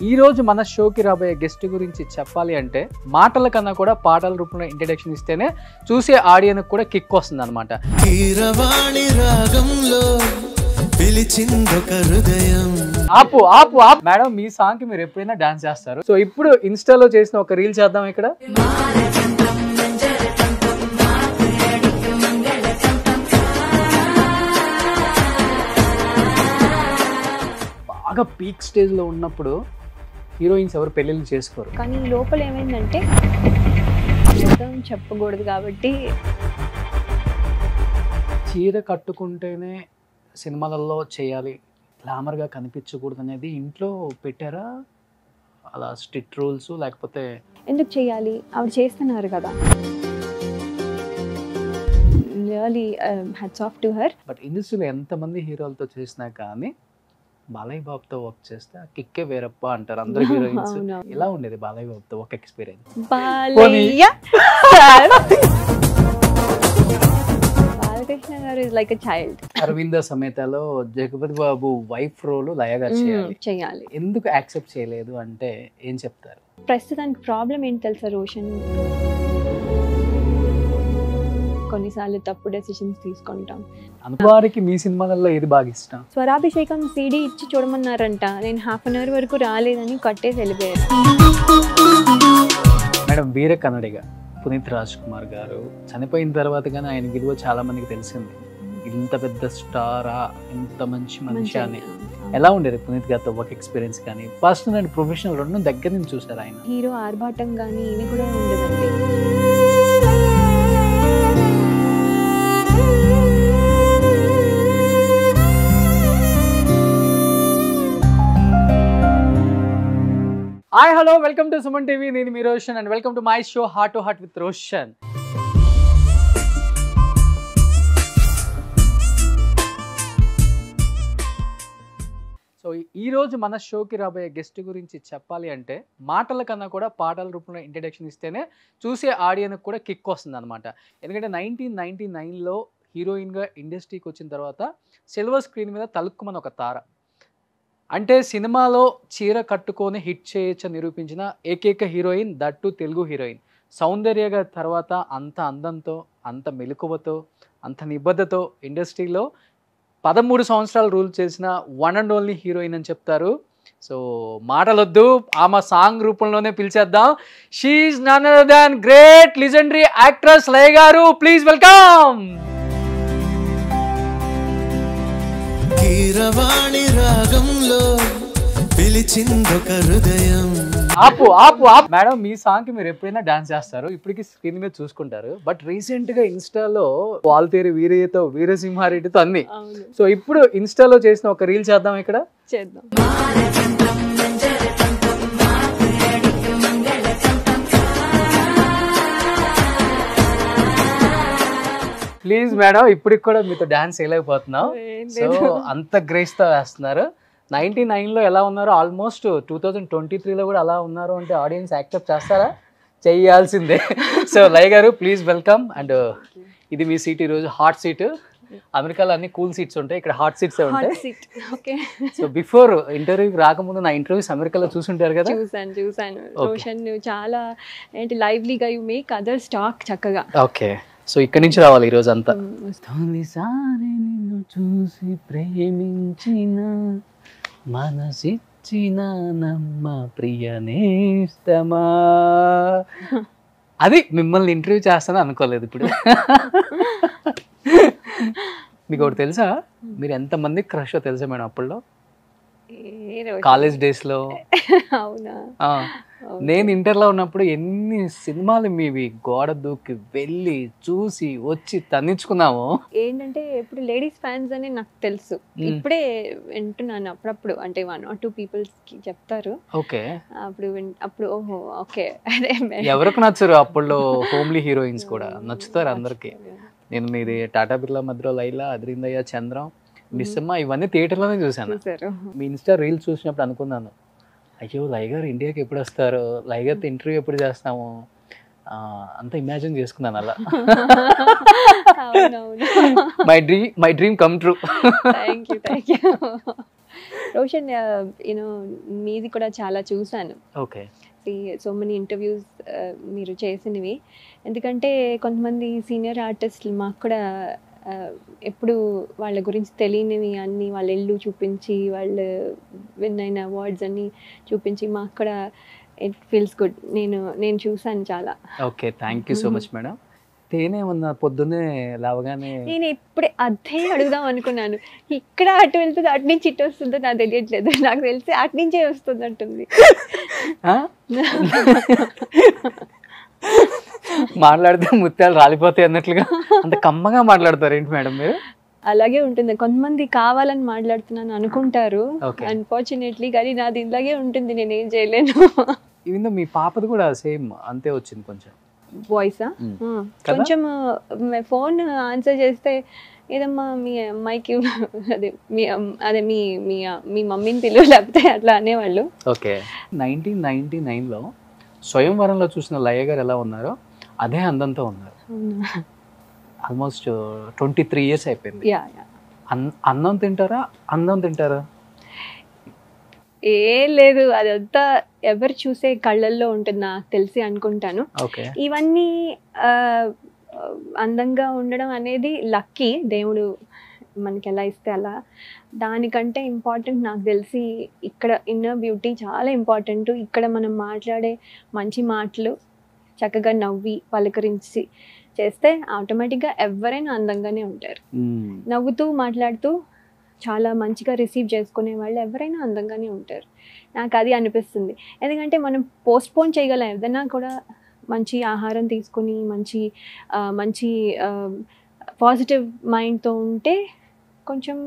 ఈ రోజు మన షోకి రాబోయే గెస్ట్ గురించి చెప్పాలి అంటే మాటల కన్నా కూడా పాటల రూపంలో ఇంట్రడక్షన్ ఇస్తేనే చూసే ఆడియన్స్ కూడా కిక్ వస్తుంది అనమాట. ఆపు ఆపు ఆపు మేడం, మీ సాంగ్ కి మీరు ఎప్పుడైనా డాన్స్ చేస్తారు. సో ఇప్పుడు ఇన్స్టాలో చేసిన ఒక రీల్ చేద్దాం. ఇక్కడ బాగా పీక్ స్టేజ్ లో ఉన్నప్పుడు హీరోయిన్స్ ఎవరు పెళ్ళిళ్ళు చేసుకోరు. కానీ లోపల ఏమైందంటే చెప్పకూడదు కాబట్టి చీర కట్టుకుంటేనే సినిమాలలో చేయాలి, గ్లామర్గా కనిపించకూడదు అనేది ఇంట్లో పెట్టారా అలా స్ట్రిక్ట్ రూల్స్, లేకపోతే ఎందుకు చేయాలి, ఆవిడ చేస్తున్నారు కదా. Really hats off to her. But ఇండస్ట్రీలో ఎంతమంది హీరోలతో చేసినా కానీ బాలయ్య బాబుతో వర్క్ చేస్తే ఆ కిక్కే వేరప్ప అంటారు అందరు హీరోయిన్స్. ఎలా ఉండేది బాలయ్య బాబుతో ఒక experience? Balakrishna garu is like a child. Aravinda సమేతలో జగపతి బాబు వైఫ్ రోల్ లయగా చేయాలి, ఎందుకు యాక్సెప్ట్ చేయలేదు అంటే ఏం చెప్తారు? ప్రస్తుతానికి ప్రాబ్లం ఏంటి తెలుసా రోషన్, కొన్నిసార్లు తప్పు డెసిషన్స్ తీసుకుంటాం. అనువారికి మీ సినిమాలలో ఏది బాగా ఇష్టం? స్వరాభిషేకం CD ఇచ్చి చూడమన్నారంట, నేను ½ అన్ అవర్ వరకు రాలేదని కట్టేసి వెళ్ళిపోయాను. మేడం, వీర కన్నడిగా పునీత్ రాజ్ కుమార్ గారు చనిపోయిన తర్వాత కానీ ఆయన విలువ చాలా మందికి తెలిసింది. ఇంత పెద్ద స్టారా, ఇంత మంచి మనిషి అని. ఎలా ఉండేది పునీత్ గారితో ఒక ఎక్స్పీరియన్స్ కానీ పర్సనల్ అండ్ ప్రొఫెషనల్ రెండు దగ్గర నుంచి చూసారు ఆయన? హీరో ఆర్భాటం కానీ ఇవి కూడా ఉండదండి. Hi hello, welcome to Suman TV. నేను మీ Roshan and welcome to my show heart to heart with Roshan. So ఈరోజు మన షోకి రాబోయే గెస్ట్ గురించి చెప్పాలి అంటే మాటల కన్నా కూడా పాటల రూపంలో ఇంట్రడక్షన్ ఇస్తేనే చూసే ఆడియన్స్ కూడా కిక్ వస్తుంది అనమాట. ఎందుకంటే 1999లో హీరోయిన్గా ఇండస్ట్రీకి వచ్చిన తర్వాత సిల్వర్ స్క్రీన్ మీద తలుక్కుమని ఒక తార, అంటే సినిమాలో చీర కట్టుకొని హిట్ చేయొచ్చని నిరూపించిన ఏకైక హీరోయిన్, దట్టు తెలుగు హీరోయిన్. సౌందర్యగా తర్వాత అంత అందంతో, అంత మెలకువతో, అంత నిబద్ధతో ఇండస్ట్రీలో 13 సంవత్సరాలు రూల్ చేసిన వన్ అండ్ ఓన్లీ హీరోయిన్ అని చెప్తారు. సో మాటలొద్దు, ఆమె సాంగ్ రూపంలోనే పిలిచేద్దాం. She is none other than great legendary actress Laya garu. Please welcome. ఆపు ఆపు ఆపు మేడం, మీ సాంగ్ కి మీరు ఎప్పుడైనా డాన్స్ చేస్తారు, ఇప్పటికి స్క్రీన్ మీద చూసుకుంటారు. బట్ రీసెంట్ గా ఇన్స్టాలో వాల్తేరు వీరయ్యతో, వీరసింహారెడ్డితో అన్ని. సో ఇప్పుడు ఇన్స్టాలో చేసిన ఒక రీల్ చేద్దాం. ఇక్కడ చేద్దాం. ప్లీజ్ మేడం, ఇప్పటికి కూడా మీతో డాన్స్ వేయలేకపోతున్నాం. సో అంత గ్రేస్ తో వేస్తున్నారు. 99లో ఎలా ఉన్నారో ఆల్మోస్ట్ 2023లో కూడా అలా ఉన్నారు అంటే ఆడియన్స్ యాక్సెప్ట్ చేస్తారా? చేయాల్సిందే. So Laya garu please welcome. And ఇది మీ సీట్, ఈరోజు హాట్ సీట్. అమెరికాలో అన్ని కూల్ సీట్స్ ఉంటాయి, ఇక్కడ హాట్ సీట్స్ ఉంటాయి. సో బిఫోర్ ఇంటర్వ్యూకి రాకముందు నా ఇంటర్వ్యూస్ అమెరికాలో చూసుంటారు కదా? చూసాను. రోషన్ చాలా ఏంటి లైవ్లీగా, యు మేక్ అదర్స్ టాక్ చక్కగా. ఓకే, సో ఇక్కడి నుంచి రావాలి ఈరోజు అంతా. నిన్ను చూసి ప్రేమించిన మనసిచ్చిన నమ్మ ప్రియనేస్తమా, అది మిమ్మల్ని ఇంటర్వ్యూ చేస్తాను అనుకోలేదు ఇప్పుడు. మీకు ఒకటి తెలుసా, మీరు ఎంతమంది క్రష్ తెలుసా మేడం అప్పుల్లో కాలేజ్ డేస్ లో? అవునా? నేను ఇంటర్లో ఉన్నప్పుడు ఎన్ని సినిమాలు మీవి గోడ దూకి వెళ్ళి చూసి వచ్చి తన్నించుకున్నాము. ఏంటంటే ఇప్పుడు లేడీస్ ఫ్యాన్స్ అని నాకు తెలుసు, ఇప్పుడే వింటున్నాను అప్పుడప్పుడు, అంటే 1 or 2 పీపుల్స్ కి చెప్తారు. ఓకే, అప్పుడు ఓహో ఓకే. ఎవరికి నచ్చరు అప్పుడు హోమ్లీ హీరోయిన్స్ కూడా నచ్చుతారు అందరికి. నేను మీది టాటా బిర్లా మధ్యలో లైలా, అద్రిందయ్య, చంద్రం, మిస్సమ్మ ఇవన్నీ థియేటర్లోనే చూసాను. మీ ఇన్స్టా రీల్స్ చూసినప్పుడు అనుకున్నాను, అయ్యో లయ గారు ఇండియాకి ఎప్పుడు వస్తారు, లయ గారితో ఇంటర్వ్యూ ఎప్పుడు చేస్తాము, అంత ఇమాజిన్ చేసుకున్నాను అలా. My dream come true. Roshan you know మీది కూడా చాలా చూసాను. ఓకే. సో మెనీ ఇంటర్వ్యూస్ మీరు చేసినవి. ఎందుకంటే కొంతమంది సీనియర్ ఆర్టిస్టులు మాకు కూడా ఎప్పుడు వాళ్ళ గురించి తెలియనివి అన్నీ వాళ్ళ ఇల్లు చూపించి, వాళ్ళు విన్ అయిన అవార్డ్స్ అన్నీ చూపించి మాకు కూడా ఇట్ ఫీల్స్ గుడ్. నేను చూసాను చాలా. Okay, thank you so much madam. తేనే ఉన్న పొద్దున్నే లేవగానే నేను ఇప్పుడే అదే అడుగుదాం అనుకున్నాను. ఇక్కడ అటు వెళ్తుంది, అటు నుంచి ఇటు వస్తుందో నాకు తెలియట్లేదు. నాకు తెలిసి అటు నుంచే వస్తుంది అంటుంది. మాట్లాడితే ముత్యాలు రాలిపోతాయి అన్నట్లుగా అంత కమ్మగా మాట్లాడతారు ఏంటి మేడం మీరు? అలాగే ఉంటుంది. కొంతమంది కావాలని మాట్లాడుతున్నాను అనుకుంటారు, అన్ఫార్చునేట్లీ. కానీ నాది ఇలాగే ఉంటుంది, నేను ఏం చేయలేను. ఈవెన్ మీ పాపది కూడా సేమ్ అంతే వచ్చింది కొంచెం వాయిసా. కొంచెం ఫోన్ ఆన్సర్ చేస్తే ఏదమ్మా మీ అమ్మాయికి అదే మీ మమ్మీని పిలువ లేకపోతే అట్లా అనేవాళ్ళు. ఓకే. 1999లో స్వయంవరంలో చూసిన లయ గారు ఎలా ఉన్నారో అదే అందంతో ఉన్నారు. ఆల్మోస్ట్ 23 years అయిపోయింది. అన్నం తింటారా? అందం తింటారా? ఏం లేదు, అదంతా ఎవరు చూసే కళ్ళల్లో ఉంటుంది నాకు తెలిసి అనుకుంటాను. ఇవన్నీ అందంగా ఉండడం అనేది లక్కీ, దేవుడు మనకి ఎలా ఇస్తే అలా. దానికంటే ఇంపార్టెంట్ నాకు తెలిసి ఇక్కడ ఇన్నర్ బ్యూటీ చాలా ఇంపార్టెంట్. ఇక్కడ మనం మాట్లాడే మంచి మాటలు చక్కగా నవ్వి పలకరించి చేస్తే ఆటోమేటిక్గా ఎవరైనా అందంగానే ఉంటారు. నవ్వుతూ మాట్లాడుతూ చాలా మంచిగా రిసీవ్ చేసుకునే వాళ్ళు ఎవరైనా అందంగానే ఉంటారు. నాకు అది అనిపిస్తుంది. ఎందుకంటే మనం పోస్ట్పోన్ చేయగలం ఏదైనా కూడా. మంచి ఆహారం తీసుకుని మంచి పాజిటివ్ మైండ్తో ఉంటే కొంచెం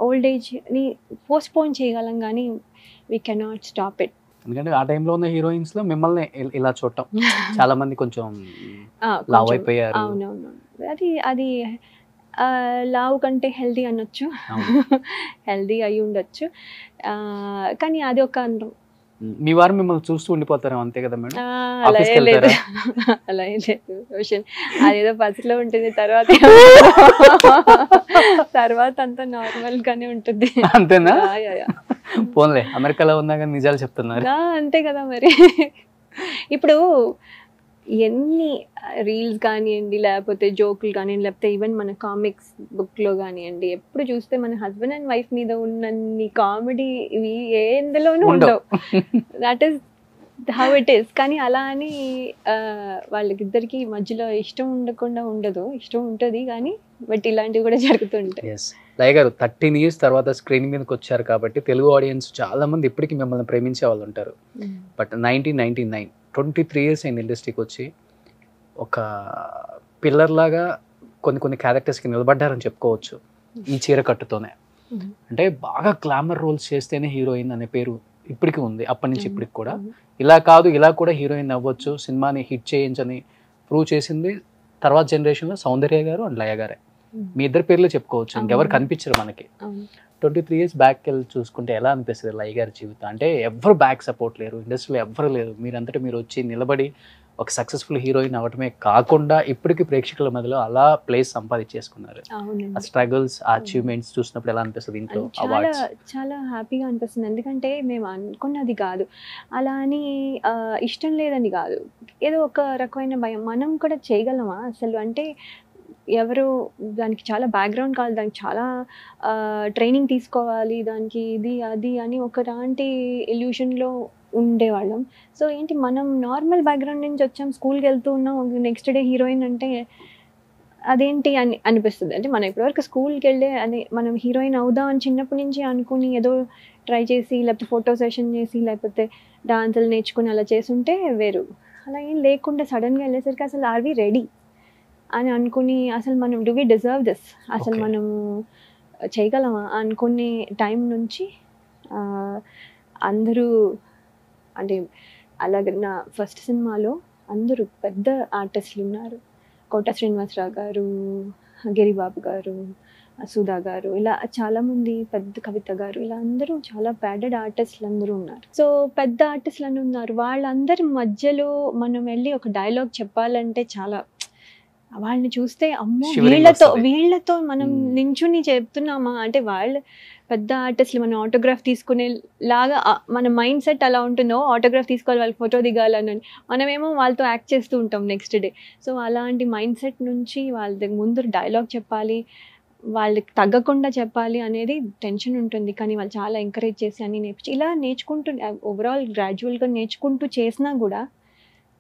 ఓల్డ్ ఏజ్ని పోస్ట్పోన్ చేయగలం, కానీ వీ కెనాట్ స్టాప్ ఇట్. ఎందుకంటే ఆ టైంలో ఉన్న హీరోయిన్స్ లో మిమ్మల్ని ఇలా చూడటం చాలా మంది కొంచెం లావ్ అయిపోయారు. అవునవును, అది లావు కంటే హెల్దీ అనొచ్చు, హెల్దీ అయి ఉండొచ్చు. కానీ అది ఒక అందం. మీ వారు మిమ్మల్ని చూస్తూ ఉండిపోతారు అంతే కదా మేడం? అలా ఏం లేదు, అలా ఏం లేదు రోషన్. అదేదో ఫస్ట్లో ఉంటుంది, తర్వాత అంతా నార్మల్ గానే ఉంటుంది. అంతేనా? పోన్లే, అమెరికాలో ఉన్నా కానీ నిజాలు చెప్తున్నారు. అంతే కదా మరి. ఇప్పుడు ఎన్ని రీల్స్ కానివ్వండి, లేకపోతే జోకులు కానివ్వండి, లేకపోతే ఈవెన్ మన కామిక్స్ బుక్లో కానివ్వండి, ఎప్పుడు చూస్తే మన హస్బెండ్ అండ్ వైఫ్ మీద ఉన్నన్ని కామెడీ ఇవి ఎందులోనూ ఉండవు. That is how it is. కానీ అలా అని వాళ్ళకిద్దరికి మధ్యలో ఇష్టం ఉండకుండా ఉండదు, ఇష్టం ఉంటుంది. కానీ బట్ ఇలాంటివి కూడా జరుగుతుంటాయి. లయ గారు 13 years తర్వాత స్క్రీన్ మీదకి వచ్చారు కాబట్టి తెలుగు ఆడియన్స్ చాలా మంది ఇప్పటికీ మిమ్మల్ని ప్రేమించే వాళ్ళు ఉంటారు. బట్ 1999 23 years అయింది ఇండస్ట్రీకి వచ్చి. ఒక పిల్లర్ లాగా కొన్ని క్యారెక్టర్స్కి నిలబడ్డారని చెప్పుకోవచ్చు ఈ చీర కట్టుతోనే. అంటే బాగా గ్లామర్ రోల్స్ చేస్తేనే హీరోయిన్ అనే పేరు ఇప్పటికీ ఉంది, అప్పటి నుంచి ఇప్పటికి కూడా. ఇలా కాదు, ఇలా కూడా హీరోయిన్ అవ్వచ్చు, సినిమాని హిట్ చేయించని ప్రూవ్ చేసింది తర్వాత జనరేషన్లో సౌందర్య గారు అండ్ లయ గారే. మీ ఇద్దరు పేర్లు చెప్పుకోవచ్చు, ఇంకెవరు కనిపించరు మనకి. 23 years బ్యాక్ వెళ్ళి చూసుకుంటే ఎలా అనిపిస్తుంది లయ గారి జీవితం? అంటే ఎవరు బ్యాక్ సపోర్ట్ లేరు, ఇండస్ట్రీలో ఎవ్వరు లేరు, మీరంతటా మీరు వచ్చి నిలబడి ఒక సక్సెస్ఫుల్ హీరోయిన్ అవ్వటమే కాకుండా ఇప్పటికీ ప్రేక్షకుల మధ్యలో అలా ప్లేస్ సంపాదించేసుకున్నారు. ఆ స్ట్రగుల్స్, ఆ అచీవ్మెంట్స్ చూసినప్పుడు ఎలా అనిపిస్తుంది? ఇంట్లో చాలా హ్యాపీగా అనిపిస్తుంది. ఎందుకంటే మేము అనుకున్నది కాదు, అలా అని ఇష్టం లేదని కాదు, ఏదో ఒక రకమైన భయం. మనం కూడా చేయగలమా అసలు? అంటే ఎవరు దానికి చాలా బ్యాక్గ్రౌండ్ కావాలి, దానికి చాలా ట్రైనింగ్ తీసుకోవాలి, దానికి ఇది అది అని ఒకలాంటి ఇల్యూషన్లో ఉండేవాళ్ళం. సో ఏంటి, మనం నార్మల్ బ్యాక్గ్రౌండ్ నుంచి వచ్చాం, స్కూల్కి వెళ్తూ ఉన్నాం, నెక్స్ట్ డే హీరోయిన్ అంటే అదేంటి అని అనిపిస్తుంది. అంటే మనం ఇప్పటివరకు స్కూల్కి వెళ్ళే మనం హీరోయిన్ అవుదాం అని చిన్నప్పటి నుంచి అనుకుని ఏదో ట్రై చేసి, లేకపోతే ఫోటో సెషన్ చేసి, లేకపోతే డాన్సులు నేర్చుకుని అలా చేసుంటే వేరు. అలా ఏం లేకుండా సడన్గా వెళ్ళేసరికి అసలు ఆర్ వి రెడీ అని అనుకుని, అసలు మనం డూ వి డిజర్వ్ దిస్, అసలు మనము చేయగలమా అనుకునే టైం నుంచి అందరూ, అంటే అలాగే నా ఫస్ట్ సినిమాలో అందరూ పెద్ద ఆర్టిస్టులు ఉన్నారు. కోట శ్రీనివాసరావు గారు, గిరిబాబు గారు, సుధా గారు, ఇలా చాలామంది, పెద్ద కవిత గారు, ఇలా అందరూ చాలా ప్యాడెడ్ ఆర్టిస్టులు అందరూ ఉన్నారు. సో పెద్ద ఆర్టిస్టులు అని ఉన్నారు. వాళ్ళందరి మధ్యలో మనం వెళ్ళి ఒక డైలాగ్ చెప్పాలంటే చాలా, వాళ్ళని చూస్తే అమ్మో వీళ్ళతో మనం నించుని చెప్తున్నామా అంటే, వాళ్ళు పెద్ద ఆర్టిస్టులు మనం ఆటోగ్రాఫ్ తీసుకునే లాగా మన మైండ్ సెట్ అలా ఉంటుందో, ఆటోగ్రాఫ్ తీసుకోవాలి, వాళ్ళకి ఫోటో దిగాలని, మనమేమో వాళ్ళతో యాక్ట్ చేస్తూ ఉంటాం నెక్స్ట్ డే. సో అలాంటి మైండ్ సెట్ నుంచి వాళ్ళ దగ్గర ముందు డైలాగ్ చెప్పాలి, వాళ్ళకి తగ్గకుండా చెప్పాలి అనేది టెన్షన్ ఉంటుంది. కానీ వాళ్ళు చాలా ఎంకరేజ్ చేసి అన్ని ఇలా నేర్చుకుంటూ ఓవరాల్ గ్రాడ్యువల్గా నేర్చుకుంటూ చేసినా కూడా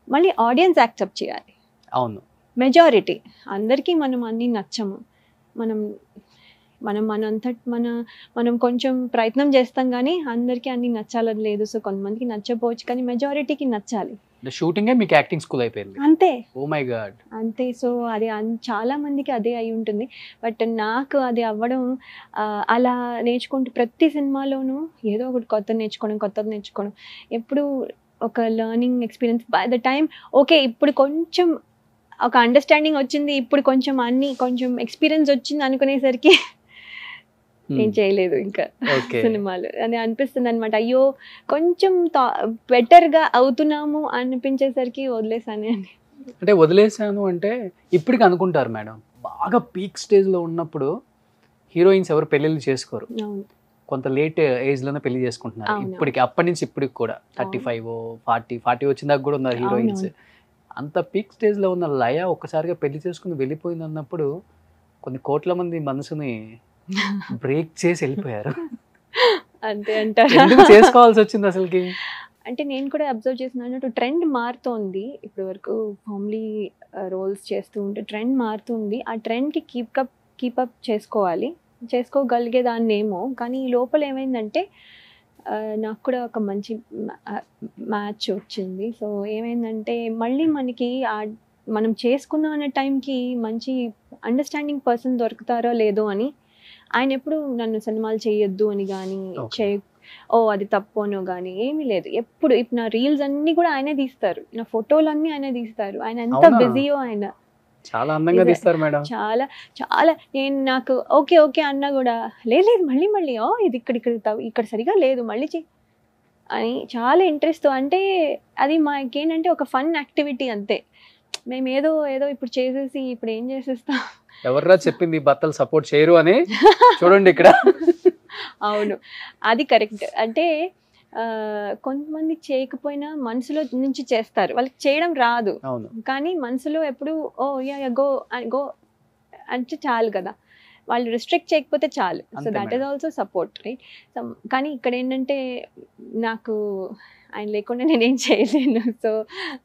మళ్ళీ ఆడియన్స్ యాక్సెప్ట్ చేయాలి. అవును, మెజారిటీ అందరికీ మనం అన్నీ నచ్చము. మనం మనం మనం కొంచెం ప్రయత్నం చేస్తాం కానీ అందరికీ అన్నీ నచ్చాలని లేదు. సో కొంతమందికి నచ్చకపోవచ్చు కానీ మెజారిటీకి నచ్చాలి. షూటింగే మీకు యాక్టింగ్ స్కూల్ అయిపోయింది. అంతే. Oh my god. అంతే. సో అది చాలా మందికి అదే అయి ఉంటుంది. బట్ నాకు అది అవ్వడం అలా నేర్చుకుంటూ ప్రతి సినిమాలోనూ ఏదో ఒకటి కొత్తది నేర్చుకోవడం ఎప్పుడు ఒక learning experience. By the time okay ఇప్పుడు కొంచెం ఒక అండర్స్టాండింగ్ వచ్చింది, ఇప్పుడు కొంచెం ఎక్స్పీరియన్స్ వచ్చింది అనుకునేసరికి నేను చేయలేదు ఇంకా సినిమాలు అని అనిపిస్తుంది అనమాట. అయ్యో కొంచెం బెటర్గా అవుతున్నాము అనిపించేసరికి వదిలేసాను అని. అంటే వదిలేసాను అంటే ఇప్పటికి అనుకుంటారు మేడం, బాగా పీక్ స్టేజ్లో ఉన్నప్పుడు హీరోయిన్స్ ఎవరు పెళ్ళిళ్ళు చేసుకోరు, కొంత లేట్ ఏజ్లోనే పెళ్లి చేసుకుంటున్నారు. ఇప్పటికి అప్పటి నుంచి ఇప్పటికి కూడా 35, 40 వచ్చిందాక కూడా ఉన్నారు హీరోయిన్స్. అంత పీక్ స్టేజ్లో ఉన్న లయ ఒక్కసారిగా పెళ్లి చేసుకుని వెళ్ళిపోయింది అన్నప్పుడు కొన్ని కోట్ల మంది మనసుని బ్రేక్ చేసి వెళ్ళిపోయారు. అంతే అంటారు. ఎందుకు చేసుకోవాల్సి వచ్చింది అసలుకి? అంటే నేను కూడా అబ్జర్వ్ చేసినట్టు ట్రెండ్ మారుతోంది. ఇప్పటి వరకు ఫ్యామిలీ రోల్స్ చేస్తూ ఉంటే ట్రెండ్ మారుతుంది. ఆ ట్రెండ్కి కీపప్ చేసుకోగలిగేదాన్ని ఏమో. కానీ ఈ లోపల ఏమైందంటే నాకు కూడా ఒక మంచి మ్యాచ్ వచ్చింది. సో ఏమైందంటే మళ్ళీ మనకి మనం చేసుకుందాం అనే టైంకి మంచి అండర్స్టాండింగ్ పర్సన్ దొరుకుతారో లేదో అని. ఆయన ఎప్పుడు నన్ను సినిమాలు చేయొద్దు అని కానీ అది తప్పు అనో కానీ ఏమీ లేదు. ఇప్పుడు నా రీల్స్ అన్నీ కూడా ఆయనే తీస్తారు, నా ఫోటోలన్నీ ఆయనే తీస్తారు. ఆయన ఎంత బిజీయో ఆయన. చాలా అందంగా తీస్తారు మేడం. చాలా చాలా. నేను నాకు ఓకే అన్నా కూడా లేదు మళ్ళీ ఇది ఇక్కడ సరిగా లేదు మళ్ళీ అని చాలా ఇంట్రెస్ట్తో. అంటే అది మాకేంటంటే ఒక ఫన్ యాక్టివిటీ అంతే. మేము ఏదో ఇప్పుడు చేసేసి ఇప్పుడు ఏం చేసేస్తాం. ఎవర్రా చెప్పింది భర్తలు సపోర్ట్ చేయరు అని? చూడండి ఇక్కడ. అవును, అది కరెక్ట్. అంటే కొంతమంది చేయకపోయినా మనసులో నుంచి చేస్తారు, వాళ్ళకి చేయడం రాదు. కానీ మనసులో ఎప్పుడు గో అంటే చాలు కదా, వాళ్ళు రిస్ట్రిక్ట్ చేయకపోతే చాలు. So that is also support, right? కానీ ఇక్కడ ఏంటంటే నాకు ఆయన లేకుండా నేనేం చేయలేను. సో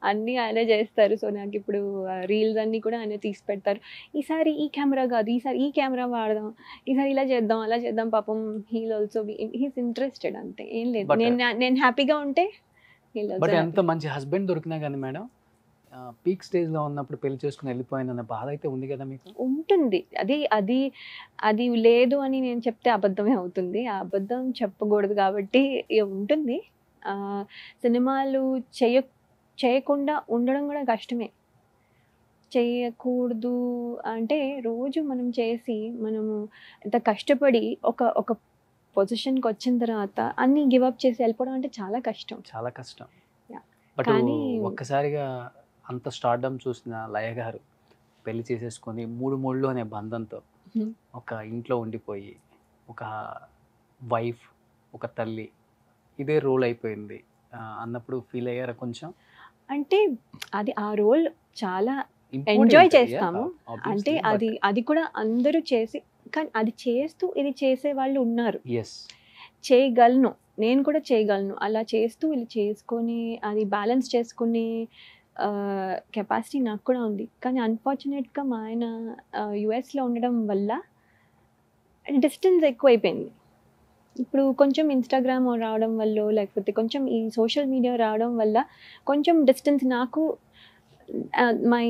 అన్నీ ఆయనే చేస్తారు. సో నాకు ఇప్పుడు రీల్స్ అన్నీ కూడా ఆయన తీసి పెడతారు. ఈసారి ఈ కెమెరా కాదు, ఈసారి ఈ కెమెరా వాడదాం, ఈసారి ఇలా చేద్దాం అలా చేద్దాం. పాపం హీల్ ఆల్సో హీస్ ఇంట్రెస్టెడ్. అంతే, ఏం లేదు. నేను హ్యాపీగా ఉంటే బట్ ఎంత మంచి హస్బెండ్ దొరికినా కానీ మేడం పీక్ స్టేజ్లో ఉన్నప్పుడు పెళ్లి చేసుకుని వెళ్ళిపోయిన బాధ అయితే ఉంది కదా మీకు? ఉంటుంది. అది లేదు అని నేను చెప్తే అబద్ధమే అవుతుంది. ఆ అబద్ధం చెప్పకూడదు కాబట్టి ఉంటుంది. సినిమాలు చేయకుండా ఉండడం కూడా కష్టమే. చేయకూడదు అంటే రోజు మనం చేసి మనము ఎంత కష్టపడి ఒక పొజిషన్కి వచ్చిన తర్వాత అన్నీ గివప్ చేసి వెళ్ళిపోవడం అంటే చాలా కష్టం. బట్ ఒక్కసారిగా అంత స్టార్డమ్ చూసిన లయ గారు పెళ్లి చేసేసుకొని 3 మూళ్ళు అనే బంధంతో ఒక ఇంట్లో ఉండిపోయి ఒక వైఫ్, ఒక తల్లి, ఇదే రోల్ అయిపోయింది అన్నప్పుడు ఫీల్ అయ్యారా కొంచెం? అంటే ఆ రోల్ చాలా ఎంజాయ్ చేస్తాము. అంటే అది కూడా అందరూ చేసి, కానీ అది చేస్తూ ఇది చేసే వాళ్ళు ఉన్నారు. చేయగలను, నేను కూడా చేయగలను. అలా చేస్తూ ఇది చేసుకొని అది బ్యాలెన్స్ చేసుకుని కెపాసిటీ నాకు కూడా ఉంది. కానీ అన్ఫార్చునేట్గా మా ఆయన యుఎస్లో ఉండడం వల్ల డిస్టెన్స్ ఎక్కువైపోయింది. ఇప్పుడు కొంచెం ఇన్స్టాగ్రామ్ రావడం వల్ల, లేకపోతే కొంచెం ఈ సోషల్ మీడియా రావడం వల్ల కొంచెం డిస్టెన్స్ నాకు, మై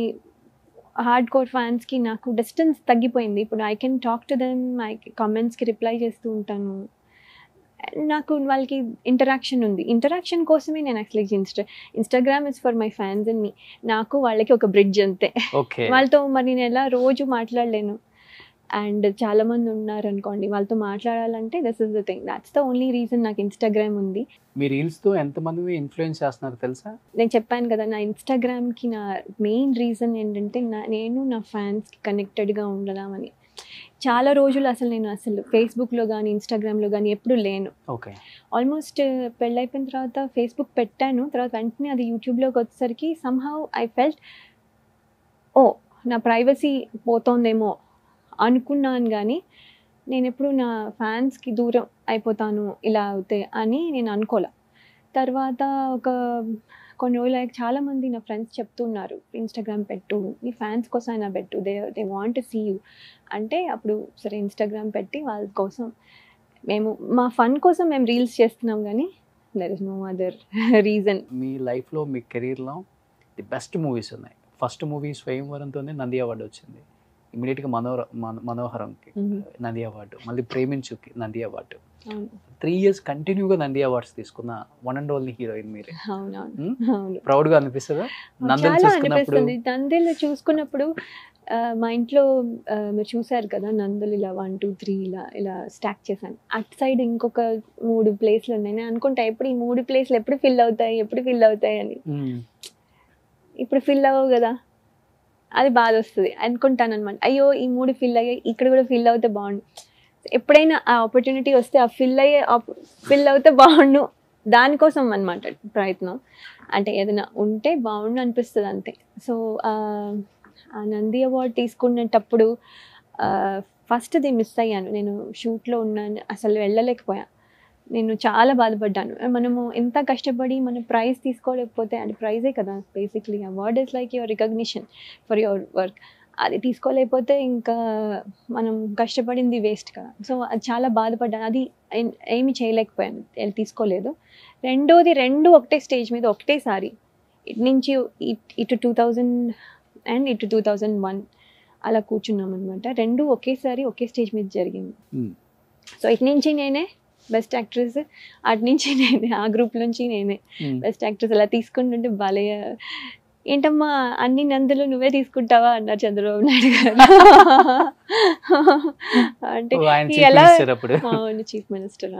హార్డ్ కోర్ ఫ్యాన్స్కి నాకు డిస్టెన్స్ తగ్గిపోయింది. ఇప్పుడు I can talk to them, కామెంట్స్కి రిప్లై చేస్తూ ఉంటాను. నాకు వాళ్ళకి ఇంటరాక్షన్ ఉంది. ఇంటరాక్షన్ కోసమే నేను actually Instagram is for my fans and me. నాకు వాళ్ళకి ఒక బ్రిడ్జ్ అంతే. వాళ్ళతో మరి నేను ఎలా రోజు మాట్లాడలేను. అండ్ చాలా మంది ఉన్నారు అనుకోండి, వాళ్ళతో మాట్లాడాలంటే this is the thing. That's the only reason నాకు ఇన్స్టాగ్రామ్ ఉంది. మీ రీల్స్తో ఎంతమంది ఇన్ఫ్లుయెన్స్ చేస్తున్నారు తెలుసా? నేను చెప్పాను కదా, నా ఇన్స్టాగ్రామ్కి నా మెయిన్ రీజన్ ఏంటంటే నేను నా ఫ్యాన్స్కి కనెక్టెడ్గా ఉండదామని. చాలా రోజులు నేను ఫేస్బుక్లో కానీ ఇన్స్టాగ్రామ్లో కానీ ఎప్పుడు లేను. ఓకే. ఆల్మోస్ట్ పెళ్ళైపోయిన తర్వాత ఫేస్బుక్ పెట్టాను. తర్వాత వెంటనే అది యూట్యూబ్లోకి వచ్చేసరికి సమ్హౌ ఐ ఫెల్ట్ నా ప్రైవసీ పోతోందేమో అనుకున్నాను. కానీ నేను ఎప్పుడు నా ఫ్యాన్స్కి దూరం అయిపోతాను ఇలా అవుతే అని నేను అనుకోలే. తర్వాత కొన్ని రోజులు చాలామంది నా ఫ్రెండ్స్ చెప్తున్నారు, ఇన్స్టాగ్రామ్ పెట్టు, నీ ఫ్యాన్స్ కోసం అయినా పెట్టు, దే వాంట్ సీ యూ అంటే అప్పుడు సరే ఇన్స్టాగ్రామ్ పెట్టి వాళ్ళ కోసం మా ఫన్ కోసం మేము రీల్స్ చేస్తున్నాం. కానీ there is no other reason. మీ లైఫ్లో మీ కెరీర్లో ది బెస్ట్ మూవీస్ ఉన్నాయి. ఫస్ట్ మూవీ స్వయంవరంతోనే నంది అవార్డు వచ్చింది. ఇమీడియట్గా మనోహరంకి నంది అవార్డు, మళ్ళీ ప్రేమించుకి నంది అవార్డు. 3 years కంటిన్యూగా నంది అవార్డ్స్ తీసుకున్న వన్ అండ్ ఓన్లీ హీరోయిన్ మీరే. ప్రౌడ్గా అనిపిస్తుందా నందులు చూసుకున్నప్పుడు? మా ఇంట్లో మీరు చూసారు కదా, నందులు ఇలా 1, 2, 3 ఇలా స్టాక్ చేశాను. అటు సైడ్ ఇంకొక 3 ప్లేస్లు ఉన్నాయి. నేను అనుకుంటా ఎప్పుడు ఈ 3 ప్లేస్లు ఎప్పుడు ఫిల్ అవుతాయి అని. ఇప్పుడు ఫిల్ అవ్వవు కదా, అది బాధ వస్తుంది అనుకుంటాను అనమాట. అయ్యో ఈ 3 ఫిల్ అయ్యాయి, ఇక్కడ కూడా ఫిల్ అవుతే బాగుండు. ఎప్పుడైనా ఆ ఆపర్చునిటీ వస్తే ఆ ఫిల్ అవుతే బాగుండు, దానికోసం అనమాట ప్రయత్నం. అంటే ఏదైనా ఉంటే బాగుండు అనిపిస్తుంది అంతే. సో ఆ నంది అవార్డు తీసుకునేటప్పుడు ఫస్ట్ది మిస్ అయ్యాను. నేను షూట్లో ఉన్నాను, అసలు వెళ్ళలేకపోయాను. నేను చాలా బాధపడ్డాను. మనము ఎంత కష్టపడి మన ప్రైజ్ తీసుకోలేకపోతే, అది ప్రైజే కదా basically. Award is like your recognition for your work. అది తీసుకోలేకపోతే ఇంకా మనం కష్టపడింది వేస్ట్ కదా. సో అది చాలా బాధపడ్డాను. అది ఏమి చేయలేకపోయాను, తీసుకోలేదు. రెండోది 2 ఒకటే స్టేజ్ మీద ఒకటేసారి, ఇటు నుంచి ఇటు 2000 అండ్ ఇటు 2001 అలా కూర్చున్నాం అనమాట. 2 ఒకేసారి ఒకే స్టేజ్ మీద జరిగింది. సో ఇటు నుంచి నేనే బెస్ట్ యాక్ట్రెస్, అటు నుంచి నేనే, ఆ గ్రూప్ నుంచి నేనే బెస్ట్ యాక్ట్రెస్. అలా తీసుకుంటుంటే భలే, ఏంటమ్మా అన్ని నందులు నువ్వే తీసుకుంటావా అన్నారు చంద్రబాబు నాయుడు గారు. అంటే ఎలా చీఫ్ మినిస్టర్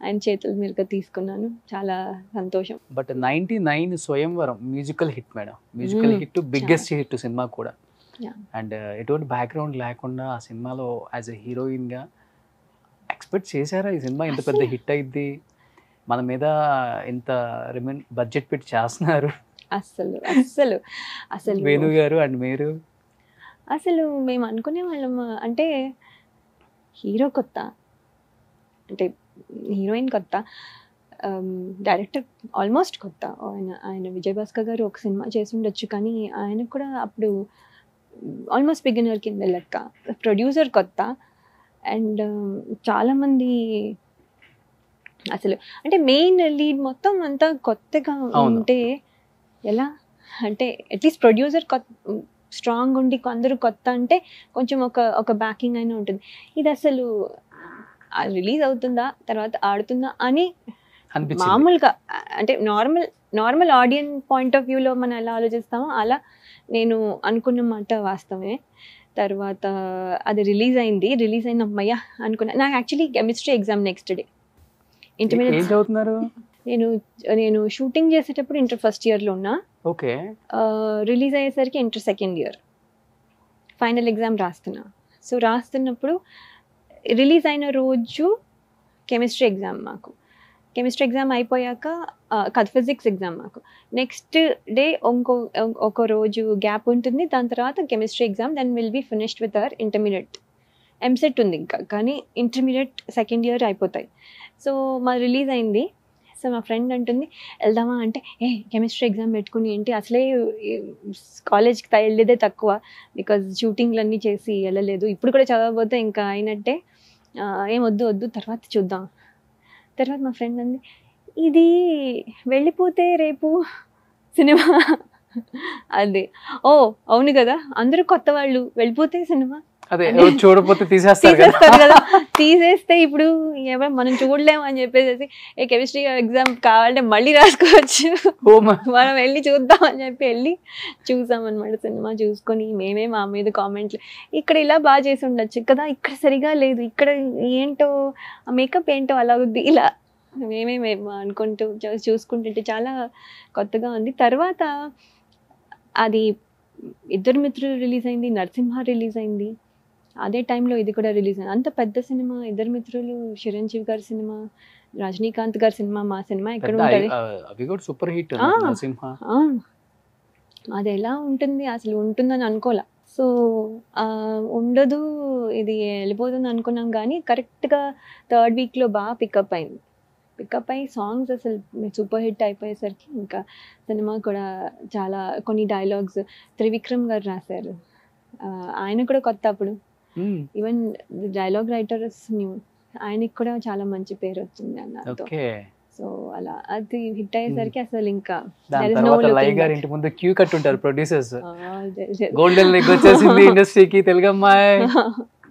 ఆయన చేతుల మీదుగా తీసుకున్నాను, చాలా సంతోషం. బట్ 99 స్వయంవరం musical hit madam, musical hit, biggest hit cinema కూడా. అండ్ ఎటువంటి బ్యాక్గ్రౌండ్ లేకుండా ఆ సినిమాలో యాజ్ ఎ హీరోయిన్గా ఎక్స్పెక్ట్ చేశారా ఈ సినిమా ఇంత పెద్ద హిట్ అయింది, మన మీద ఇంత బడ్జెట్ పెట్టి చేస్తున్నారు? అసలు వేణు గారు అండ్ మీరు అసలు మేము అనుకునే వాళ్ళం, అంటే హీరో కొత్త, అంటే హీరోయిన్ కొత్త, డైరెక్టర్ ఆల్మోస్ట్ కొత్త. ఆయన విజయభాస్కర్ గారు ఒక సినిమా చేసి ఉండొచ్చు, కానీ ఆయన కూడా అప్పుడు ఆల్మోస్ట్ బిగినర్ కింద లెక్క. ప్రొడ్యూసర్ కొత్త, అండ్ చాలామంది అసలు అంటే మెయిన్ లీడ్ మొత్తం అంతా కొత్తగా ఉంటే ఎలా అంటే, అట్లీస్ట్ ప్రొడ్యూసర్ స్ట్రాంగ్ ఉండి అందరూ కొత్త అంటే కొంచెం ఒక బ్యాకింగ్ అయినా ఉంటుంది. ఇది అసలు రిలీజ్ అవుతుందా, తర్వాత ఆడుతుందా అని మామూలుగా, అంటే నార్మల్ ఆడియన్స్ పాయింట్ ఆఫ్ వ్యూలో మనం ఎలా ఆలోచిస్తామో అలా నేను అనుకున్న మాట వాస్తవమే. తర్వాత అది రిలీజ్ అయిన అమ్మయ్య అనుకున్నా. నాకు actually chemistry exam next day. నేను షూటింగ్ చేసేటప్పుడు ఇంటర్ ఫస్ట్ ఇయర్లో ఉన్నా. ఓకే. రిలీజ్ అయ్యేసరికి inter second year final exam రాస్తున్నా. సో రాస్తున్నప్పుడు రిలీజ్ అయిన రోజు కెమిస్ట్రీ ఎగ్జామ్ మాకు. కెమిస్ట్రీ ఎగ్జామ్ అయిపోయాక కాదు, ఫిజిక్స్ ఎగ్జామ్ మాకు. నెక్స్ట్ డే ఒక రోజు గ్యాప్ ఉంటుంది. దాని తర్వాత chemistry exam, then will be finished with our intermediate. EAMCET ఉంది ఇంకా, కానీ ఇంటర్మీడియట్ సెకండ్ ఇయర్ అయిపోతాయి. సో మా రిలీజ్ అయింది. సో మా ఫ్రెండ్ అంటుంది వెళ్దామా అంటే, కెమిస్ట్రీ ఎగ్జామ్ పెట్టుకుని ఏంటి, అసలే కాలేజ్కి వెళ్ళేదే తక్కువ, బికాజ్ షూటింగ్లు అన్నీ చేసి వెళ్ళలేదు, ఇప్పుడు కూడా చదవబోతే ఇంకా అయినట్టే, ఏం వద్దు తర్వాత చూద్దాం. తర్వాత మా ఫ్రెండ్ అంది, ఇది వెళ్ళిపోతే రేపు సినిమా. అది అవును కదా, అందరూ కొత్త వాళ్ళు, వెళ్ళిపోతే సినిమా చూడపోతే తీసేస్తారు కదా, తీసేస్తే ఇప్పుడు మనం చూడలేము అని చెప్పేసి కెమిస్ట్రీ ఎగ్జామ్ కావాలంటే మళ్ళీ రాసుకోవచ్చు, మనం వెళ్ళి చూద్దాం అని చెప్పి వెళ్ళి చూసాం అనమాట. సినిమా చూసుకొని మేమే మా మీద కామెంట్లు, ఇక్కడ ఇలా బాగా చేసి ఉండొచ్చు కదా, ఇక్కడ సరిగా లేదు, ఇక్కడ ఏంటో మేకప్ ఏంటో అలా ఉంది, ఇలా మేమే అనుకుంటూ చూసుకుంటుంటే చాలా కొత్తగా ఉంది. తర్వాత అది ఇద్దరు మిత్రులు రిలీజ్ అయింది, నరసింహ రిలీజ్ అయింది. అదే టైంలో ఇది కూడా రిలీజ్ అయింది. అంత పెద్ద సినిమా, ఇద్దరు మిత్రులు, చిరంజీవి గారి సినిమా, రజనీకాంత్ గారి సినిమా, మా సినిమా ఎక్కడ ఉంటుంది? అవి కూడా సూపర్ హిట్. నరసింహ అది ఎలా ఉంటుంది, అసలు ఉంటుందని అనుకోలే. సో ఉండదు, ఇది వెళ్ళిపోతుంది అనుకున్నాం, కానీ కరెక్ట్గా థర్డ్ వీక్లో బాగా పికప్ అయింది. పికప్ అయ్యి సాంగ్స్ అసలు సూపర్ హిట్ అయిపోయేసరికి ఇంకా సినిమా కూడా చాలా కొన్ని డైలాగ్స్ త్రివిక్రమ్ గారు రాశారు. ఆయన కూడా కొత్త అప్పుడు, ఈవెన్ డైలాగ్ రైటర్ న్యూ, ఆయనకి కూడా చాలా మంచి పేరు వచ్చింది అన్నతో. సో అలా అది హిట్ అయ్యేసరికి అసలు ఇంకా ఇంటి ముందు క్యూ కట్ ఉంటారు ప్రొడ్యూసర్స్, గోల్డెన్ లెగ్ వచ్చేసింది ఇండస్ట్రీకి తెలుగమ్మాయి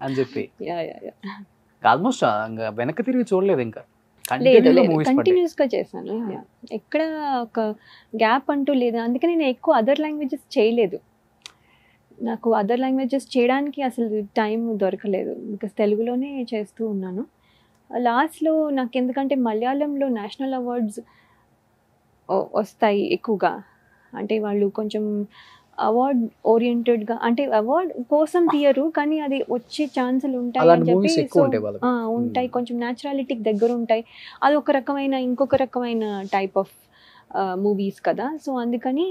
అని చెప్పి. ఆల్మోస్ట్ వెనక్కి తిరిగి చూడలేదు ఇంకా, కంటిన్యూస్ గా చేశాను. ఎక్కడ ఒక గ్యాప్ అంటూ లేదు. అందుకే నేను ఎక్కువ అదర్ లాంగ్వేజెస్ చేయలేదు. నాకు అదర్ లాంగ్వేజెస్ చేయడానికి అసలు టైం దొరకలేదు, బికాస్ తెలుగులోనే చేస్తూ ఉన్నాను. లాస్ట్లో నాకు ఎందుకంటే మలయాళంలో నేషనల్ అవార్డ్స్ వస్తాయి ఎక్కువగా, అంటే వాళ్ళు కొంచెం అవార్డ్ ఓరియంటెడ్గా, అంటే అవార్డ్ కోసం తీయరు కానీ అది వచ్చే ఛాన్సులు ఉంటాయి అని చెప్పి ఉంటాయి, కొంచెం న్యాచురాలిటీకి దగ్గర ఉంటాయి. అది ఒక రకమైన ఇంకొక రకమైన టైప్ ఆఫ్ మూవీస్ కదా. సో అందుకని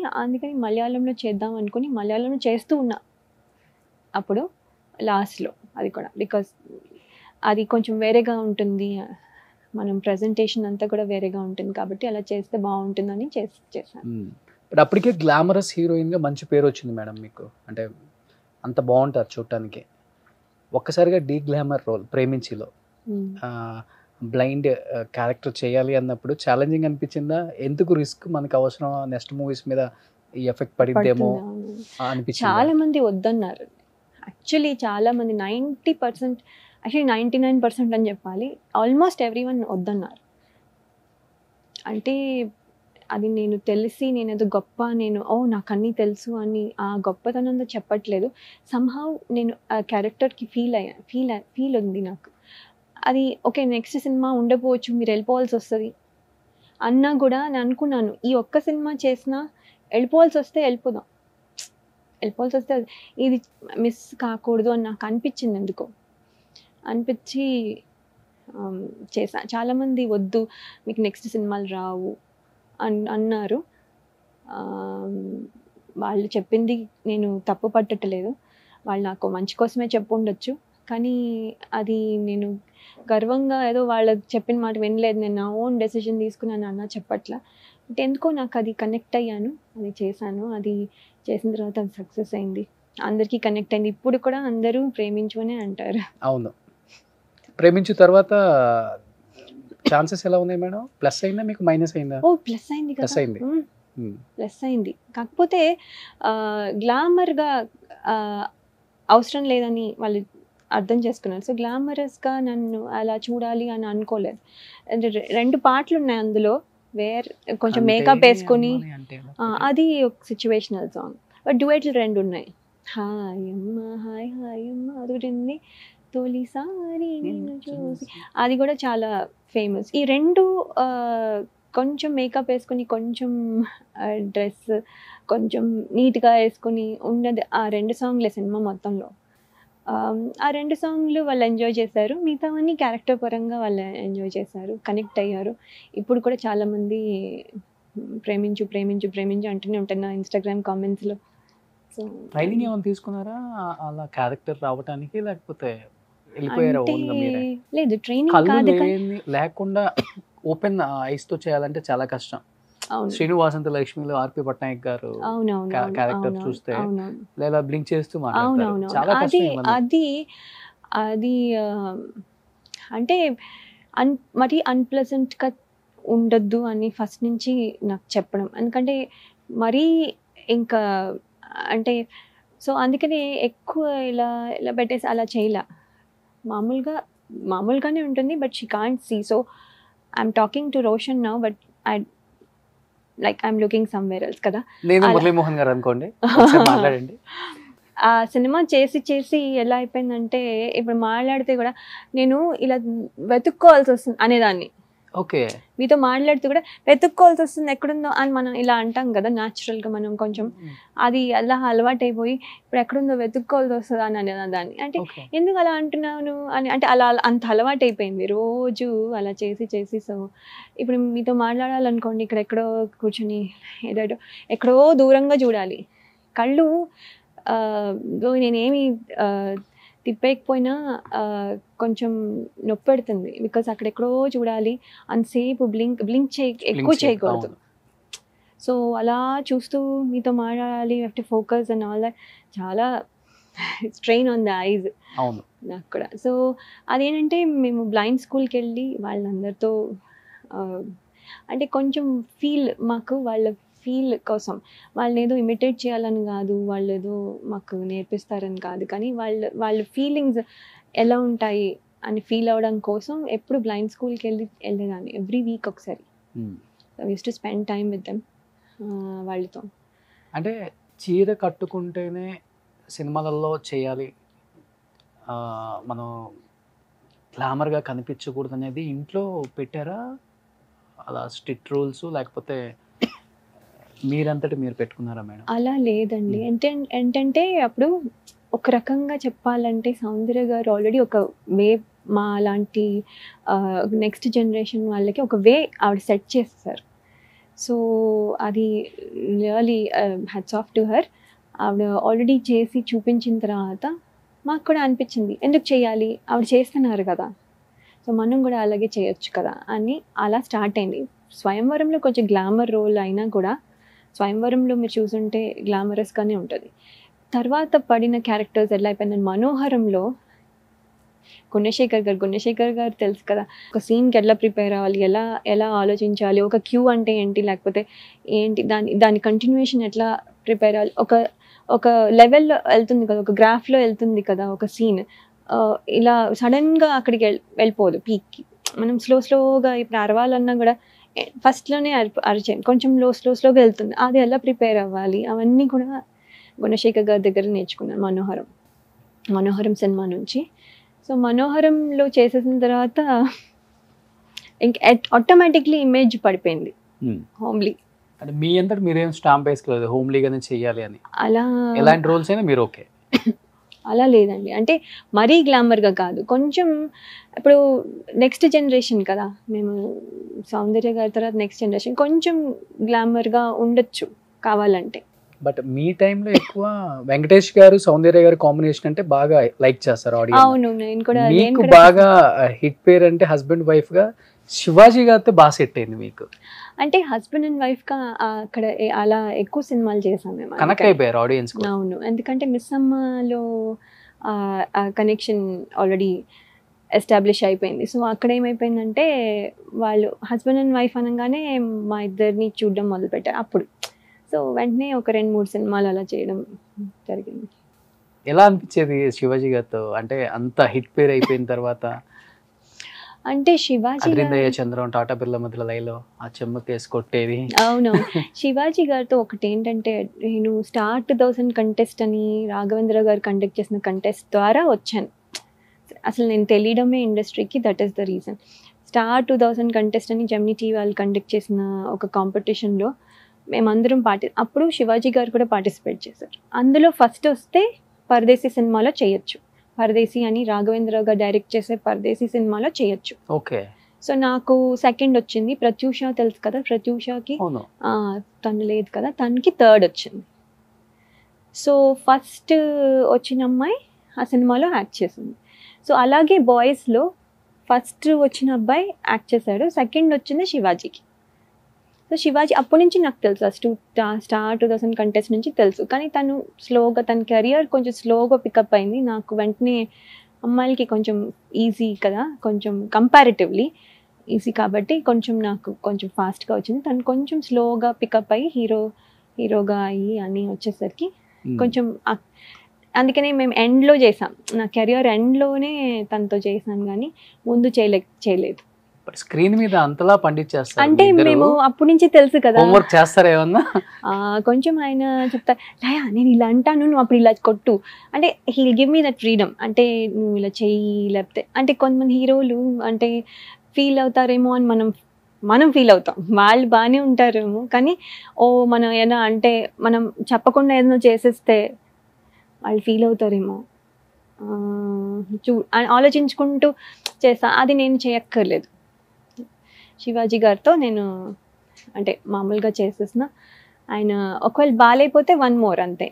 మలయాళంలో చేద్దాం అనుకుని మలయాళంలో చేస్తూ ఉన్నా అప్పుడు లాస్ట్లో. అది కూడా బికాస్ అది కొంచెం వేరేగా ఉంటుంది, మనం ప్రజెంటేషన్ అంతా కూడా వేరేగా ఉంటుంది కాబట్టి అలా చేస్తే బాగుంటుందని చేశాను. బట్ అప్పటికే గ్లామరస్ హీరోయిన్గా మంచి పేరు వచ్చింది మేడం మీకు, అంటే అంత బాగుంటారు చూడటానికి. ఒక్కసారిగా డీ గ్లామర్ రోల్ ప్రేమించిలో బ్లైండ్ క్యారెక్టర్ చేయాలి అన్నప్పుడు ఛాలెంజింగ్ అనిపించిందా? ఎందుకు రిస్క్, మనకు అవసరం, నెక్స్ట్ మూవీస్ మీద ఈ ఎఫెక్ట్ పడిద్దేమో అనిపించింది? చాలా మంది వద్దన్నారు యాక్చువల్లీ, చాలా మంది 90%, యాక్చువల్లీ 99% అని చెప్పాలి, ఆల్మోస్ట్ ఎవ్రీవన్ వద్దన్నారు. అంటే అది నేను తెలిసి నేనేదో గొప్ప, నేను నాకు అన్నీ తెలుసు అని ఆ గొప్పతనంతో చెప్పట్లేదు. సమ్హౌ నేను ఆ క్యారెక్టర్కి ఫీల్ ఉంది నాకు. అది ఓకే, నెక్స్ట్ సినిమా ఉండకపోవచ్చు, మీరు వెళ్ళిపోవాల్సి వస్తుంది అన్నా కూడా నేను అనుకున్నాను, ఈ ఒక్క సినిమా చేసినా వెళ్ళిపోవాల్సి వస్తే వెళ్ళిపోవాల్సి వస్తే ఇది మిస్ కాకూడదు అని నాకు అనిపించింది. ఎందుకో అనిపించి చేసా. చాలామంది వద్దు, మీకు నెక్స్ట్ సినిమాలు రావు అన్నారు. వాళ్ళు చెప్పింది నేను తప్పు పట్టట్లేదు, వాళ్ళు నాకు మంచి కోసమే చెప్పు ఉండొచ్చు, కానీ అది నేను గర్వంగా ఏదో వాళ్ళకి చెప్పిన మాట వినలేదు, నేను నా ఓన్ డెసిషన్ తీసుకున్నాను అన్న చెప్పట్లా. అంటే ఎందుకో నాకు అది కనెక్ట్ అయ్యాను, అది చేశాను. అది చేసిన తర్వాత అది సక్సెస్ అయింది, అందరికీ కనెక్ట్ అయింది. ఇప్పుడు కూడా అందరూ ప్రేమించునే అంటారు. అవును, ప్రేమించు తర్వాత ఛాన్సెస్ ఎలా ఉన్నాయి మేడం? ప్లస్ అయిందా మీకు, మైనస్ అయిందా? ప్లస్ అయింది కదా, ప్లస్ అయింది. కాకపోతే గ్లామర్గా అవసరం లేదని వాళ్ళు అర్థం చేసుకున్నారు. సో గ్లామరస్గా నన్ను అలా చూడాలి అని అనుకోలేదు. అంటే 2 పాటలు ఉన్నాయి అందులో, కొంచెం మేకప్ వేసుకొని, అది ఒక సిచ్యువేషనల్ సాంగ్. బట్ డ్యూయెట్లు 2 ఉన్నాయి. హాయ్ అమ్మ హాయ్ హాయ్ అమ్మ అది ఒకటి, తొలిసారి నిన్ను చూసి అది కూడా చాలా ఫేమస్. ఈ 2 కొంచెం మేకప్ వేసుకొని, కొంచెం డ్రెస్ కొంచెం నీట్గా వేసుకొని ఉన్నది ఆ 2 సాంగ్లే సినిమా మొత్తంలో. ఆ 2 సాంగ్లు వాళ్ళు ఎంజాయ్ చేశారు, మిగతావన్నీ క్యారెక్టర్ పరంగా వాళ్ళు ఎంజాయ్ చేశారు, కనెక్ట్ అయ్యారు. ఇప్పుడు కూడా చాలామంది ప్రేమించు ప్రేమించు ప్రేమించు అంటూనే ఉంటారు నా ఇన్స్టాగ్రామ్ కామెంట్స్లో. సో ట్రైనింగ్ ఏమైనా తీసుకున్నారా అలా క్యారెక్టర్ రావడానికి, లేకపోతే వెళ్ళిపోయారా? లేదు, ట్రైనింగ్ లేకుండా ఓపెన్ ఐస్ తో చేయాలంటే చాలా కష్టం. శ్రీను వాసంత లక్ష్మిలో ఆర్పి పట్నాయక్ గారు క్యారెక్టర్ చూస్తే లేదా బ్లింక్ చేస్తూ మాట్లాడతారు, చాలా కష్టం. అది అంటే మరి అన్ప్లెజెంట్గా ఉండొద్దు అని ఫస్ట్ నుంచి నాకు చెప్పడం, ఎందుకంటే మరీ ఇంకా అంటే సో అందుకని ఎక్కువ ఇలా పెట్టేసి అలా చేయలే, మామూలుగానే ఉంటుంది. But she can't see, so I'm talking to Roshan now, but I'm looking somewhere else కదా. మురళీమోహన్ గారు అనుకోండి, మాట్లాడండి. ఆ సినిమా చేసి ఎలా అయిపోయిందంటే, ఇప్పుడు మాట్లాడితే కూడా నేను ఇలా వెతుక్కోవాల్సి వస్తుంది అనేదాన్ని. ఓకే. మీతో మాట్లాడుతూ కూడా వెతుక్కోవాల్సి వస్తుంది ఎక్కడుందో అని మనం ఇలా అంటాం కదా న్యాచురల్గా మనం కొంచెం అది అలా అలవాటు అయిపోయి ఇప్పుడు ఎక్కడుందో వెతుక్కోవాల్సి వస్తుంది అని అనేదాన్ని. అంటే ఓకే. ఎందుకు అలా అంటున్నాను అని అంటే అలా అంత అలవాటు అయిపోయింది రోజు అలా చేసి చేసి. సో ఇప్పుడు మీతో మాట్లాడాలనుకోండి ఇక్కడ ఎక్కడో కూర్చొని ఏదో ఎక్కడో దూరంగా చూడాలి కళ్ళు. నేనేమి తిప్పేయకపోయినా కొంచెం నొప్పి పెడుతుంది బికాస్ అక్కడెక్కడో చూడాలి అంతసేపు బ్లింక్ ఎక్కువ చేయకూడదు. సో అలా చూస్తూ మీతో మాట్లాడాలి have to focus and all that చాలా స్ట్రెయిన్ ఆన్ ద ఐజ్ నాకు కూడా. సో అదేంటంటే మేము బ్లైండ్ స్కూల్కి వెళ్ళి వాళ్ళందరితో అంటే కొంచెం ఫీల్ మాకు వాళ్ళ ఫీల్ కోసం వాళ్ళని ఏదో ఇమిటేట్ చేయాలని కాదు, వాళ్ళు ఏదో మాకు నేర్పిస్తారని కాదు, కానీ వాళ్ళ ఫీలింగ్స్ ఎలా ఉంటాయి అని ఫీల్ అవ్వడం కోసం ఎప్పుడు బ్లైండ్ స్కూల్కి వెళ్ళేదాన్ని ఎవ్రీ వీక్ ఒకసారి. Use to spend time with them వాళ్ళతో. అంటే చీర కట్టుకుంటేనే సినిమాలలో చేయాలి, మనం గ్లామర్గా కనిపించకూడదు అనేది ఇంట్లో పెట్టారా అలా స్ట్రిక్ట్ రూల్స్, లేకపోతే మీరంతటి మీరు పెట్టుకున్నారా మేడం? అలా లేదండి. ఏంటంటే అప్పుడు ఒక రకంగా చెప్పాలంటే సౌందర్య గారు ఆల్రెడీ ఒక వే మా లాంటి నెక్స్ట్ జనరేషన్ వాళ్ళకి ఒక వే ఆవిడ సెట్ చేస్తారు. సో అది really hats off to her. ఆవిడ ఆల్రెడీ చేసి చూపించిన తర్వాత మాకు కూడా అనిపించింది ఎందుకు చేయాలి, ఆవిడ చేస్తున్నారు కదా, సో మనం కూడా అలాగే చేయొచ్చు కదా అని అలా స్టార్ట్ అయింది. స్వయంవరంలో కొంచెం గ్లామర్ రోల్ అయినా కూడా స్వయంవరంలో మీరు చూసుంటే గ్లామరస్గానే ఉంటుంది. తర్వాత పడిన క్యారెక్టర్స్ ఎలా అయిపోయింది. మనోహరంలో గుణశేఖర్ గారు తెలుసు కదా, ఒక సీన్కి ఎలా ప్రిపేర్ అవ్వాలి, ఎలా ఆలోచించాలి, ఒక క్యూ అంటే ఏంటి, లేకపోతే ఏంటి దాని కంటిన్యూషన్ ఎట్లా ప్రిపేర్ అవ్వాలి, ఒక లెవెల్లో వెళ్తుంది కదా, ఒక గ్రాఫ్లో వెళ్తుంది కదా ఒక సీన్, ఇలా సడన్గా అక్కడికి వెళ్ళిపోదు పీక్కి. మనం స్లోగా ఇప్పుడు అరవాలన్నా కూడా ఫస్ట్లోనే అరిచాను, కొంచెం స్లోగా వెళ్తుంది, అది ఎలా ప్రిపేర్ అవ్వాలి అవన్నీ కూడా గుణశేఖర్ గారి దగ్గర నేర్చుకున్నాను మనోహరం సినిమా నుంచి. సో మనోహరంలో చేసేసిన తర్వాత ఇంక ఆటోమేటిక్లీ ఇమేజ్ పడిపోయింది హోమ్లీ. అంటే మీ అంతటి మీరేం స్టాంప్ వేసుకోలేదు హోమ్లీగానే చెయ్యాలి అని? అలా ఎలాంటి రోల్స్ అయినా మీరు ఓకే? అలా లేదండి, అంటే మరీ గ్లామర్గా కాదు, కొంచెం ఇప్పుడు నెక్స్ట్ జనరేషన్ కదా మేము, సౌందర్య గారి తర్వాత నెక్స్ట్ జనరేషన్, కొంచెం గ్లామర్గా ఉండొచ్చు కావాలంటే. బట్ మీ టైంలో ఎక్కువ వెంకటేష్ గారు సౌందర్య గారు కాంబినేషన్ అంటే బాగా లైక్ చేస్తారు ఆడియన్స్. అవును, నేను కూడా. మీకు బాగా హిట్ పేరు అంటే హస్బెండ్ వైఫ్ గా శివాజీ గారితో బాగా సెట్ అయింది మీకు. అంటే హస్బెండ్ అండ్ వైఫ్ గా అక్కడ అలా ఎక్కువ సినిమాలు చేసాం మేము, కనెక్ట్ అయిపోయారు ఆడియన్స్. అవును, ఎందుకంటే మిస్ అమ్మలో కనెక్షన్ ఆల్రెడీ ఎస్టాబ్లిష్ అయిపోయింది. సో అక్కడ ఏమైపోయిందంటే వాళ్ళు హస్బెండ్ అండ్ వైఫ్ అనగానే మా ఇద్దరిని చూడడం మొదలుపెట్టారు అప్పుడు. సో వెంటనే ఒక 2-3 సినిమాలు అలా చేయడం జరిగింది. ఎలా అనిపించేది శివాజీ గారితో, అంటే అంత హిట్ పేరు అయిపోయిన తర్వాత? అంటే శివాజీ చంద్రం టాటా బిర్లా మధ్యలో లైలో ఆ చెమ్మకేసి కొట్టేది. అవును, శివాజీ గారితో ఒకటి ఏంటంటే నేను స్టార్ 2000 కంటెస్ట్ అని రాఘవేంద్ర గారు కండక్ట్ చేసిన కంటెస్ట్ ద్వారా వచ్చాను. అసలు నేను తెలియడమే ఇండస్ట్రీకి, that is the reason. Star 2000 contest అని జెమినీ టీవీ వాళ్ళు కండక్ట్ చేసిన ఒక కాంపిటీషన్లో మేమందరం అప్పుడు శివాజీ గారు కూడా పార్టిసిపేట్ చేశారు. అందులో ఫస్ట్ వస్తే పరదేశీ సినిమాలో చేయొచ్చు, పరదేశీ అని రాఘవేంద్ర గారు డైరెక్ట్ చేసే పరదేశీ సినిమాలో చేయొచ్చు. ఓకే. సో నాకు సెకండ్ వచ్చింది. ప్రత్యూష తెలుసు కదా, ప్రత్యూషకి తను లేదు కదా, తనకి థర్డ్ వచ్చింది. సో ఫస్ట్ వచ్చిన అమ్మాయి ఆ సినిమాలో యాక్ట్ చేసింది. సో అలాగే బాయ్స్లో ఫస్ట్ వచ్చిన అబ్బాయి యాక్ట్ చేశాడు, సెకండ్ వచ్చింది శివాజీకి. సో శివాజీ అప్పటి నుంచి నాకు తెలుసు, స్టార్ 2000 కంటెస్ట్ నుంచి తెలుసు, కానీ తను స్లోగా తన కెరియర్ కొంచెం స్లోగా పికప్ అయింది. నాకు వెంటనే అమ్మాయిలకి కొంచెం ఈజీ కదా, కొంచెం కంపారిటివ్లీ ఈజీ కాబట్టి కొంచెం నాకు కొంచెం ఫాస్ట్గా వచ్చింది. తను కొంచెం స్లోగా పికప్ అయ్యి హీరోగా అయ్యి అని వచ్చేసరికి కొంచెం, అందుకనే మేము ఎండ్లో చేసాం, నా కెరియర్ ఎండ్లోనే తనతో చేసాను, కానీ ముందు చేయలేదు. స్క్రీన్ మీద అంతలా పండించేస్తారు అంటే మేము అప్పటి నుంచి తెలుసు కదా, హోంవర్క్ చేస్తారా ఏమన్నా? కొంచెం ఆయన చెప్తారు, లయా నేను ఇలా అంటాను, నువ్వు అప్పుడు ఇలా కొట్టు అంటే, heal give me that freedom, అంటే నువ్వు ఇలా చెయ్యి, లేకపోతే అంటే కొంతమంది హీరోలు అంటే ఫీల్ అవుతారేమో అని మనం మనం ఫీల్ అవుతాం. వాళ్ళు బాగానే ఉంటారేమో కానీ మనం ఏదైనా అంటే మనం చెప్పకుండా ఏదైనా చేసేస్తే వాళ్ళు ఫీల్ అవుతారేమో ఆలోచించుకుంటూ చేస్తా. అది నేను చేయక్కర్లేదు. శివాజీ గారితో నేను అంటే మామూలుగా చేసేసిన. ఆయన ఒకవేళ బాగాలేకపోతే 1 more అంతే.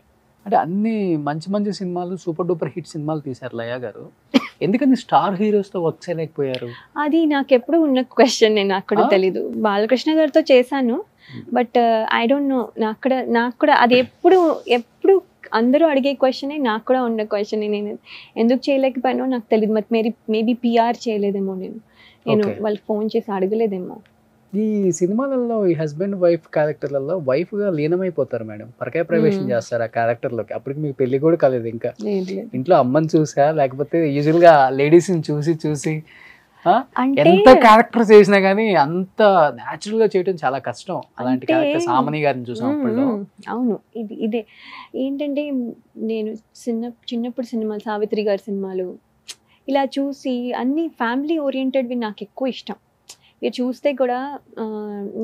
అంటే అన్ని మంచి మంచి సినిమాలు సూపర్ డూపర్ హిట్ సినిమాలు తీశారు లయ గారు. ఎందుకని స్టార్ హీరోస్తో వర్క్ చేయలేకపోయారు? అది నాకు ఎప్పుడు ఉన్న క్వశ్చన్. నాకు కూడా తెలీదు. బాలకృష్ణ గారితో చేశాను బట్ ఐ డోంట్ నో. నాకు కూడా అది ఎప్పుడు అందరూ అడిగే క్వశ్చనే, నాకు కూడా ఉన్న క్వశ్చనే. నేను ఎందుకు చేయలేకపోయానో నాకు తెలియదు. మరి మేబీ పిఆర్ చేయలేదేమో, నేను వాళ్ళకి ఫోన్ చేసి అడగలేదేమో. ఈ సినిమాలలో ఈ హస్బెండ్ వైఫ్ క్యారెక్టర్లలో వైఫ్ గా లీనమైపోతారు మేడం, పరకాయ ప్రవేశం చేస్తారు ఆ క్యారెక్టర్లోకి. అప్పటికి మీకు పెళ్లి కూడా కాలేదు ఇంకా. ఇంట్లో అమ్మని చూసా లేకపోతే యూజువల్ గా లేడీస్ ని చూసి ఎంత క్యారెక్టర్ చేసినా గానీ అంత న్యాచురల్ గా చేయడం చాలా కష్టం. అలాంటి క్యారెక్టర్ సామని గారిని చూసినప్పుడు. అవును, ఇదే ఏంటంటే నేను చిన్నప్పుడు సినిమాలు, సావిత్రి గారి సినిమాలు ఇలా చూసి అన్ని ఫ్యామిలీ ఓరియంటెడ్వి నాకు ఎక్కువ ఇష్టం. మీరు చూస్తే కూడా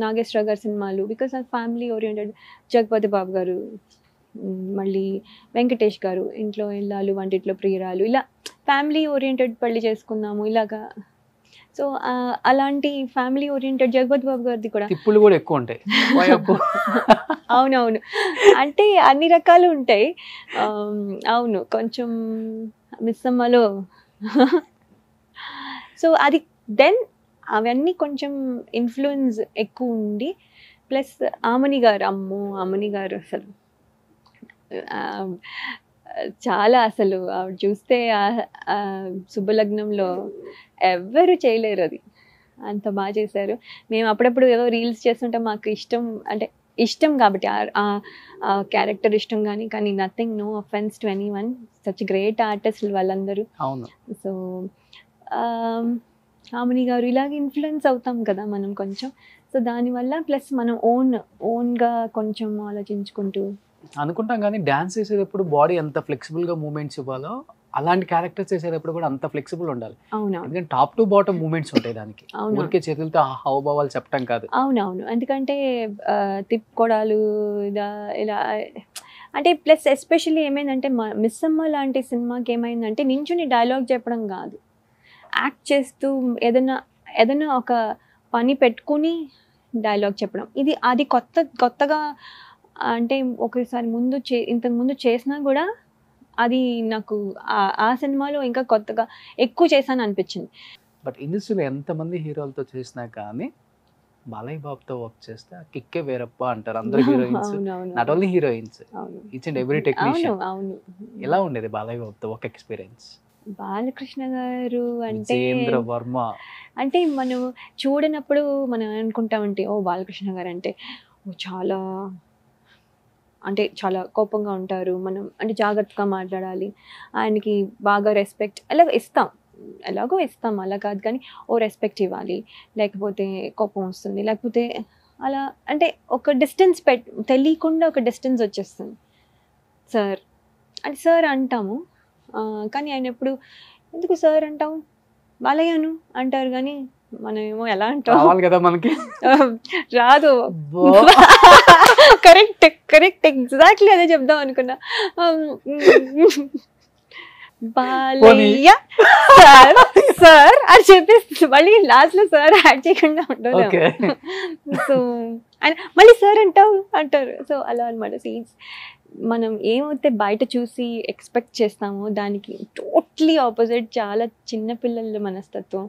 నాగేశ్వర గారి సినిమాలు బికాస్ నాకు ఫ్యామిలీ ఓరియంటెడ్. జగపతి బాబు గారు, మళ్ళీ వెంకటేష్ గారు, ఇంట్లో ఇల్లాలు వంటిట్లో ప్రియురాలు, ఇలా ఫ్యామిలీ ఓరియంటెడ్ పెళ్లి చేసుకున్నాము ఇలాగా. సో అలాంటి ఫ్యామిలీ ఓరియంటెడ్ జగపతి బాబు గారిది కూడా తిప్పులు కూడా ఎక్కువ ఉంటాయి. అవునవును, అంటే అన్ని రకాలు ఉంటాయి. అవును, కొంచెం మిస్సమ్మలో సో అది దెన్ అవన్నీ కొంచెం ఇన్ఫ్లుయెన్స్ ఎక్కువ ఉండి, ప్లస్ ఆమని గారు అసలు చాలా అసలు ఆవిడ చూస్తే శుభలగ్నంలో ఎవ్వరు చేయలేరు, అది అంత బాగా చేశారు. మేము అప్పుడప్పుడు ఏదో రీల్స్ చేస్తుంటే మాకు ఇష్టం కాబట్టి ఆ క్యారెక్టర్ ఇష్టం, కానీ nothing, no offence to anyone, such great artist వాళ్ళందరూ. సో ఆమని గారు ఇలాగ ఇన్ఫ్లుయెన్స్ అవుతాం కదా మనం కొంచెం. సో దానివల్ల ప్లస్ మనం ఓన్గా కొంచెం ఆలోచించుకుంటూ అనుకుంటాం. కానీ డాన్స్ చేసేటప్పుడు బాడీ ఎంత ఫ్లెక్సిబుల్ గా మూమెంట్స్ ఇవ్వాలో అలాంటి క్యారెక్టర్స్ చేసేటప్పుడు కూడా అంత ఫ్లెక్సిబుల్ ఉండాలి. ఎందుకంటే టాప్ టు బాటమ్ మూమెంట్స్ ఉంటాయి దానికి. ఊరికే చేతులతో హావభావాలు చెప్పడం కాదు. అవునవును, ఎందుకంటే తిప్పుకోవడాలు ఇలా అంటే ప్లస్ ఎస్పెషల్లీ ఏమైందంటే మిస్సమ్మ లాంటి సినిమాకి ఏమైందంటే నించుని డైలాగ్ చెప్పడం కాదు, యాక్ట్ చేస్తూ ఏదైనా ఒక పని పెట్టుకుని డైలాగ్ చెప్పడం. అది కొత్తగా అంటే ఒకసారి ఇంతకు ముందు చేసినా కూడా అది నాకు ఆ సినిమాలో ఇంకా కొత్తగా ఎక్కువ చేశాను అనిపించింది. బట్ ఇండస్ట్రీలో ఎంతమంది హీరోలతో చేసినా కానీ బాలయ్య బాబుతో వర్క్ చేస్తే ఆ కిక్కే వేరప్ప అంటారు అందరు heroines, not only heroines, each and every technician. ఎలా ఉండేది బాలయ్య బాబుతో వర్క్ ఎక్స్పీరియన్స్? బాలకృష్ణ గారు అంటే వర్మ అంటే మనం చూడనప్పుడు మనం అనుకుంటామంటే బాలకృష్ణ గారు అంటే చాలా కోపంగా ఉంటారు, మనం అంటే జాగ్రత్తగా మాట్లాడాలి, ఆయనకి బాగా రెస్పెక్ట్ ఎలాగో ఇస్తాం అలా కాదు, కానీ రెస్పెక్ట్ ఇవ్వాలి, లేకపోతే కోపం వస్తుంది, లేకపోతే అలా అంటే ఒక డిస్టెన్స్ తెలియకుండా ఒక డిస్టెన్స్ వచ్చేస్తుంది. సార్ అంటాము, కానీ ఆయన ఎప్పుడు ఎందుకు సార్ అంటాం, బాలయ్యను అంటారు, కానీ మనం ఏమో ఎలా అంటాం కదా మనకి రాదు. కరెక్ట్ ఎగ్జాక్ట్లీ అదే చెప్దాం అనుకున్నా. బాలయ్య సార్ అని చెప్పేసి మళ్ళీ లాస్ట్ లో సార్ యాడ్ చేయకుండా ఉంటారు. సో మళ్ళీ సార్ అంటారు. సో అలా అనమాట. మనం ఏమైతే బయట చూసి ఎక్స్పెక్ట్ చేస్తామో దానికి టోటలీ ఆపోజిట్. చాలా చిన్నపిల్లల మనస్తత్వం,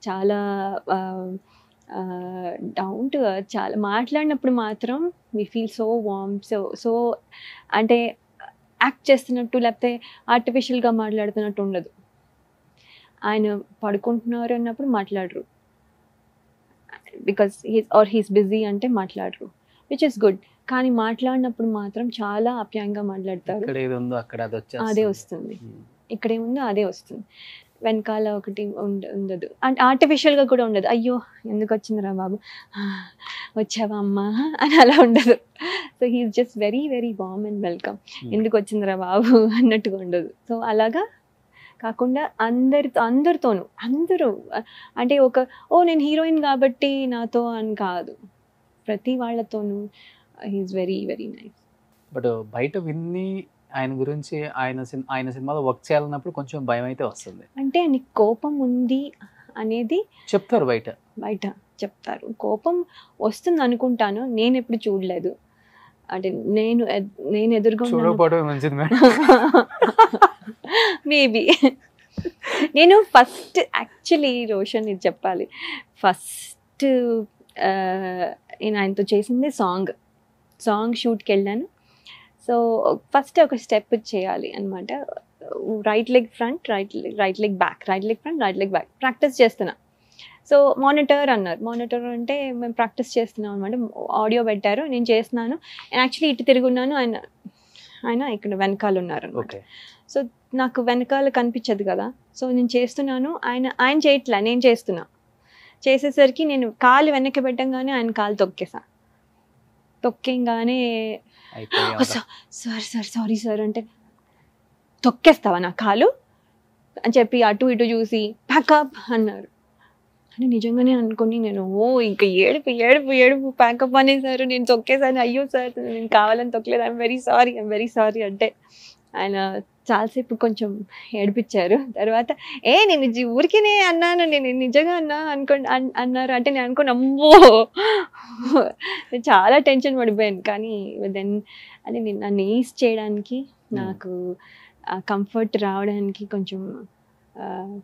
చాలా డౌన్ టు ఎర్త్. చాలా మాట్లాడినప్పుడు మాత్రం we feel so warm, so అంటే యాక్ట్ చేస్తున్నట్టు లేకపోతే ఆర్టిఫిషియల్గా మాట్లాడుతున్నట్టు ఉండదు. ఆయన పడుకుంటున్నారు అన్నప్పుడు మాట్లాడరు, బికాస్ హీస్ బిజీ అంటే మాట్లాడరు, విచ్ ఇస్ గుడ్. కానీ మాట్లాడినప్పుడు మాత్రం చాలా ఆప్యాయంగా మాట్లాడతారు. అదే వస్తుంది, ఇక్కడేముందో అదే వస్తుంది. వెనకాల ఒకటి ఉండదు, అంటే ఆర్టిఫిషియల్గా కూడా ఉండదు. అయ్యో ఎందుకు వచ్చిందిరా బాబు, వచ్చావా అమ్మా అని అలా ఉండదు. So he's just very very warm and welcome. ఎందుకు వచ్చిందిరా బాబు అన్నట్టుగా ఉండదు. సో అలాగా కాకుండా అందరితోనూ అందరూ అంటే నేను హీరోయిన్ కాబట్టి నాతో అని కాదు, ప్రతి వాళ్ళతోనూ he's very very nice. But బయట విన్ని ఆయన గురించి ఆయన సినిమాలో వర్క్ చేయాలన్నప్పుడు కొంచెం భయం అయితే వస్తుంది. అంటే నీకు కోపం ఉంది అనేది చెప్తారు బయట చెప్తారు. కోపం వస్తుంది అనుకుంటాను, నేను ఎప్పుడు చూడలేదు. అంటే నేను ఎదురుగా చూడకపోవడం మంచిది మేడం. మేబీ నేను ఫస్ట్ యాక్చువల్లీ రోషన్ ఇది చెప్పాలి, ఫస్ట్ నేను ఆయనతో చేసింది సాంగ్ షూట్కి వెళ్ళాను. సో ఫస్ట్ ఒక స్టెప్ చేయాలి అనమాట. Right leg front, right leg back, right leg front, right leg back practice చేస్తున్నా. సో మానిటర్ అన్నారు. మానిటర్ అంటే మేము ప్రాక్టీస్ చేస్తున్నాం అనమాట. ఆడియో పెట్టారు, నేను చేస్తున్నాను. నేను యాక్చువల్లీ ఇటు తిరుగున్నాను, ఆయన ఇక్కడ వెనకాల ఉన్నారు అనమాట. సో నాకు వెనకాల కనిపించదు కదా, సో నేను చేస్తున్నాను, ఆయన చేయట్లా, నేను చేస్తున్నా. చేసేసరికి నేను కాలు వెనక్కి పెట్టంగానే ఆయన కాలు తొక్కేగానే సారీ సార్ అంటే, తొక్కేస్తావా నా కాలు అని చెప్పి అటు ఇటు చూసి ప్యాకప్ అన్నారు. అని నిజంగానే అనుకుని నేను ఇంకా ఏడుపు ప్యాకప్ అనేసారు. నేను తొక్కేసాను, అయ్యో సార్ నేను కావాలని తొక్కలేదు, ఐఎమ్ వెరీ సారీ అంటే ఆయన చాలాసేపు కొంచెం ఏడిపించారు. తర్వాత నేను ఊరికేనే అన్నాను, నేను నిజంగా అన్నారు అంటే నేను అనుకుని అమ్మో చాలా టెన్షన్ పడిపోయాను. కానీ దెన్ అది నన్ను ఈజ్ చేయడానికి, నాకు కంఫర్ట్ రావడానికి కొంచెం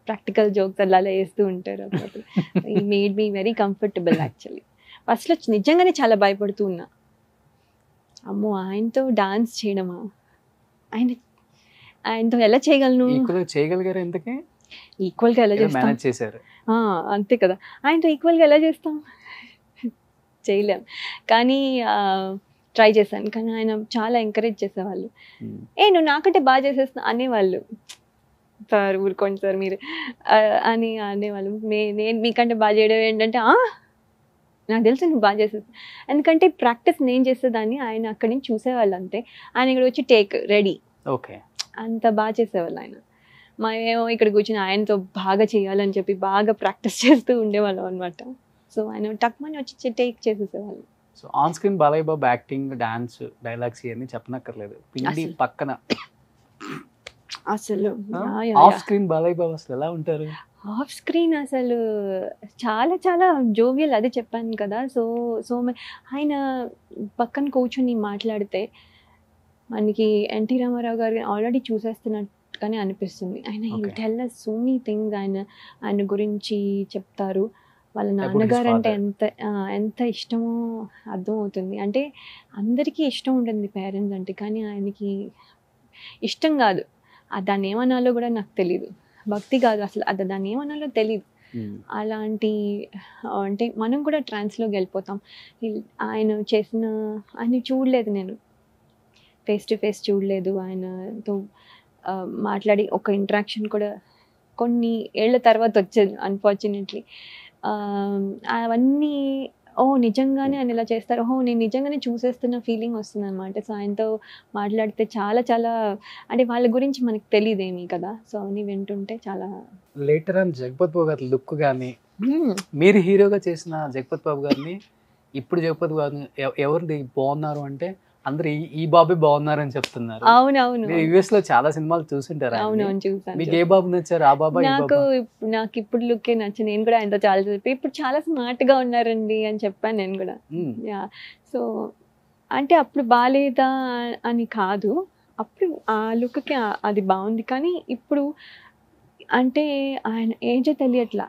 ప్రాక్టికల్ జోక్స్ అలా వేస్తూ ఉంటారు. ఈ made me very comfortable. Actually ఫస్ట్లో నిజంగానే చాలా భయపడుతూ ఉన్నా, అమ్మో ఆయనతో డాన్స్ చేయడమా, ఆయనతో ఎలా చేయగలను, చేయగలిగారు ఇంతకీ ఈక్వల్గా ఎలా చేస్తారు అంతే కదా, ఆయనతో ఈక్వల్గా ఎలా చేస్తాం, చేయలేం. కానీ ట్రై చేశాను. కానీ ఆయన చాలా ఎంకరేజ్ చేసేవాళ్ళు. నువ్వు నాకంటే బాగా చేసేస్తున్నా అనేవాళ్ళు. సార్ ఊరుకోండి సార్ మీరు అని అనేవాళ్ళు. నేను మీకంటే బాగా చేయడం ఏంటంటే నాకు తెలుసు నువ్వు బాగా చేసేది, ఎందుకంటే ప్రాక్టీస్ నేను చేసేదాన్ని, ఆయన అక్కడి నుంచి చూసేవాళ్ళు అంతే. ఆయన ఇక్కడ వచ్చి టేక్ రెడీ, ఓకే, అంత బాగా చేసేవాళ్ళు ఆయన. మేమేమో ఇక్కడ కూర్చొని ఆయనతో బాగా చేయాలని చెప్పి బాగా ప్రాక్టీస్ చేస్తూ ఉండేవాళ్ళం అనమాట. సో ఆయన టక్మని వచ్చి టేక్ చేసేసేవాళ్ళు. So on screen Balayya Babu acting, dance, dialogues ఇవన్నీ చెప్పనక్కర్లేదు, పిండి పక్కన అసలు. ఆఫ్ స్క్రీన్ బాలయ్య బాబు అసలు ఎలా ఉంటారు? ఆఫ్ స్క్రీన్ అసలు చాలా చాలా జోవియల్, అదే చెప్పాను కదా. సో ఆయన పక్కన కూర్చొని మాట్లాడితే మనకి ఎన్టీ రామారావు గారు ఆల్రెడీ చూసేస్తున్నట్టుగానే అనిపిస్తుంది. ఆయన tell us so many things. ఆయన గురించి చెప్తారు. వాళ్ళ నాన్నగారు అంటే ఎంత ఇష్టమో అర్థమవుతుంది. అంటే అందరికీ ఇష్టం ఉంటుంది పేరెంట్స్ అంటే, కానీ ఆయనకి ఇష్టం కాదు, దాన్ని ఏమనాలో కూడా నాకు తెలీదు. భక్తి కాదు అసలు, దాన్ని ఏమనాలో తెలీదు. అలాంటి అంటే మనం కూడా ట్రాన్స్లోకి వెళ్ళిపోతాం. ఆయన చూడలేదు, నేను ఫేస్ టు ఫేస్ చూడలేదు. ఆయనతో మాట్లాడి ఒక ఇంటరాక్షన్ కూడా కొన్ని ఏళ్ళ తర్వాత వచ్చేది అన్ఫార్చునేట్లీ. అవన్నీ నిజంగానే ఆయన ఇలా చేస్తారు, నేను నిజంగానే చూసేస్తున్న ఫీలింగ్ వస్తుంది అనమాట. సో ఆయనతో మాట్లాడితే చాలా చాలా అంటే వాళ్ళ గురించి మనకు తెలియదేమీ కదా. సో అవన్నీ వింటుంటే చాలా. లేటర్ ఆన్ జగపతి బాబు గారి లుక్ కానీ, మీరు హీరోగా చేసిన జగపతి బాబు గారిని ఇప్పుడు జగపతి బాబు ఎవరిది బాగున్నారు అంటే అందరు ఈ బాబే బాగున్నారని చెప్తున్నారు. అవునవును, యుఎస్ లో చాలా సినిమాలు చూసింటారు. అవునవును చూసాను. మీకు ఏ బాబు నచ్చారు? ఆ బాబా? నాకు ఇప్పుడు లుక్కే నచ్చి, నేను కూడా ఆయనతో చాలా చెప్పి ఇప్పుడు చాలా స్మార్ట్ గా ఉన్నారండి అని చెప్పాను నేను కూడా. సో అంటే అప్పుడు బాగాలేదా అని కాదు, అప్పుడు ఆ లుక్కి అది బాగుంది. కానీ ఇప్పుడు అంటే ఆయన ఏజే తెలియట్లా,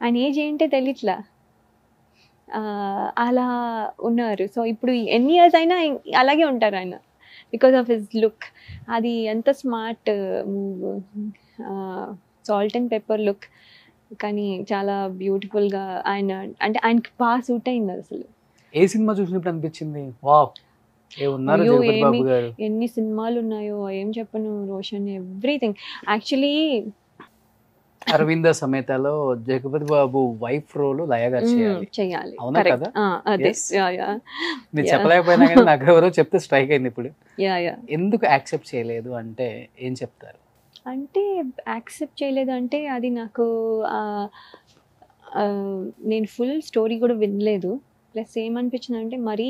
ఆయన ఏజ్ ఏంటే తెలియట్లా, అలా ఉన్నారు. సో ఇప్పుడు ఎన్ని ఇయర్స్ అయినా అలాగే ఉంటారు ఆయన, బికాస్ ఆఫ్ హిస్ లుక్. అది ఎంత smart move, salt and pepper look, కానీ చాలా బ్యూటిఫుల్గా ఆయన అంటే ఆయనకి బాగా సూట్ అయింది అసలు. ఏ సినిమా చూసినప్పుడు అనిపించింది వావ్ ఎన్ని సినిమాలు ఉన్నాయో ఏం చెప్పను రోషన్, ఎవ్రీథింగ్. యాక్చువల్లీ అరవింద సమేతలో జగపతి బాబు వైఫ్ రోల్ లయ గారు చేయాలి, అవునా కదా? మీరు చెప్పలేకపోయినా కానీ నాకు ఎవరో చెప్తే స్ట్రైక్ అయింది. ఇప్పుడు ఎందుకు యాక్సెప్ట్ చేయలేదు అంటే ఏం చెప్తారు? అంటే యాక్సెప్ట్ చేయలేదు అంటే అది నాకు నేను ఫుల్ స్టోరీ కూడా వినలేదు. ప్లస్ ఏమనిపించింది అంటే మరీ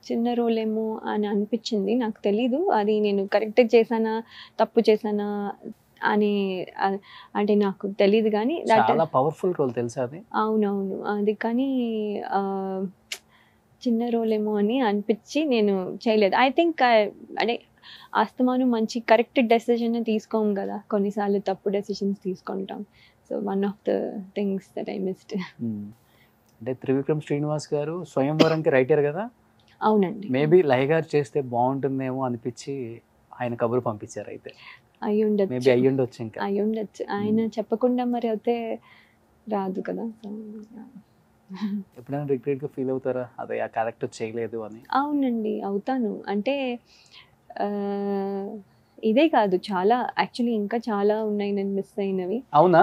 చిన్న రోల్ ఏమో అని అనిపించింది. నాకు తెలీదు అది నేను కరెక్ట్ చేశానా తప్పు చేశానా అని అంటే నాకు తెలీదు కానీ చాలా పవర్ఫుల్ రోల్ తెలుసా అది. అవునవును అది కానీ చిన్న రోల్ ఏమో అని అనిపించి నేను చేయలేదు. ఐ థింక్ అంటే అస్తమాను మంచి కరెక్ట్ డెసిషన్ తీసుకోము కదా, కొన్నిసార్లు తప్పు డెసిషన్స్ తీసుకుంటాం. So one of the things that I missed. అంటే త్రివిక్రమ్ శ్రీనివాస్ గారు స్వయంవరంకి రైటర్ కదా. అవునండి. మేబీ లయ గారు చేస్తే బాగుంటుందేమో అనిపించి ఆయన కబురు పంపించారు. అయితే మేబీ అయ్యుండొచ్చు. ఇంకా అయ్యుండొచ్చు. ఆయన చెప్పకుండా మరి అయితే రాదు కదా. ఎప్పుడైనా రిగ్రెట్ గా ఫీల్ అవుతారా అదే ఆ క్యారెక్టర్ చేయలేదు అని? అవునండి అవుతాను. అంటే ఇదే కాదు, చాలా యాక్చువల్లీ ఇంకా చాలా ఉన్నాయి నేను మిస్ అయినవి. అవునా?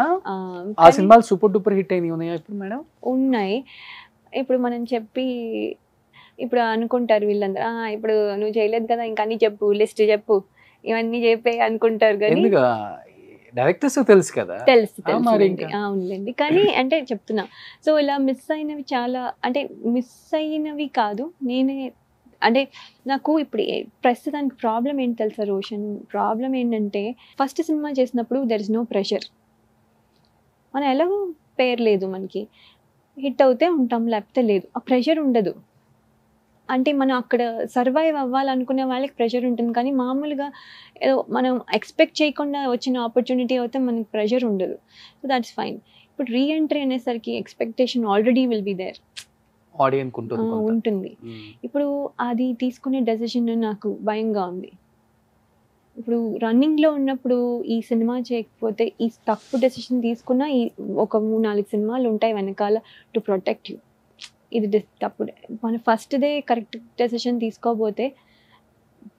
ఆ సినిమాలు సూపర్ డూపర్ హిట్ అయినవి ఉన్నాయా ఇప్పుడు మేడం? ఉన్నాయి. ఇప్పుడు మనం చెప్పి ఇప్పుడు అనుకుంటారు వీళ్ళందరూ, ఇప్పుడు నువ్వు చేయలేదు కదా ఇంకా అన్ని చెప్పు, లిస్ట్ చెప్పు, ఇవన్నీ చెప్పే అనుకుంటారు. కానీ డైరెక్టర్స్ తెలుసు కదా. తెలుసు అవునులేండి. కానీ అంటే చెప్తున్నా, సో ఇలా మిస్ అయినవి చాలా, అంటే మిస్ అయినవి కాదు నేనే. అంటే నాకు ఇప్పుడు ప్రస్తుతానికి ప్రాబ్లం ఏంటి తెలుసా రోషన్? ప్రాబ్లం ఏంటంటే ఫస్ట్ సినిమా చేసినప్పుడు దెర్ ఇస్ నో ప్రెషర్. మనం ఎలాగో పేరు లేదు, మనకి హిట్ అవుతే ఉంటాం లేకపోతే లేదు, ఆ ప్రెషర్ ఉండదు. అంటే మనం అక్కడ సర్వైవ్ అవ్వాలనుకునే వాళ్ళకి ప్రెషర్ ఉంటుంది, కానీ మామూలుగా ఏదో మనం ఎక్స్పెక్ట్ చేయకుండా వచ్చిన ఆపర్చునిటీ అయితే మనకి ప్రెషర్ ఉండదు. So that's fine. ఇప్పుడు రీఎంట్రీ అనేసరికి expectation already will be there, audience ఉంటుంది. ఇప్పుడు అది తీసుకునే డెసిషన్ నాకు భయంగా ఉంది. ఇప్పుడు రన్నింగ్లో ఉన్నప్పుడు ఈ సినిమా చేయకపోతే ఈ తప్పు డెసిషన్ తీసుకున్నా ఈ ఒక 3-4 సినిమాలు ఉంటాయి వెనకాల టు ప్రొటెక్ట్ యూ. ఇది తప్పు, మన ఫస్ట్ డే కరెక్ట్ డెసిషన్ తీసుకోకపోతే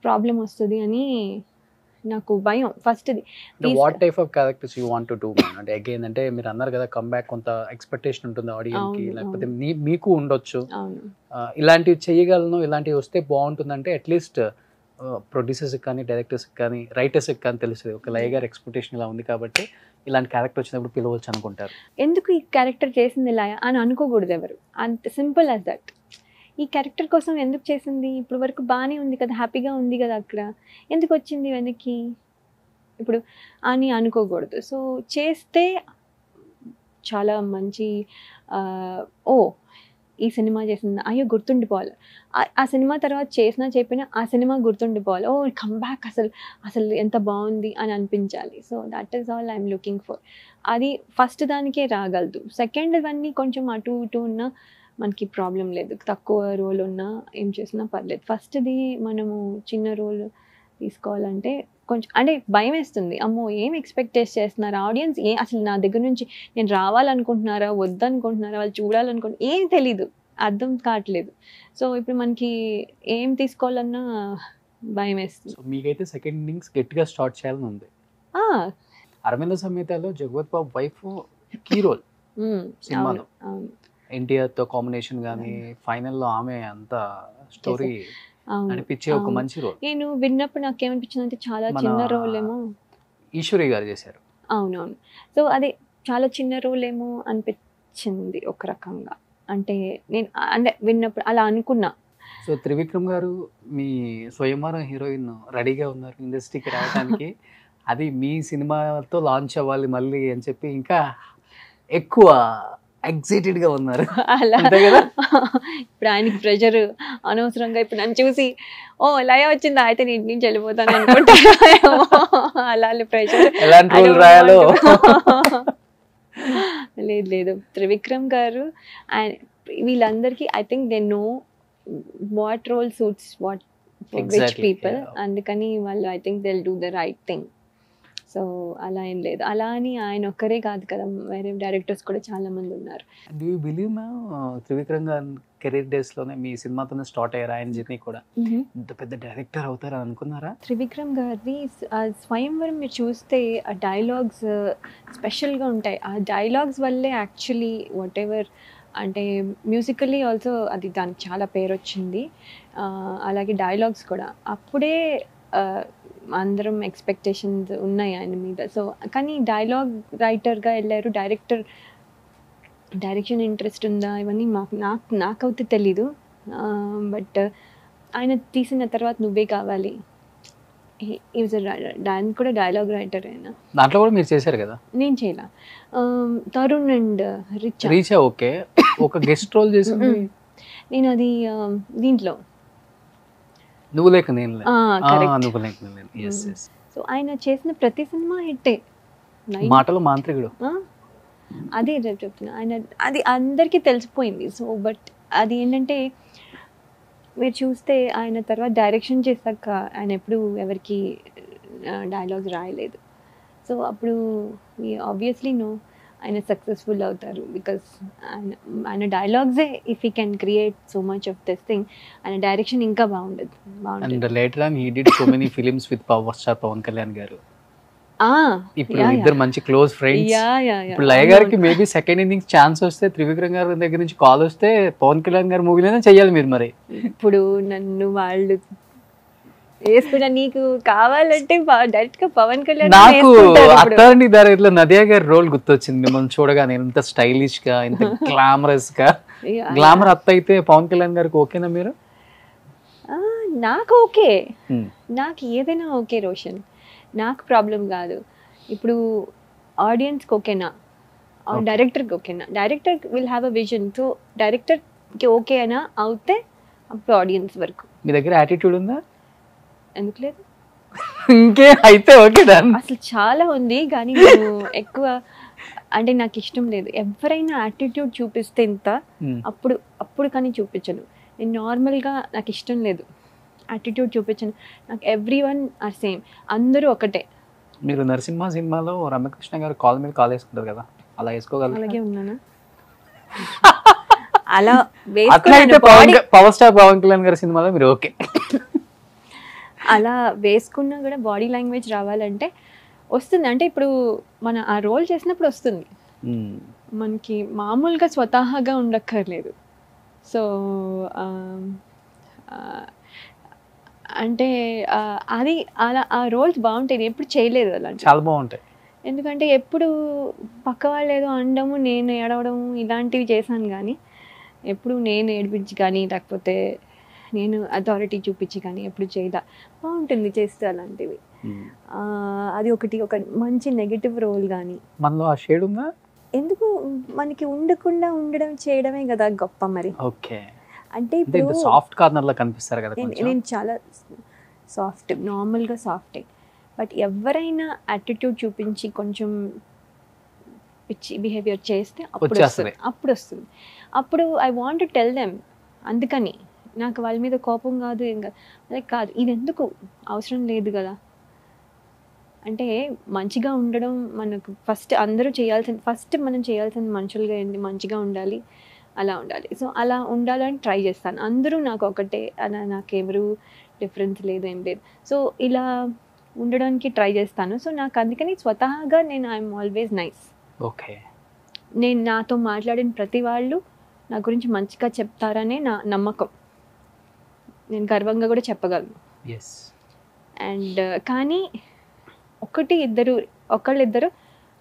ప్రాబ్లం వస్తుంది అని నాకు భయం. ఫస్ట్ది what type of characters you want to do? అంటే అగైన్ అంటే మీరు అన్నారు కదా కమ్బ్యాక్ కొంత ఎక్స్పెక్టేషన్ ఉంటుంది ఆడియన్స్ కి, లేకపోతే మీకు ఉండొచ్చు ఇలాంటివి చేయగలను, ఇలాంటివి వస్తే బాగుంటుందంటే అట్లీస్ట్ ప్రొడ్యూసర్స్ కానీ డైరెక్టర్స్ కానీ రైటర్స్ కానీ తెలుస్తుంది ఒక లయ గారి ఎక్స్పెక్టేషన్ ఇలా ఉంది కాబట్టి ఇలాంటి క్యారెక్టర్ వచ్చినప్పుడు పిలవచ్చు అనుకుంటారు. ఎందుకు ఈ క్యారెక్టర్ చేసింది లయ అని అనుకోకూడదు ఎవరు, అంత సింపుల్ యాజ్ దట్. ఈ క్యారెక్టర్ కోసం ఎందుకు చేసింది? ఇప్పుడు వరకు బాగానే ఉంది కదా, హ్యాపీగా ఉంది కదా, అక్కడ ఎందుకు వచ్చింది వెనక్కి ఇప్పుడు అని అనుకోకూడదు. సో చేస్తే చాలా మంచి ఈ సినిమా చేసింది అయ్యో గుర్తుండిపోవాలి, ఆ సినిమా తర్వాత చేసినా చెప్పినా ఆ సినిమా గుర్తుండిపోవాలి, కమ్బ్యాక్ అసలు ఎంత బాగుంది అని అనిపించాలి. So that is all I'm looking for. అది ఫస్ట్ దానికే రాగలదు. సెకండ్ ఇవన్నీ కొంచెం అటు ఇటు ఉన్నా మనకి ప్రాబ్లం లేదు, తక్కువ రోల్ ఉన్నా ఏం చేసినా పర్లేదు. ఫస్ట్ది మనము చిన్న రోల్ తీసుకోవాలంటే కొంచెం అంటే భయం వేస్తుంది. అమ్మో ఏం ఎక్స్పెక్ట్ చేస్తున్నారు ఆడియన్స్, అసలు నా దగ్గర నుంచి నేను రావాలనుకుంటున్నారా వద్దనుకుంటున్నారా, వాళ్ళు చూడాలనుకుంటున్నారు, ఏం తెలీదు, అర్థం కావట్లేదు. సో ఇప్పుడు మనకి ఏం తీసుకోవాలన్నా భయం వేస్తుంది. మీకైతే సెకండ్ ఇన్నింగ్స్ గట్టిగా స్టార్ట్ చేయాలని ఉంది. అరవింద సమేతలో Jagapathi Babu wife key role సినిమాలో, ఎన్టీఆర్తో కాంబినేషన్ కానీ ఫైనల్లో ఆమె అంత స్టోరీ అనిపించే ఒక మంచి రోల్. నేను విన్నప్పుడు నాకు ఏమనిపించింది అంటే చాలా చిన్న రోల్ ఏమో ఈశ్వరి గారు చేశారు. అవునవును. సో అదే చాలా చిన్న రోల్ ఏమో అనిపించింది ఒక రకంగా. అంటే నేను అంటే విన్నప్పుడు అలా అనుకున్నా. సో త్రివిక్రమ్ గారు మీ స్వయంవరం హీరోయిన్ రెడీగా ఉన్నారు ఇండస్ట్రీకి రావడానికి. అది మీ సినిమాతో లాంచ్ అవ్వాలి మళ్ళీ అని చెప్పి ఇంకా ఎక్కువ ఎక్సైటెడ్ గా ఉన్నారు. అంతే కదా? ఇప్పుడు ఆయనకి ప్రెషర్ అనవసరంగా ఇప్పుడు నన్ను చూసి లయ వచ్చిందా అయితే నేను ఇంటి నుంచి వెళ్ళిపోతాను అనుకుంటాను. అలా ప్రెషర్ రాయాలో లేదు. త్రివిక్రమ్ గారు వీళ్ళందరికీ I think they know what role suits what which people. అందుకని వాళ్ళు I think they will do the right thing. So అలా ఏం లేదు. అలా అని ఆయన ఒక్కరే కాదు కదా, వేరే డైరెక్టర్స్ కూడా చాలా మంది ఉన్నారు. Do you believe ma'am Trivikram గారు కెరీర్ డేస్ లోనే మీ సినిమాతోనే స్టార్ట్ అయ్యారు ఆయన జర్నీ కూడా, ఇంత పెద్ద డైరెక్టర్ అవుతారని అనుకున్నారా? త్రివిక్రమ్ గారిది స్వయంవరం మీరు చూస్తే ఆ డైలాగ్స్ స్పెషల్గా ఉంటాయి. ఆ డైలాగ్స్ వల్లే యాక్చువల్లీ వాట్ ఎవర్ అంటే మ్యూజికల్లీ ఆల్సో అది దానికి చాలా పేరు వచ్చింది. అలాగే డైలాగ్స్ కూడా అప్పుడే అందరం ఎక్స్పెక్టేషన్స్ ఉన్నాయి ఆయన మీద. సో కానీ డైలాగ్ రైటర్గా వెళ్ళారు, డైరెక్షన్ ఇంట్రెస్ట్ ఉందా ఇవన్నీ నాకైతే తెలీదు. బట్ ఆయన తీసిన తర్వాత నువ్వే కావాలి దానికి కూడా డైలాగ్ రైటర్ ఆయన. దాంట్లో కూడా మీరు చేశారు కదా? నేను చేయలే. తరుణ్ అండ్ రీచా ఓకే, ఒక గెస్ట్ రోల్ చేసింది నేను అది దీంట్లో నువ్వు లేక నేను సో ఆయన చేసిన ప్రతి సినిమా హిట్టే. మాటలు మాంత్రికుడు అదే చెప్తున్నా, ఆయన అది అందరికీ తెలిసిపోయింది. సో బట్ అది ఏంటంటే మీరు చూస్తే ఆయన తర్వాత డైరెక్షన్ చేశాక ఆయన ఎప్పుడు ఎవరికి డైలాగ్స్ రాయలేదు. సో అప్పుడు ఆబ్వియస్లీ ఆయన సక్సెస్ఫుల్ అవుతారు బికాస్ ఆయన డైలాగ్సే if he can create so much of this thing, ఆయన డైరెక్షన్ ఇంకా బాగుండదు. And later on he did so many films with power star Pawan Kalyan garu. ఇప్పుడు ఇద్దరు మంచి క్లోజ్ ఫ్రెండ్స్. ఇప్పుడు లయ గారికి మేబీ సెకండ్ ఇన్నింగ్స్ ఛాన్స్ వస్తే త్రివిక్రమ్ గారి దగ్గర నుంచి కాల్ వస్తే పవన్ కళ్యాణ్ గారి మూవీలోనే చెయ్యాలి మీరు. మరి ఇప్పుడు నన్ను వాళ్ళు వేసుకున్నా, నీకు కావాలంటే డైరెక్ట్ గా పవన్ కళ్యాణ్. నాకు అత్తారింటి దారిలో నదియా గారి రోల్ గుర్తొచ్చింది మిమ్మల్ని చూడగానే. ఎంత స్టైలిష్ గా, ఎంత గ్లామరస్ గా. గ్లామర్ అత్త అయితే పవన్ కళ్యాణ్ గారికి ఓకేనా మీరు? నాకు ఓకే, నాకు ఏదైనా ఓకే రోషన్, నాకు ప్రాబ్లం కాదు. ఇప్పుడు ఆడియన్స్కి ఓకేనా, డైరెక్టర్కి ఓకేనా? Director will have a vision. So డైరెక్టర్కి ఓకే అయినా అవుతే అప్పుడు ఆడియన్స్ వరకు. మీ దగ్గర యాటిట్యూడ్ ఉందా? ఎందుకు లేదు, ఇంకే అయితే ఓకే. అసలు చాలా ఉంది కానీ నేను ఎక్కువ అంటే నాకు ఇష్టం లేదు. ఎవరైనా యాటిట్యూడ్ చూపిస్తే ఇంత అప్పుడు కానీ చూపించను. నేను నార్మల్గా నాకు ఇష్టం లేదు యాటిట్యూడ్ చూపించను. నాకు ఎవ్రీ వన్ ఆర్ సేమ్, అందరూ ఒకటే. మీరు నరసింహ సినిమాలో రమ్యకృష్ణ గారు కాల్ మీద కాల్ వేసుకుంటారు కదా, అలా వేసుకోగలరు? అలాగే ఉన్నానా? అలా పవర్ స్టార్ పవన్ కళ్యాణ్ గారి సినిమాలో మీరు ఓకే? అలా వేసుకున్నా కూడా బాడీ లాంగ్వేజ్ రావాలంటే వస్తుంది. అంటే ఇప్పుడు మన ఆ రోల్ చేసినప్పుడు వస్తుంది, మనకి మామూలుగా స్వతహాగా ఉండక్కర్లేదు. సో అంటే అది అలా ఆ రోల్స్ బాగుంటాయి. ఎప్పుడు చేయలేదు అలాంటి, చాలా బాగుంటాయి. ఎందుకంటే ఎప్పుడు పక్క వాళ్ళు ఏదో అనడము, నేను ఏడవడము ఇలాంటివి చేశాను కానీ ఎప్పుడు నేను ఏడిపించి కానీ లేకపోతే నేను అథారిటీ చూపించి కానీ ఎప్పుడు చేయదా. బాగుంటుంది చేస్తే అలాంటివి. అది ఒక మంచి నెగటివ్ రోల్ కానీ మనలో ఆ షేడ్ ఉందా? ఎందుకు మనకి ఉండకుండా ఉండడం చేయడమే కదా గొప్ప. మరి ఓకే, అంటే ఇప్పుడు సాఫ్ట్ కార్నర్ లా కనిపిస్తారు కదా. నేను చాలా సాఫ్ట్, నార్మల్గా సాఫ్టే. బట్ ఎవరైనా యాటిట్యూడ్ చూపించి కొంచెం పిచ్చి బిహేవియర్ చేస్తే అప్పుడు వస్తుంది. అప్పుడు I want to tell them. అందుకని నాకు వాళ్ళ మీద కోపం కాదు, ఏం కాదు, అదే కాదు, ఇది ఎందుకు అవసరం లేదు కదా. అంటే మంచిగా ఉండడం మనకు ఫస్ట్ మనం చేయాల్సిన మనుషులుగా ఏంటి, మంచిగా ఉండాలి, అలా ఉండాలి. సో అలా ఉండాలని ట్రై చేస్తాను. అందరూ నాకు ఒకటే, నాకెవరు డిఫరెన్స్ లేదు, ఏం లేదు. సో ఇలా ఉండడానికి ట్రై చేస్తాను. సో నాకు అందుకని స్వతహాగా నేను ఐఎమ్ ఆల్వేస్ నైస్. ఓకే, నేను నాతో మాట్లాడిన ప్రతి వాళ్ళు నా గురించి మంచిగా చెప్తారనే నా నమ్మకం. నేను గర్వంగా కూడా చెప్పగలను. అండ్ కానీ ఒకళ్ళిద్దరు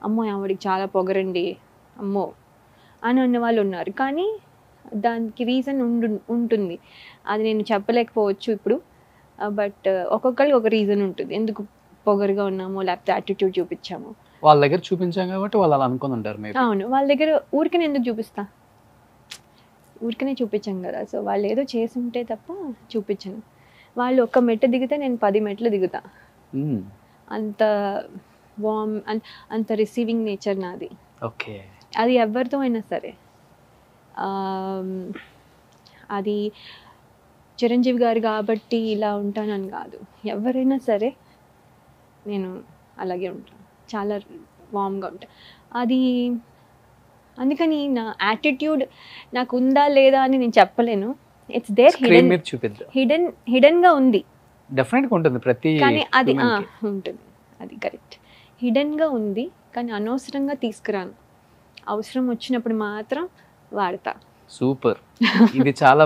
అమ్మో ఆవిడికి చాలా పొగరండి అమ్మో అని అన్న వాళ్ళు ఉన్నారు. కానీ దానికి రీజన్ ఉంటుంది, అది నేను చెప్పలేకపోవచ్చు ఇప్పుడు. బట్ ఒక్కొక్కరికి ఒక రీజన్ ఉంటుంది, ఎందుకు పొగరుగా ఉన్నామో లేకపోతే యాటిట్యూడ్ చూపించాము. వాళ్ళ దగ్గర చూపించాం కాబట్టి వాళ్ళు అలా అనుకుని ఉంటారు. అవును, వాళ్ళ దగ్గర ఊరికనే ఎందుకు చూపిస్తా, ఊరికనే చూపించాం కదా. సో వాళ్ళు ఏదో చేసి ఉంటే తప్ప చూపించను. వాళ్ళు ఒక్క మెట్టు దిగితే నేను 10 మెట్లు దిగుతా. అంత వార్మ్, అంత రిసీవింగ్ నేచర్ నాది. ఓకే, అది ఎవరితో అయినా సరే. అది చిరంజీవి గారు కాబట్టి ఇలా ఉంటానని కాదు, ఎవరైనా సరే నేను అలాగే ఉంటాను, చాలా వార్మ్గా ఉంటాను. అది అందుకని నా యాటిట్యూడ్ నాకు ఉందా లేదా అని నేను చెప్పలేను. ఇట్స్ దేర్, హిడెన్గా ఉంది. డెఫినెట్గా ఉంటుంది ప్రతి, కానీ అది ఉంటుంది, అది కరెక్ట్. హిడెన్గా ఉంది కానీ అనవసరంగా తీసుకురాను, అవసరం వచ్చినప్పుడు మాత్రం వాడతా. సూపర్, ఇది చాలా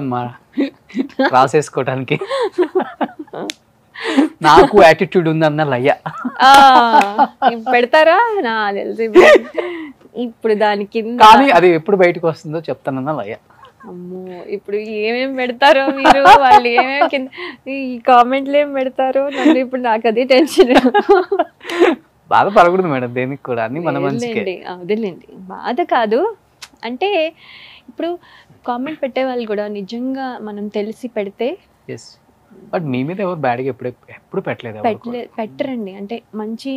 రాసేసుకోవడానికి నాకు యాటిట్యూడ్ ఉందన్న లయ. ఆ, పెడతారా నా తెలిసి ఇప్పుడు దాని కింద. కానీ అది ఎప్పుడు బయటకు వస్తుందో చెప్తానన్న లయ. అమ్మో, ఇప్పుడు ఏమేం పెడతారో మీరు, వాళ్ళు ఏమేమి కింద ఈ కామెంట్లు ఏం పెడతారో నన్ను ఇప్పుడు నాకు అదే టెన్షన్. బాధపడకూడదు మేడం దేనికి కూడా, అన్ని మన మంచికే. వదిలేండి, బాధ కాదు. అంటే ఇప్పుడు కామెంట్ పెట్టే వాళ్ళు కూడా నిజంగా మనం తెలిసి పెడితే. ఎస్, బట్ మీ మీద ఎవరు బ్యాడ్గా ఎప్పుడు పెట్టలేదు. పెట్టరండి. అంటే మంచి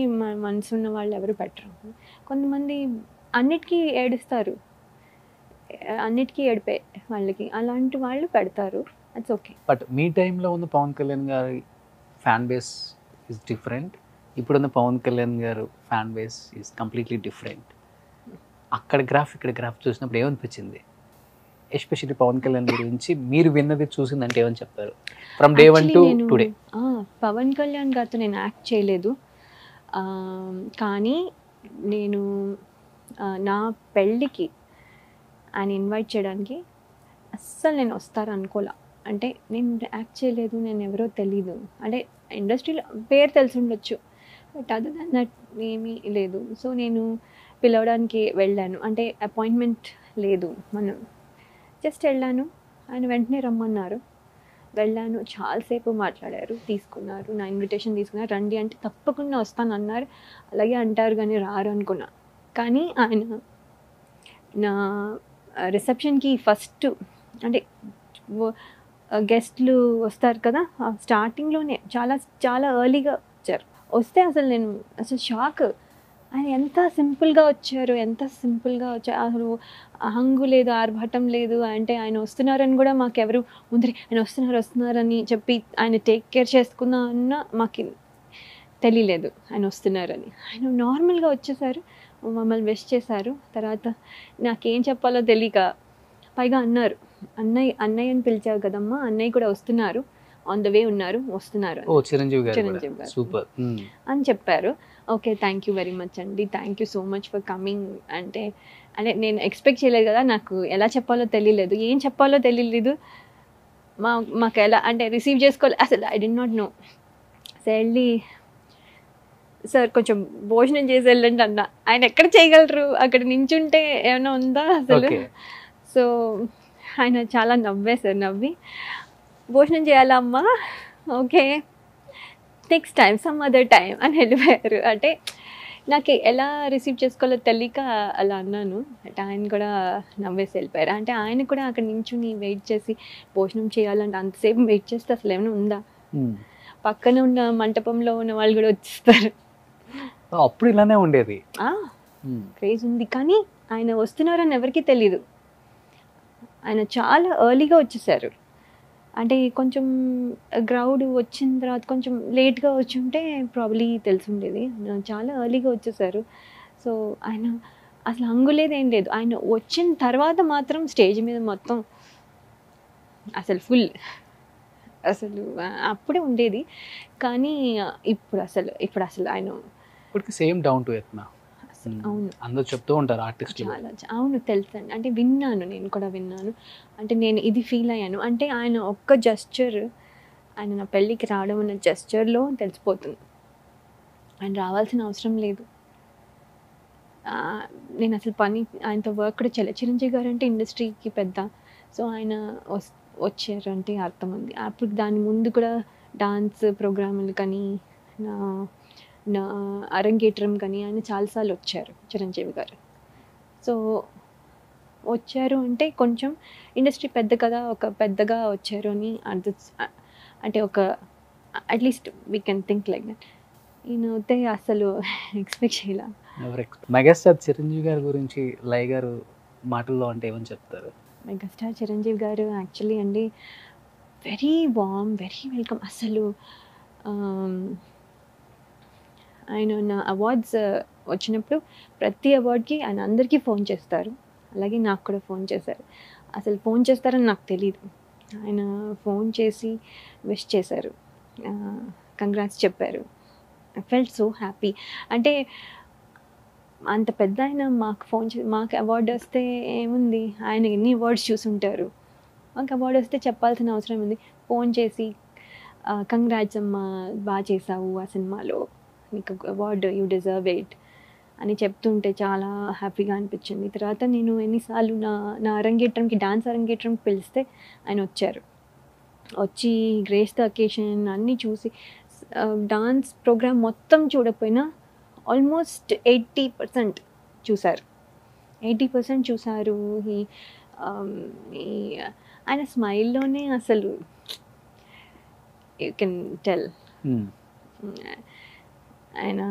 మనసు ఉన్న వాళ్ళు ఎవరు పెట్టరు. కొంతమంది అన్నిటికీ ఏడుస్తారు, అన్నిటికీ ఏడిపే వాళ్ళకి, అలాంటి వాళ్ళు పెడతారు. అట్స్ ఓకే. బట్ మీ టైంలో ఉన్న పవన్ కళ్యాణ్ గారి ఫ్యాన్ బేస్ ఇస్ డిఫరెంట్, ఇప్పుడున్న పవన్ కళ్యాణ్ గారు fan base is completely different. అక్కడ గ్రాఫ్ ఇక్కడ గ్రాఫ్ చూసినప్పుడు ఏమనిపించింది? ఎస్పెషల్లీ పవన్ కళ్యాణ్ గురించి మీరు విన్నది చూసిందంటే ఏమని చెప్తారు from day 1 to today? Pawan Kalyan గారితో నేను యాక్ట్ చేయలేదు, కానీ నేను నా పెళ్ళికి ఆయన ఇన్వైట్ చేయడానికి అస్సలు నేను వస్తాను అనుకోలే. అంటే నేను యాక్ట్ చేయలేదు, నేను ఎవరో తెలీదు. అంటే ఇండస్ట్రీలో పేరు తెలిసి ఉండొచ్చు, బట్ అదర్ దాన్ దట్ ఏమీ లేదు. సో నేను పిలవడానికి వెళ్ళాను, అంటే అపాయింట్మెంట్ లేదు, మనం జస్ట్ వెళ్ళాను. ఆయన వెంటనే రమ్మన్నారు, వెళ్ళాను. చాలాసేపు మాట్లాడారు, తీసుకున్నారు, నా ఇన్విటేషన్ తీసుకున్నారు. రండి అంటే తప్పకుండా వస్తాను అన్నారు. అలాగే అంటారు కానీ రారు అనుకున్నా. కానీ ఆయన నా రిసెప్షన్కి ఫస్ట్ అంటే గెస్ట్లు వస్తారు కదా, స్టార్టింగ్లోనే చాలా చాలా ఎర్లీగా వచ్చారు. వస్తే అసలు నేను అసలు షాక్. ఆయన ఎంత సింపుల్గా వచ్చారు, ఎంత సింపుల్గా వచ్చారు. అసలు హంగు లేదు, ఆర్భాటం లేదు. అంటే ఆయన వస్తున్నారని కూడా మాకెవరు ముందరే ఆయన వస్తున్నారని చెప్పి ఆయన టేక్ కేర్ చేసుకున్నా అన్న మాకు తెలియలేదు ఆయన వస్తున్నారని. ఆయన నార్మల్గా వచ్చేసారు, మమ్మల్ని విష్ చేశారు. తర్వాత నాకేం చెప్పాలో తెలియక పైగా అన్నారు, అన్నయ్యని పిలిచావు కదమ్మా, అన్నయ్య కూడా వస్తున్నారు, ఆన్ ద వే ఉన్నారు, వస్తున్నారు చిరంజీవి గారు సూపర్ అని చెప్పారు. Okay, thank you very much అండి, thank you so much for coming. అంటే నేను ఎక్స్పెక్ట్ చేయలేదు కదా, నాకు ఎలా చెప్పాలో తెలియలేదు, ఏం చెప్పాలో తెలియలేదు. మాకు ఎలా అంటే రిసీవ్ చేసుకోవాలి అసలు I did not know. So వెళ్ళి సార్ కొంచెం భోజనం చేసి వెళ్ళండి అన్న. ఆయన ఎక్కడ చేయగలరు, అక్కడ నించుంటే ఏమైనా ఉందా అసలు. సో ఆయన చాలా నవ్వేశారు, నవ్వి భోజనం చేయాలా అమ్మా, okay next time some other time అని వెళ్ళిపోయారు. అంటే నాకు ఎలా రిసీవ్ చేసుకోవాలో తెలియక అలా అన్నాను. అంటే ఆయన కూడా నవ్వేసి వెళ్ళిపోయారు. అంటే ఆయన కూడా అక్కడ నించుని వెయిట్ చేసి భోజనం చేయాలంటే అంతసేపు వెయిట్ చేస్తే అసలు ఏమైనా ఉందా, పక్కన ఉన్న మంటపంలో ఉన్న వాళ్ళు కూడా వచ్చేస్తారు. అప్పుడు ఇలానే ఉండేది, క్రేజ్ ఉంది. కానీ ఆయన వస్తున్నారని ఎవరికీ తెలీదు. ఆయన చాలా ఎర్లీగా వచ్చేసారు. అంటే కొంచెం క్రౌడ్ వచ్చిన తర్వాత కొంచెం లేట్గా వచ్చి ఉంటే ప్రాబ్లీ తెలిసి ఉండేది. చాలా ఎర్లీగా వచ్చేసారు. సో ఆయన అసలు హంగులేదు, ఏం లేదు. ఆయన వచ్చిన తర్వాత మాత్రం స్టేజ్ మీద మొత్తం అసలు ఫుల్ అసలు అప్పుడే ఉండేది. కానీ ఇప్పుడు అసలు ఆయన ఇప్పటికి సేమ్ డౌన్ టు ఎర్త్. అవును, అందరూ చెప్తూ ఉంటారు ఆర్టిస్ట్. చాలా అవును, తెలుసండి. అంటే విన్నాను, నేను కూడా విన్నాను. అంటే నేను ఇది ఫీల్ అయ్యాను. అంటే ఆయన ఒక్క జెస్చర్, ఆయన నా పెళ్ళికి రావడం అన్న జెస్చర్లో తెలిసిపోతుంది. ఆయన రావాల్సిన అవసరం లేదు. నేను అసలు ఆయనతో వర్క్ కూడా చేయలేదు. చిరంజీవి గారు అంటే ఇండస్ట్రీకి పెద్ద. సో ఆయన వచ్చారు అంటే అర్థం ఉంది. అప్పుడు దాని ముందు కూడా డాన్స్ ప్రోగ్రాములు కానీ నా అరంగేట్రం కానీ ఆయన చాలాసార్లు వచ్చారు చిరంజీవి గారు. సో వచ్చారు అంటే కొంచెం ఇండస్ట్రీ పెద్ద కదా, ఒక పెద్దగా వచ్చారు అని అంటే ఒక at least we can think like that. ఈయన అయితే అసలు ఎక్స్పెక్ట్ చేయాల. మెగాస్టార్ చిరంజీవి గారి గురించి లయ గారు మాటల్లో అంటే ఏమని చెప్తారు? మెగాస్టార్ చిరంజీవి గారు యాక్చువల్లీ అండి వెరీ వార్మ్, వెరీ వెల్కమ్. అసలు ఆయన నా అవార్డ్స్ వచ్చినప్పుడు ప్రతి అవార్డ్కి ఆయన అందరికీ ఫోన్ చేస్తారు. అలాగే నాకు కూడా ఫోన్ చేశారు. అసలు ఫోన్ చేస్తారని నాకు తెలియదు. ఆయన ఫోన్ చేసి విష్ చేశారు, కంగ్రాట్స్ చెప్పారు. I felt so happy. అంటే అంత పెద్ద ఆయన మాకు ఫోన్ చేసి, మాకు అవార్డు వస్తే ఏముంది, ఆయన ఎన్ని అవార్డ్స్ చూసుంటారు, మాకు అవార్డు వస్తే చెప్పాల్సిన అవసరం ఉంది. ఫోన్ చేసి కంగ్రాట్స్ అమ్మ, బాగా చేసావు ఆ సినిమాలో, నీకు అవార్డ్, యూ డిజర్వ్ ఇట్ అని చెప్తుంటే చాలా హ్యాపీగా అనిపించింది. తర్వాత నేను ఎన్నిసార్లు నా అరంగేట్రంకి, డాన్స్ అరంగేట్రంకి పిలిస్తే ఆయన వచ్చారు. వచ్చి గ్రేస్ ద అకేషన్ అన్నీ చూసి, డాన్స్ ప్రోగ్రామ్ మొత్తం చూడకపోయినా ఆల్మోస్ట్ 80% చూశారు. 80% చూశారు. ఆయన స్మైల్లోనే అసలు యూ కెన్ టెల్ ఆయన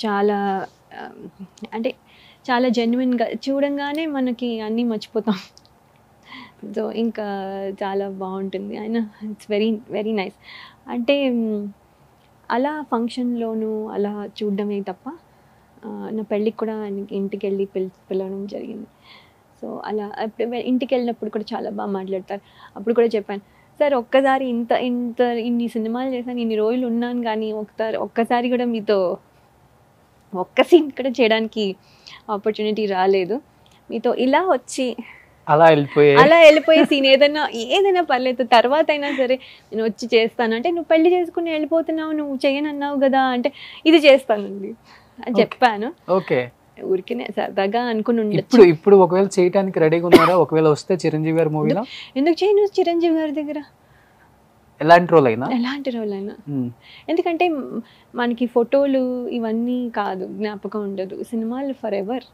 చాలా అంటే చాలా జెన్యున్గా, చూడంగానే మనకి అన్నీ మర్చిపోతాం. సో ఇంకా చాలా బాగుంటుంది ఆయన. It's very very nice. అంటే అలా ఫంక్షన్లోనూ అలా చూడడమే తప్ప నా పెళ్ళికి కూడా ఇంటికి వెళ్ళి పిలవడం జరిగింది. సో అలా ఇంటికి వెళ్ళినప్పుడు కూడా చాలా బాగా మాట్లాడతారు. అప్పుడు కూడా చెప్పాను, సార్ ఒక్కసారి ఇన్ని సినిమాలు చేశాను, ఇన్ని రోజులు ఉన్నాను, కానీ ఒక్కసారి కూడా మీతో ఒక్క సీన్ కూడా చేయడానికి ఆపర్చునిటీ రాలేదు. మీతో ఇలా వచ్చి అలా వెళ్ళిపోయే సీన్ ఏదైనా పర్లేదు, తర్వాత అయినా సరే నేను వచ్చి చేస్తాను అంటే, నువ్వు పెళ్లి చేసుకుని వెళ్ళిపోతున్నావు, నువ్వు చేయనన్నావు కదా అంటే, ఇది చేస్తానండి అని చెప్పాను. ఓకే, ఊరికినే సరదాగా అనుకుని ఉండొచ్చు. ఇప్పుడు ఒకవేళ చేయడానికి రెడీగా ఉన్నారా? ఒకవేళ వస్తే చిరంజీవి గారి మూవీలో ఎందుకు చేయను? చిరంజీవి గారి దగ్గర ఎలాంటి రోల్ అయినా ఎందుకంటే మనకి ఫోటోలు ఇవన్నీ కాదు, జ్ఞాపకం ఉండదు, సినిమాలు ఫర్ ఎవర్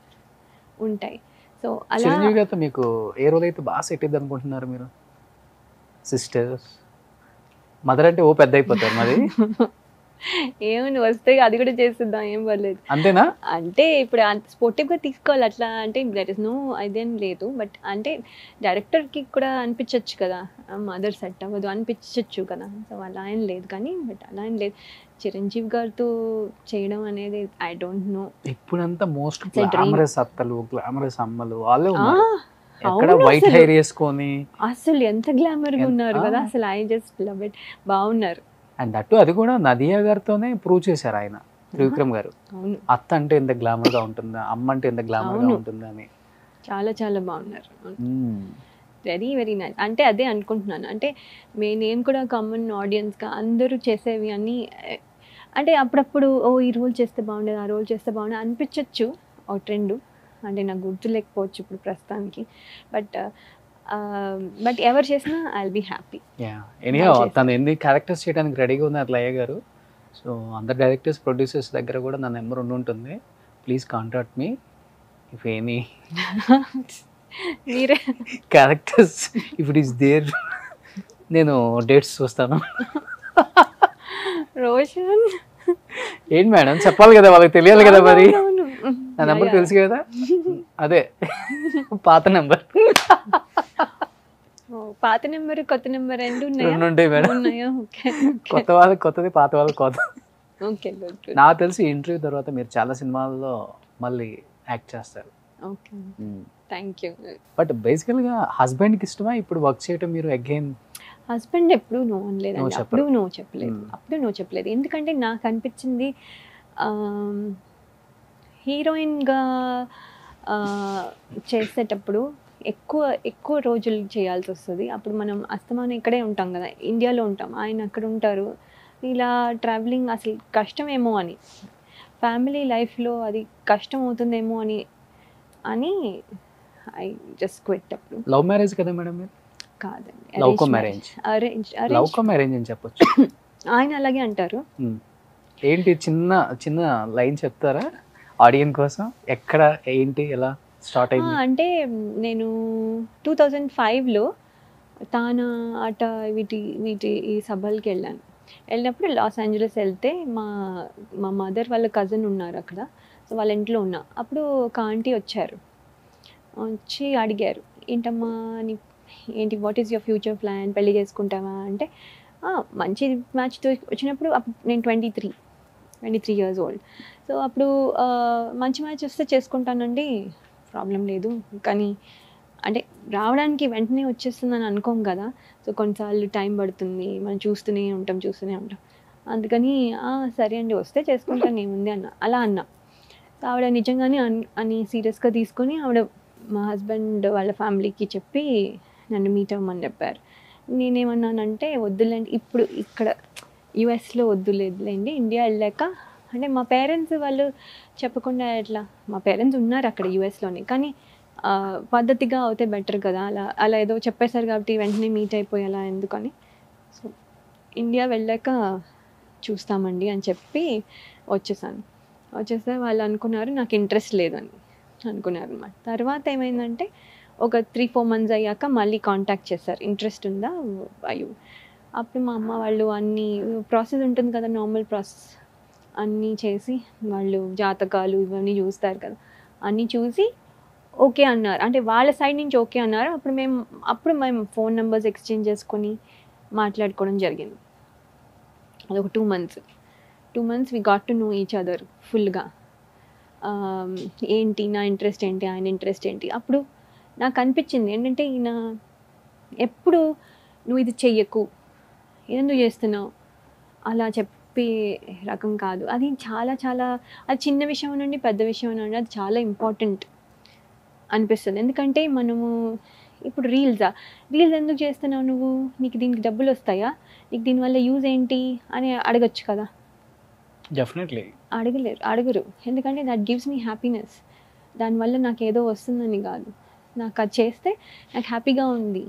ఉంటాయి. సో అలా చిరంజీవి గారితో మీకు ఏ రోల్ అయితే బాగా సెట్ అయింది అనుకుంటున్నారు మీరు? సిస్టర్స్, మదర్ అంటే ఓ పెద్ద అయిపోతారు మరి. ఏమని వస్తే అది కూడా చేస్తుందా, ఏం పర్లేదు. అంతేనా? అంటే ఇప్పుడు స్పోర్టివ్గా తీసుకోవాలి అట్లా అంటే దట్ ఇస్ నో, అదేం లేదు. బట్ అంటే డైరెక్టర్కి కూడా అనిపించవచ్చు కదా, మదర్ సెట్ అవ్వదు అనిపించవచ్చు కదా. సో అలా ఏం లేదు, కానీ బట్ అలా ఏం లేదు. చిరంజీవి గారితో చేయడం అనేది ఐ డోంట్ నో. ఇప్పుడంతా మోస్ట్ గ్లామరస్ అత్తలు, గ్లామరస్ అమ్మలు వాళ్ళే ఉన్నారు. ఎక్కడ వైట్ హెయిర్ వేసుకొని అసలు ఎంత గ్లామర్గా ఉన్నారు కదా, అసలు ఐ జస్ట్ లవ్ ఇట్. బాగున్నారు. అండ్ అటు అది కూడా నదియా గారితోనే ప్రూవ్ చేశారు ఆయన, త్రివిక్రమ్ గారు. అత్త అంటే ఎంత గ్లామర్ గా ఉంటుందా, అమ్మ అంటే ఎంత గ్లామర్ గా ఉంటుందా అని. చాలా చాలా బాగున్నారు. Very very nice. అంటే అదే అనుకుంటున్నాను, అంటే నేను కూడా కామన్ ఆడియన్స్గా అందరూ చేసేవి అన్నీ అంటే అప్పుడప్పుడు ఈ రోల్ చేస్తే బాగుండేది, ఆ రోల్ చేస్తే బాగుండేది అనిపించవచ్చు. ఒక ట్రెండ్ అంటే నాకు గుర్తు లేకపోవచ్చు ఇప్పుడు ప్రస్తుతానికి. బట్ ఎవరు చేసినా ఐ విల్ బి హ్యాపీ. తను ఎన్ని క్యారెక్టర్స్ చేయడానికి రెడీగా ఉన్నారు లయ గారు. సో అందరు డైరెక్టర్స్, ప్రొడ్యూసర్స్ దగ్గర కూడా నా నెంబర్ ఉంటుంది. Please contact me if any మీరే characters if it is there. నేను డేట్స్ చూస్తాను. రోషన్ ఏంటి మేడం చెప్పాలి కదా, వాళ్ళకి తెలియాలి కదా మరి. నా నెంబర్ తెలుసు కదా, అదే పాత నెంబర్. పాత నెంబర్ కొత్త నెంబర్ రెండు ఉంటాయి మేడం. కొత్త వాళ్ళకి కొత్తది, పాత వాళ్ళకి కొత్త. నాకు తెలిసి ఇంటర్వ్యూ తర్వాత మీరు చాలా సినిమాల్లో మళ్ళీ యాక్ట్ చేస్తారు. Thank you. బట్ బేసికల్గా హస్బెండ్కి ఇష్టమా ఇప్పుడు వర్క్ చేయటం? మీరు అగైన్ హస్బెండ్ ఎప్పుడు నో అనలేదండి, అప్పుడు నో చెప్పలేదు. ఎందుకంటే నాకు అనిపించింది హీరోయిన్గా చేసేటప్పుడు ఎక్కువ రోజులు చేయాల్సి వస్తుంది. అప్పుడు మనం అస్తమానం ఇక్కడే ఉంటాం కదా, ఇండియాలో ఉంటాం, ఆయన అక్కడ ఉంటారు. ఇలా ట్రావెలింగ్ అసలు కష్టమేమో అని, ఫ్యామిలీ లైఫ్లో అది కష్టం అవుతుందేమో అని ఐ జస్ట్ క్విట్. అప్పుడు లవ్ మ్యారేజ్ కదా మేడం మీరు? కాదండి, లవ్ కమ్ మ్యారేజ్ అని చెప్పొచ్చు. ఆయన అలాగే అంటారు. ఏంటి చిన్న లైన్ చెప్తారా ఆడియన్స్ కోసం? ఎక్కడ, ఏంటి, ఎలా స్టార్ట్ అయింది? అంటే నేను 2005లో తానా ఆట వీటి ఈ సభలకి వెళ్ళినప్పుడు లాస్ ఏంజలస్ వెళ్తే మా మదర్ వాళ్ళ కజిన్ ఉన్నారు అక్కడ. సో వాళ్ళ ఇంట్లో ఉన్నా. అప్పుడు ఒక ఆంటీ వచ్చి అడిగారు, ఏంటమ్మా ఏంటి, what is your future plan, పెళ్లి చేసుకుంటావా అంటే, మంచి మ్యాచ్తో వచ్చినప్పుడు నేను 23 years old. సో అప్పుడు మంచి మ్యాచ్ వస్తే చేసుకుంటానండి, ప్రాబ్లం లేదు, కానీ అంటే రావడానికి వెంటనే వచ్చేస్తుందని అనుకోం కదా. సో కొన్నిసార్లు టైం పడుతుంది, మనం చూస్తూనే ఉంటాం. అందుకని సరే అండి, వస్తే చేసుకుంటాను, ఏముంది అలా అన్నా. సో ఆవిడ నిజంగానే అని సీరియస్గా తీసుకొని ఆవిడ మా హస్బెండ్ వాళ్ళ ఫ్యామిలీకి చెప్పి నన్ను మీట్ అవ్వమని చెప్పారు. నేనేమన్నానంటే వద్దులేండి ఇప్పుడు ఇక్కడ యుఎస్లో వద్దులేదులేండి, ఇండియా వెళ్ళాక అంటే మా పేరెంట్స్ వాళ్ళు చెప్పకుండా ఎట్లా, మా పేరెంట్స్ ఉన్నారు అక్కడ యుఎస్లోనే, కానీ పద్ధతిగా అవుతే బెటర్ కదా, అలా అలా ఏదో చెప్పేశారు కాబట్టి వెంటనే మీట్ అయిపోయి అలా ఎందుకని, సో ఇండియా వెళ్ళాక చూస్తామండి అని చెప్పి వచ్చేసాను. వచ్చేస్తే వాళ్ళు అనుకున్నారు నాకు ఇంట్రెస్ట్ లేదని అనుకున్నారు అన్నమాట. తర్వాత ఏమైందంటే ఒక 3-4 months అయ్యాక మళ్ళీ కాంటాక్ట్ చేశారు, ఇంట్రెస్ట్ ఉందా అయ్యో. అప్పుడు మా అమ్మ వాళ్ళు అన్నీ ప్రాసెస్ ఉంటుంది కదా, నార్మల్ ప్రాసెస్ అన్నీ చేసి వాళ్ళు జాతకాలు ఇవన్నీ చూస్తారు కదా, అన్నీ చూసి ఓకే అన్నారు, అంటే వాళ్ళ సైడ్ నుంచి ఓకే అన్నారు. అప్పుడు మేము ఫోన్ నెంబర్స్ ఎక్స్చేంజ్ చేసుకొని మాట్లాడుకోవడం జరిగింది. అదొక 2 months we got to know each other ఫుల్గా. ఏంటి నా ఇంట్రెస్ట్ ఏంటి, ఆయన ఇంట్రెస్ట్ ఏంటి. అప్పుడు నాకు అనిపించింది ఏంటంటే ఈయన ఎప్పుడు నువ్వు ఇది చెయ్యకు, ఎందుకు చేస్తున్నావు అలా చెప్పే రకం కాదు. అది చాలా చాలా అది చిన్న విషయం నుండి పెద్ద విషయం నుండి అది చాలా ఇంపార్టెంట్ అనిపిస్తుంది. ఎందుకంటే మనము ఇప్పుడు రీల్స్ ఎందుకు చేస్తున్నావు నువ్వు, నీకు దీనికి డబ్బులు వస్తాయా, నీకు దీనివల్ల యూజ్ ఏంటి అని అడగచ్చు కదా. డెఫినెట్లీ అడగరు, ఎందుకంటే దట్ గివ్స్ మీ హ్యాపీనెస్. దానివల్ల నాకు ఏదో వస్తుందని కాదు, నాకు అది చేస్తే నాకు హ్యాపీగా ఉంది.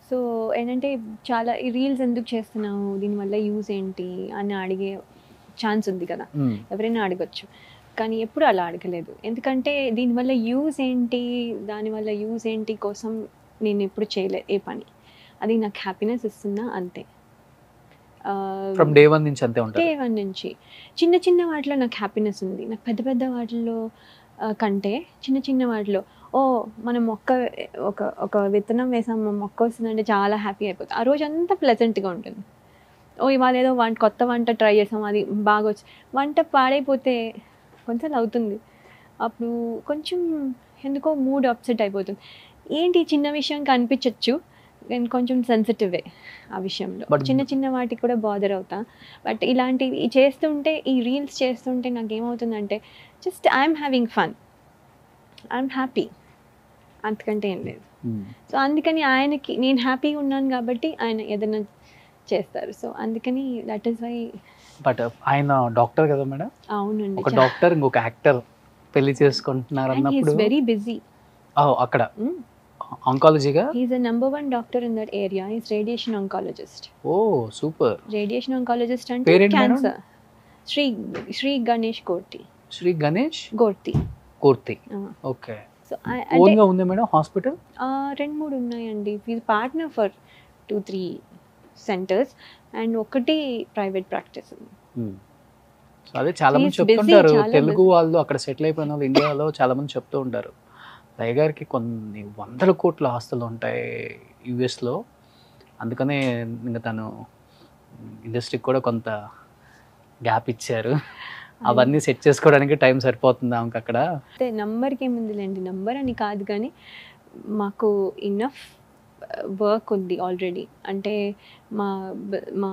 సో ఏంటంటే చాలా ఈ రీల్స్ ఎందుకు చేస్తున్నావు, దీనివల్ల యూజ్ ఏంటి అని అడిగే ఛాన్స్ ఉంది కదా, ఎవరైనా అడగచ్చు. కానీ ఎప్పుడు అలా అడగలేదు, ఎందుకంటే దీనివల్ల యూజ్ ఏంటి, దానివల్ల యూజ్ ఏంటి కోసం నేను ఎప్పుడు చేయలేదు ఏ పని. అది నాకు హ్యాపీనెస్ ఇస్తుందా అంతే. ఫ్రమ్ డే వన్ నుంచి అంతే ఉంటుంది. డే వన్ నుంచి చిన్న చిన్న వాటిలో నాకు హ్యాపీనెస్ ఉంది. నాకు పెద్ద పెద్ద వాటిల్లో కంటే చిన్న చిన్న వాటిలో మనం ఒక విత్తనం వేసాం, మొక్క వస్తుందంటే చాలా హ్యాపీ అయిపోతుంది. ఆ రోజు అంతా ప్లెజెంట్గా ఉంటుంది. ఇవాళ ఏదో కొత్త వంట ట్రై చేసాం, అది బాగా వచ్చి వంట పాడైపోతే కొంచెం అవుతుంది, అప్పుడు కొంచెం ఎందుకో మూడ్ అప్సెట్ అయిపోతుంది. ఏంటి చిన్న విషయం కనిపించవచ్చు, నేను కొంచెం సెన్సిటివే ఆ విషయంలో, చిన్న చిన్న వాటికి కూడా బాదర్ అవుతా. బట్ ఇలాంటివి చేస్తుంటే, ఈ రీల్స్ చేస్తుంటే నాకు ఏమవుతుందంటే just I'm having fun, I'm happy, అంతకంటే ఏం లేదు. సో అందుకని ఆయనకి నేను హ్యాపీగా ఉన్నాను కాబట్టి ఆయన ఏదైనా చేస్తారు. సో అందుకని దట్ ఈస్ వై. బట్ ఆయన డాక్టర్ కదా మేడం? అవునండి, ఒక డాక్టర్ ఇంకొక యాక్టర్ పెళ్లి చేసుకుంటున్నారు అన్నప్పుడు వెరీ బిజీ అక్కడ ఆంకాలజీగా. He's the number 1 doctor in that area. He's radiation oncologist. Oh super. Radiation oncologist అంటే cancer. Shri Ganesh Korthi. Shri Ganesh Korthi. Okay. So own గా ఉంది మేడం హాస్పిటల్? 2-3 ఉన్నాయండి. He's partner for 2-3 centres and ఒకటి ప్రైవేట్ ప్రాక్టీస్. అదే చాలా మంది చెప్తుంటారు, తెలుగు వాళ్ళు అక్కడ సెటిల్ అయిపోయిన వాళ్ళు ఇండియాలో చాలా మంది చెప్తూ ఉంటారు. లయ గారికి కొన్ని 100 కోట్ల ఆస్తులు ఉంటాయి యుఎస్లో, అందుకనే ఇంకా తను ఇండస్ట్రీకి కూడా కొంత గ్యాప్ ఇచ్చారు. అవన్నీ సెట్ చేసుకోవడానికి టైం సరిపోతుంది ఆమెకు అక్కడ. నంబర్కి ఏముందిలేండి, నంబర్ అని కాదు కానీ మాకు ఇన్నఫ్ వర్క్ ఉంది ఆల్రెడీ. అంటే మా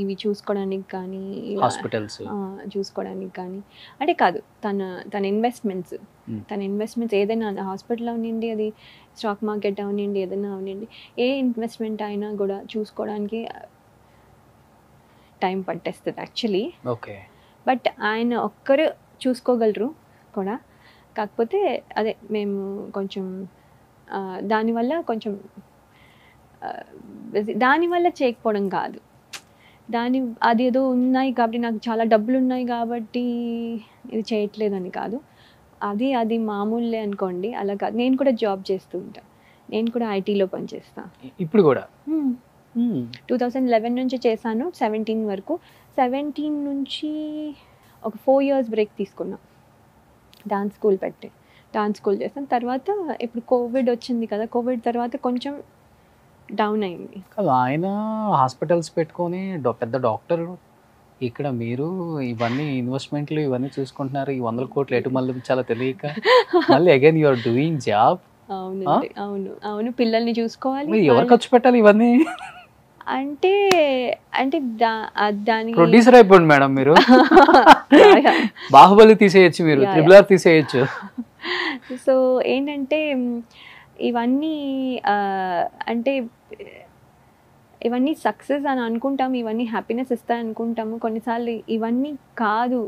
ఇవి చూసుకోవడానికి కానీ, హాస్పిటల్స్ చూసుకోవడానికి కానీ అంటే కాదు, తన ఇన్వెస్ట్మెంట్స్ ఏదైనా హాస్పిటల్ అవనండి, అది స్టాక్ మార్కెట్ అవనండి, ఏదైనా అవనండి, ఏ ఇన్వెస్ట్మెంట్ అయినా కూడా చూసుకోవడానికి టైం పట్టేస్తుంది యాక్చువల్లీ. ఓకే. బట్ ఆయన ఒక్కరు చూసుకోగలరు కూడా, కాకపోతే అదే మేము కొంచెం దానివల్ల చేయకపోవడం కాదు, అది ఏదో ఉన్నాయి కాబట్టి, నాకు చాలా డబ్బులు ఉన్నాయి కాబట్టి ఇది చేయట్లేదని కాదు, అది మామూలే అనుకోండి, అలా కాదు. నేను కూడా జాబ్ చేస్తూ ఉంటాను, నేను కూడా ఐటీలో పనిచేస్తాను ఇప్పుడు కూడా. 2011 నుంచి చేశాను 17 వరకు. 17 నుంచి ఒక 4 years బ్రేక్ తీసుకున్నా, డాన్స్ స్కూల్ చేస్తాను. తర్వాత ఇప్పుడు కోవిడ్ వచ్చింది కదా, కోవిడ్ తర్వాత కొంచెం డౌన్ అయింది. ఆయన హాస్పిటల్స్ పెట్టుకొని పెద్ద డాక్టర్, ఇక్కడ మీరు ఇవన్నీ ఇన్వెస్ట్మెంట్లు ఇవన్నీ చూసుకుంటున్నారు, ఈ 100 కోట్లు ఎటు మళ్ళీ చాలా తెలియక మళ్ళీ again you are doing job. అవునండి, అవును, పిల్లల్ని చూసుకోవాలి. ఎవరు ఖర్చు పెట్టాలి ఇవన్నీ? అంటే దాని ప్రొడ్యూసర్ అయిపోండి మేడం మీరు. బాహుబలి తీసేయచ్చు, మీరు RRR తీసేయచ్చు. సో ఏంటంటే ఇవన్నీ అంటే ఇవన్నీ సక్సెస్ అని అనుకుంటాము, ఇవన్నీ హ్యాపీనెస్ ఇస్తాయి అనుకుంటాము, కొన్నిసార్లు ఇవన్నీ కాదు,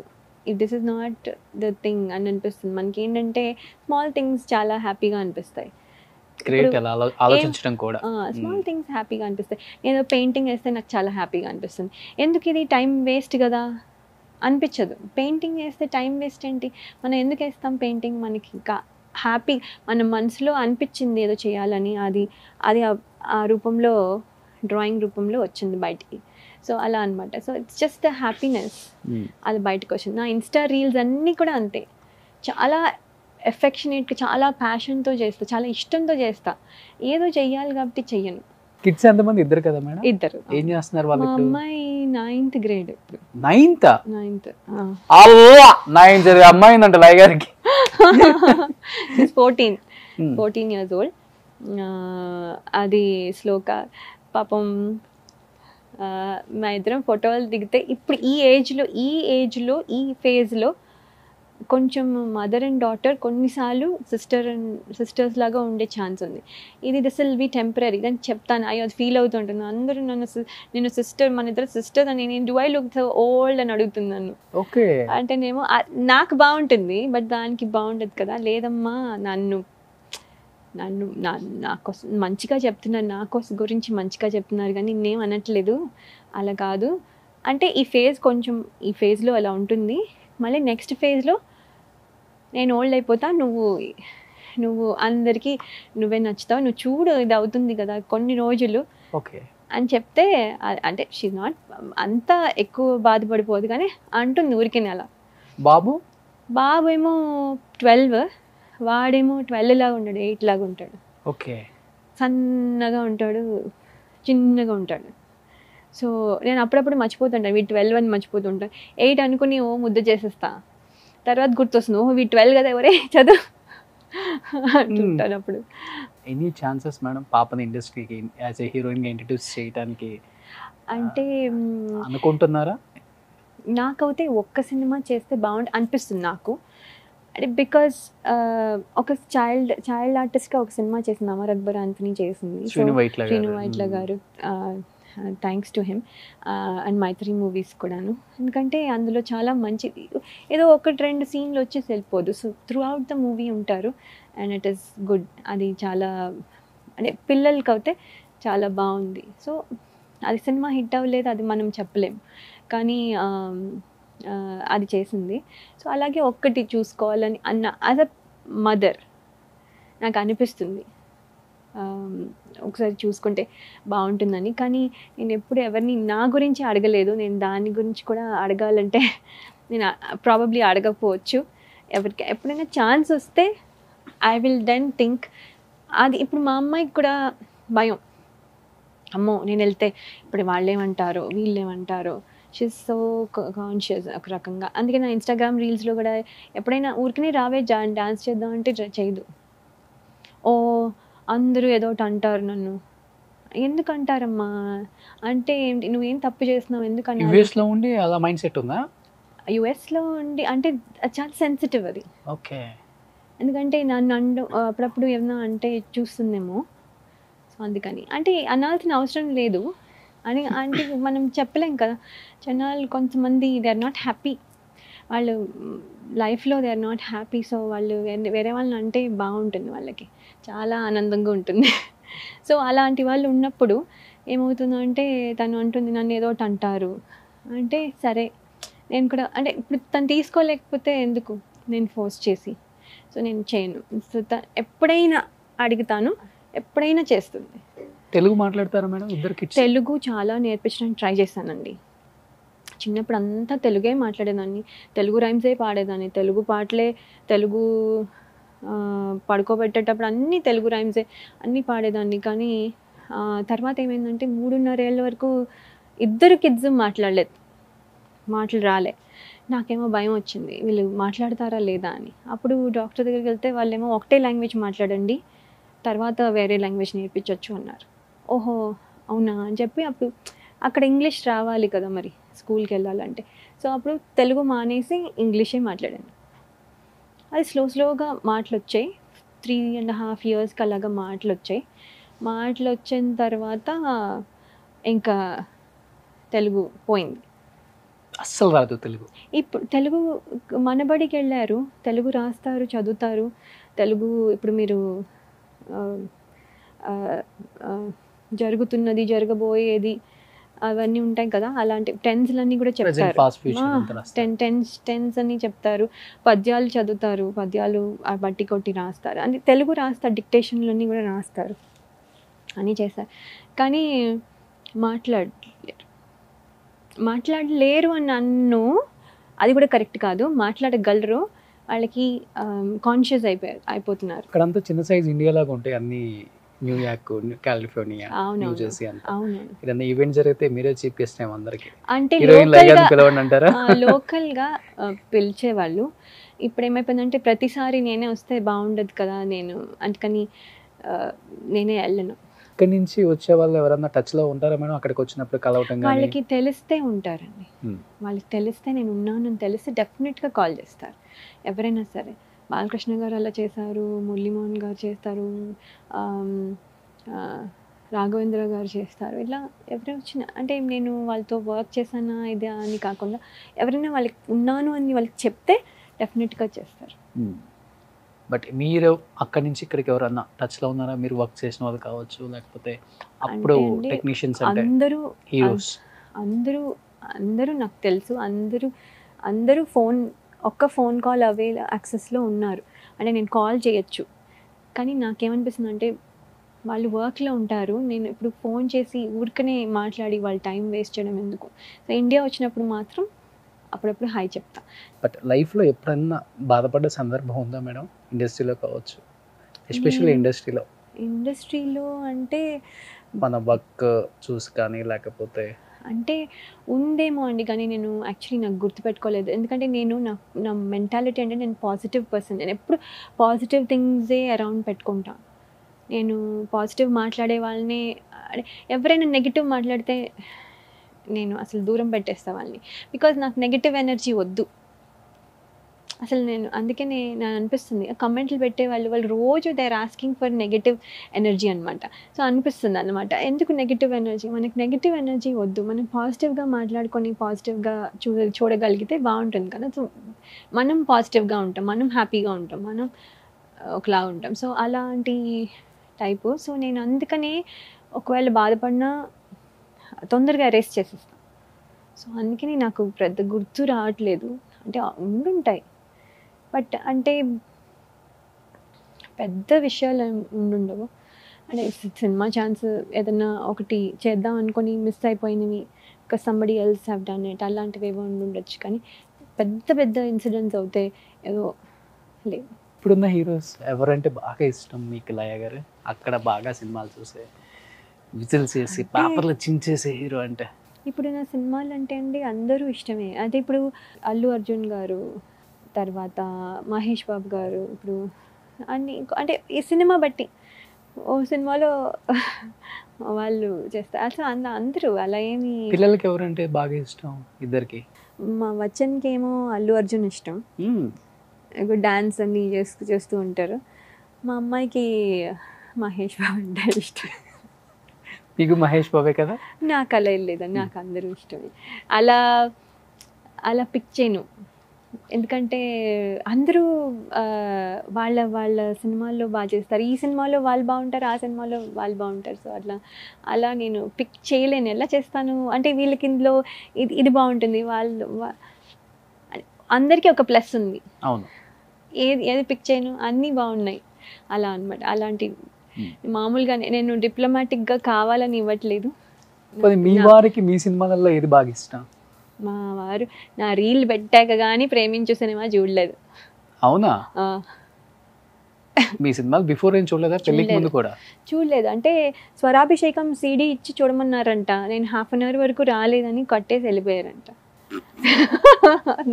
this is not the thing అని అనిపిస్తుంది. మనకి ఏంటంటే స్మాల్ థింగ్స్ చాలా హ్యాపీగా అనిపిస్తాయి. గ్రేట్ అలా ఆలోచించడం కూడా. స్మాల్ థింగ్స్ హ్యాపీగా అనిపిస్తాయి. నేను పెయింటింగ్ వేస్తే నాకు చాలా హ్యాపీగా అనిపిస్తుంది. ఎందుకు ఇది టైం వేస్ట్ కదా అనిపించదు. పెయింటింగ్ వేస్తే టైం వేస్ట్ ఏంటి, మనం ఎందుకు వేస్తాం పెయింటింగ్? మనకి ఇంకా హ్యాపీ, మన మనసులో అనిపించింది ఏదో చేయాలని, అది అది ఆ రూపంలో, డ్రాయింగ్ రూపంలో వచ్చింది బయటికి. సో అలా అనమాట. So it's just the happiness, అది బయటకు వచ్చింది. నా ఇన్స్టా రీల్స్ అన్నీ కూడా అంతే, చాలా ఎఫెక్షనేట్గా, చాలా ప్యాషన్తో చేస్తా, చాలా ఇష్టంతో చేస్తా. ఏదో చెయ్యాలి కాబట్టి చెయ్యను. కిడ్స్ ఎంతమంది? ఇద్దరు కదా మేడం? ఇద్దరు. ఏం చేస్తున్నారు వాళ్ళు? మా అమ్మాయి 9th grade ఇప్పుడు. 9th? 9th. అల్లా 9 చదివే అమ్మాయి ఉందంట లయ గారికి. 14 years old. అది శ్లోక పాపం, మా ఇద్దరం ఫోటోలు దిగితే ఇప్పుడు ఈ ఏజ్లో ఈ ఫేజ్లో కొంచెం మదర్ అండ్ డాటర్ కొన్నిసార్లు సిస్టర్స్ లాగా ఉండే ఛాన్స్ ఉంది. ఇది దిస్ విల్ బి టెంపరీ అని చెప్తాను. అయ్యో అది ఫీల్ అవుతుంటుంది. అందరూ నేను సిస్టర్, మన ఇద్దరు సిస్టర్ అని, నేను do I look so old అని అడుగుతున్నాను. ఓకే అంటే నేమో నాకు బాగుంటుంది, బట్ దానికి బాగుండదు కదా. లేదమ్మా, నన్ను నా కోసం మంచిగా చెప్తున్నారు, నా కోసం గురించి మంచిగా చెప్తున్నారు, కానీ నేనేం అనట్లేదు, అలా కాదు అంటే ఈ ఫేజ్లో అలా ఉంటుంది. మళ్ళీ నెక్స్ట్ ఫేజ్లో నేను ఓల్డ్ అయిపోతా, నువ్వు అందరికీ నువ్వే నచ్చుతావు, నువ్వు చూడు ఇది అవుతుంది కదా కొన్ని రోజులు ఓకే అని చెప్తే, అంటే షీ నాట్ అంత ఎక్కువ బాధపడిపోదు కానీ అంటుంది ఊరికే. అలా బాబు ఏమో 12, వాడేమో 12 లాగా ఉంటాడు, 8 లాగా ఉంటాడు. ఓకే, సన్నగా ఉంటాడు, చిన్నగా ఉంటాడు. సో నేను అప్పుడప్పుడు మర్చిపోతుంటాను, వీ 12 అని మర్చిపోతుంటాను. 8 అనుకుని ముద్ద చేసేస్తా, తర్వాత గుర్తొస్తుంది, వీ 12 కదా, ఎవరే చదువు అంటుంటాను అప్పుడు. ఎనీ ఛాన్సెస్ మేడం పాపని ఇండస్ట్రీకి యాజ్ ఎ హీరోయిన్గా ఇంట్రడ్యూస్ చేయడానికి అంటే అనుకుంటున్నారా? నాకైతే ఒక్క సినిమా చేస్తే బాగుంటుంది అనిపిస్తుంది నాకు. బికాస్ ఒక చైల్డ్ ఆర్టిస్ట్గా ఒక సినిమా చేసింది, అమర్ అక్బర్ ఆంథనీ చేసింది, Srinu Vaitla garu. Thanks to him and Mythri Movies కూడాను. ఎందుకంటే అందులో చాలా మంచి, ఏదో 1-2 సీన్లు వచ్చేసి వెళ్ళిపోదు. So throughout the movie ఉంటారు అండ్ ఇట్ ఈస్ గుడ్. అది చాలా అంటే పిల్లలకి అయితే చాలా బాగుంది. సో అది సినిమా హిట్ అవ్వలేదు, అది మనం చెప్పలేం, కానీ అది చేసింది. సో అలాగే ఒక్కటి చూసుకోవాలని యాజ్ అ మదర్ నాకు అనిపిస్తుంది, ఒకసారి చూసుకుంటే బాగుంటుందని. కానీ నేను ఎప్పుడు ఎవరిని నా గురించి అడగలేదు. నేను దాని గురించి కూడా అడగాలంటే నేను ప్రాబబ్లీ అడగకపోవచ్చు. ఎవరికి ఎప్పుడైనా ఛాన్స్ వస్తే ఐ విల్ దెన్ థింక్. అది ఇప్పుడు మా అమ్మాయికి కూడా భయం, అమ్మో నేను వెళ్తే ఇప్పుడు వాళ్ళు ఏమంటారో వీళ్ళు ఏమంటారో. షీఈస్ సో కాన్షియస్ ఒక రకంగా. అందుకే నా ఇన్స్టాగ్రామ్ రీల్స్లో కూడా ఎప్పుడైనా ఊరికనే రావే డాన్స్ చేద్దాం అంటే చేయదు. ఓ అందరూ ఏదో ఒకటి అంటారు నన్ను. ఎందుకు అంటారమ్మా అంటే ఏంటి, నువ్వేం తప్పు చేస్తున్నావు ఎందుకన్నా. యుఎస్లో ఉండి అలా మైండ్ సెట్ ఉందా? యుఎస్లో ఉండి అంటే చాలా సెన్సిటివ్ అది. ఓకే, ఎందుకంటే నన్ను అప్పుడప్పుడు ఏమన్నా అంటే చూస్తుందేమో, సో అందుకని అంటే అనాల్సిన అవసరం లేదు అని అంటే మనం చెప్పలేం కదా. జనాలు కొంతమంది దే ఆర్ నాట్ హ్యాపీ, వాళ్ళు లైఫ్లో they are not happy. So వాళ్ళు వేరే వాళ్ళని అంటే బాగుంటుంది, వాళ్ళకి చాలా ఆనందంగా ఉంటుంది. సో అలాంటి వాళ్ళు ఉన్నప్పుడు ఏమవుతుందంటే తను అంటుంది నన్ను ఏదో ఒకటి అంటారు అంటే, సరే నేను కూడా అంటే ఇప్పుడు తను తీసుకోలేకపోతే ఎందుకు నేను ఫోర్స్ చేసి, సో నేను చేయను. సో ఎప్పుడైనా అడుగుతాను, ఎప్పుడైనా చేస్తుంది. తెలుగు మాట్లాడతారా మేడం ఇద్దరికి? తెలుగు చాలా నేర్పించడానికి ట్రై చేశానండి. చిన్నప్పుడు అంతా తెలుగే మాట్లాడేదాన్ని, తెలుగు రైమ్సే పాడేదాన్ని, తెలుగు పాటలే, తెలుగు పడుకోబెట్టేటప్పుడు అన్నీ తెలుగు రైమ్సే అన్నీ పాడేదాన్ని. కానీ తర్వాత ఏమైందంటే 3.5 ఏళ్ళ వరకు ఇద్దరు కిడ్స్ మాటలు రాలే. నాకేమో భయం వచ్చింది, వీళ్ళు మాట్లాడతారా లేదా అని. అప్పుడు డాక్టర్ దగ్గరికి వెళ్తే వాళ్ళేమో ఒకటే లాంగ్వేజ్ మాట్లాడండి, తర్వాత వేరే లాంగ్వేజ్ నేర్పించవచ్చు అన్నారు. ఓహో అవునా అని చెప్పి అప్పుడు అక్కడ ఇంగ్లీష్ రావాలి కదా మరి స్కూల్కి వెళ్ళాలంటే. సో అప్పుడు తెలుగు మానేసి ఇంగ్లీషే మాట్లాడాను. అది స్లోగా మాటలు వచ్చాయి. 3.5 yearsకి అలాగా మాటలు వచ్చాయి. మాటలు వచ్చిన తర్వాత ఇంకా తెలుగు పోయింది. అస్సలు రాదు తెలుగు. ఇప్పుడు తెలుగు మనబడికి వెళ్ళారు, తెలుగు రాస్తారు, చదువుతారు. తెలుగు ఇప్పుడు మీరు ఆ, ఆ, ఆ, జరుగుతున్నది, జరగబోయేది అవన్నీ ఉంటాయి కదా, అలాంటి టెన్స్లన్నీ కూడా ప్రెజెంట్ చెప్తారు. పాస్ట్ ఫ్యూచర్ అంతా రాస్తారు. టెన్స్ అని చెప్తారు. పద్యాలు చదువుతారు, పద్యాలు ఆ బట్టి కొట్టి రాస్తారు. అంటే తెలుగు రాస్తారు, డిక్టేషన్లన్నీ కూడా రాస్తారు అని చేస్తారు. కానీ మాట్లాడలేరు అని నన్ను, అది కూడా కరెక్ట్ కాదు. మాట్లాడగలరు, వాళ్ళకి కాన్షియస్ అయిపోతున్నారు. అక్కడంతా చిన్న సైజ్ ఇండియా లాగా ఉంటాయి అన్ని. న్యూయార్క్, కాలిఫోర్నియా, న్యూ జెర్సీ అంతా. అవునవును. ఏదన్నా ఈవెంట్ జరిగితే మీరే చీఫ్ గెస్ట్ ఏమో అందరికి. అంటే హీరోయిన్ లైగా పిలవండి అంటారా? లోకల్గా పిలిచేవాళ్ళు. ఇప్పుడు ఏమైపోయిందంటే ప్రతిసారి నేనే వస్తే బాగుండదు కదా, అందుకని నేనే వెళ్ళను. ఇక్కడి నుంచి వచ్చే వాళ్ళు ఎవరన్నా టచ్ లో ఉంటారా మేడం? అక్కడికి వచ్చినప్పుడు కలవటం కానీ? వాళ్ళకి తెలిస్తే ఉంటారండి. వాళ్ళకి తెలిస్తే నేను ఉన్నానని తెలిస్తే డెఫినెట్గా కాల్ చేస్తారు ఎవరైనా సరే. బాలకృష్ణ గారు అలా చేశారు, మురళీమోహన్ గారు చేస్తారు, రాఘవేంద్ర గారు చేస్తారు. ఇలా ఎవరైనా వచ్చినా, అంటే నేను వాళ్ళతో వర్క్ చేశానా ఇదే అని కాకుండా ఎవరైనా వాళ్ళకి ఉన్నాను అని వాళ్ళకి చెప్తే డెఫినెట్గా చేస్తారు. బట్ మీరు అక్కడి నుంచి ఇక్కడికి ఎవరన్నా టచ్లో ఉన్నారా? మీరు వర్క్ చేసిన వాళ్ళు కావచ్చు, లేకపోతే అప్పుడు టెక్నీషియన్స్, అంటే అందరూ హీరోస్ అందరూ నాకు తెలుసు. అందరూ ఒక్క ఫోన్ కాల్ యాక్సెస్లో ఉన్నారు. అంటే నేను కాల్ చేయొచ్చు. కానీ నాకేమనిపిస్తుంది అంటే వాళ్ళు వర్క్లో ఉంటారు. నేను ఇప్పుడు ఫోన్ చేసి ఊరికనే మాట్లాడి వాళ్ళ టైం వేస్ట్ చేయడం ఎందుకు. సో ఇండియా వచ్చినప్పుడు మాత్రం అప్పుడప్పుడు హాయ్ చెప్తా. బట్ లైఫ్లో ఎప్పుడన్నా బాధపడ్డ సందర్భం ఉందా మేడం? ఇండస్ట్రీలో కావచ్చు, ఎస్పెషల్లీ ఇండస్ట్రీలో అంటే మన వర్క్ చూసి కానీ, లేకపోతే అంటే ఉందేమో అండి, కానీ నేను యాక్చువల్లీ నాకు గుర్తుపెట్టుకోలేదు. ఎందుకంటే నా మెంటాలిటీ అంటే నేను పాజిటివ్ పర్సన్. నేను ఎప్పుడు పాజిటివ్ థింగ్సే అరౌండ్ పెట్టుకుంటా. నేను పాజిటివ్ మాట్లాడే వాళ్ళని, ఎవరైనా నెగిటివ్ మాట్లాడితే నేను అసలు దూరం పెట్టేస్తా వాళ్ళని. బికాజ్ నాకు నెగిటివ్ ఎనర్జీ వద్దు అసలు. అందుకే నాకు అనిపిస్తుంది కమెంట్లు పెట్టే వాళ్ళు రోజు they are asking for negative energy అనమాట. సో అనిపిస్తుంది అనమాట, ఎందుకు నెగిటివ్ ఎనర్జీ, మనకి నెగిటివ్ ఎనర్జీ వద్దు. మనం పాజిటివ్గా మాట్లాడుకొని పాజిటివ్గా చూడగలిగితే బాగుంటుంది కదా. సో మనం పాజిటివ్గా ఉంటాం, మనం హ్యాపీగా ఉంటాం, మనం ఒకలా ఉంటాం. సో అలాంటి టైపు. సో నేను అందుకనే ఒకవేళ బాధపడినా తొందరగా అరెస్ట్ చేసేస్తాను. సో అందుకని నాకు పెద్ద గుర్తు రావట్లేదు. అంటే ఉండుంటాయి, బట్ అంటే పెద్ద విషయాలు ఉండుండవు. అంటే సినిమా ఛాన్స్ ఏదన్నా ఒకటి చేద్దాం అనుకొని మిస్ అయిపోయినవి, ఇంకా somebody else have done it, అలాంటివి ఏవో ఉండొచ్చు. కానీ పెద్ద ఇన్సిడెంట్స్ అవుతే ఏదో లేవు. ఇప్పుడున్న హీరోస్ ఎవరంటే బాగా ఇష్టం మీకు? లయ గారు అక్కడ బాగా సినిమాలు చూసే, విజిల్స్ చేసి పేపర్లు చించేసే హీరో అంటే? ఇప్పుడు నా సినిమాలు అంటే అండి అందరూ ఇష్టమే. అదే ఇప్పుడు అల్లు అర్జున్ గారు, తర్వాత మహేష్ బాబు గారు, ఇప్పుడు అన్ని అంటే ఈ సినిమా బట్టి ఓ సినిమాలో వాళ్ళు చేస్తారు. అసలు అందరూ అలా ఏమి. పిల్లలకి ఎవరంటే బాగా ఇష్టం ఇద్దరికి? మా వచన్కి ఏమో అల్లు అర్జున్ ఇష్టం, డాన్స్ అన్ని చేస్తూ ఉంటారు. మా అమ్మాయికి మహేష్ బాబు అంటే ఇష్టం. మీకు మహేష్ బాబే కదా? నాకు అలా లేదండి, నాకు అందరూ ఇష్టమే. అలా పిక్ చేయను, ఎందుకంటే అందరూ వాళ్ళ సినిమాల్లో బాగా చేస్తారు. ఈ సినిమాలో వాళ్ళు బాగుంటారు, ఆ సినిమాలో వాళ్ళు బాగుంటారు. సో అలా నేను పిక్ చేయలేను. ఎలా చేస్తాను అంటే వీళ్ళకి ఇందులో ఇది బాగుంటుంది, అందరికీ ఒక ప్లస్ ఉంది. అవును, ఏది పిక్ చేయను, అన్నీ బాగున్నాయి అలా అనమాట. అలాంటి మామూలుగా నేను డిప్లొమాటిక్గా కావాలని ఇవ్వట్లేదు. మీ వారికి మీ సినిమాలలో ఏది బాగా ఇష్టం? మా వారు నా రీల్ పెట్టాక కానీ ప్రేమించు సినిమా చూడలేదు. అవునా? మీ సినిమాలు బిఫోర్ ఏం చూడలేదా? పెళ్ళికి ముందు కూడా చూడలేదు. అంటే స్వరాభిషేకం సీడీ ఇచ్చి చూడమన్నారంట, నేను 1/2 hour వరకు రాలేదని కట్టేసి వెళ్ళిపోయారంట.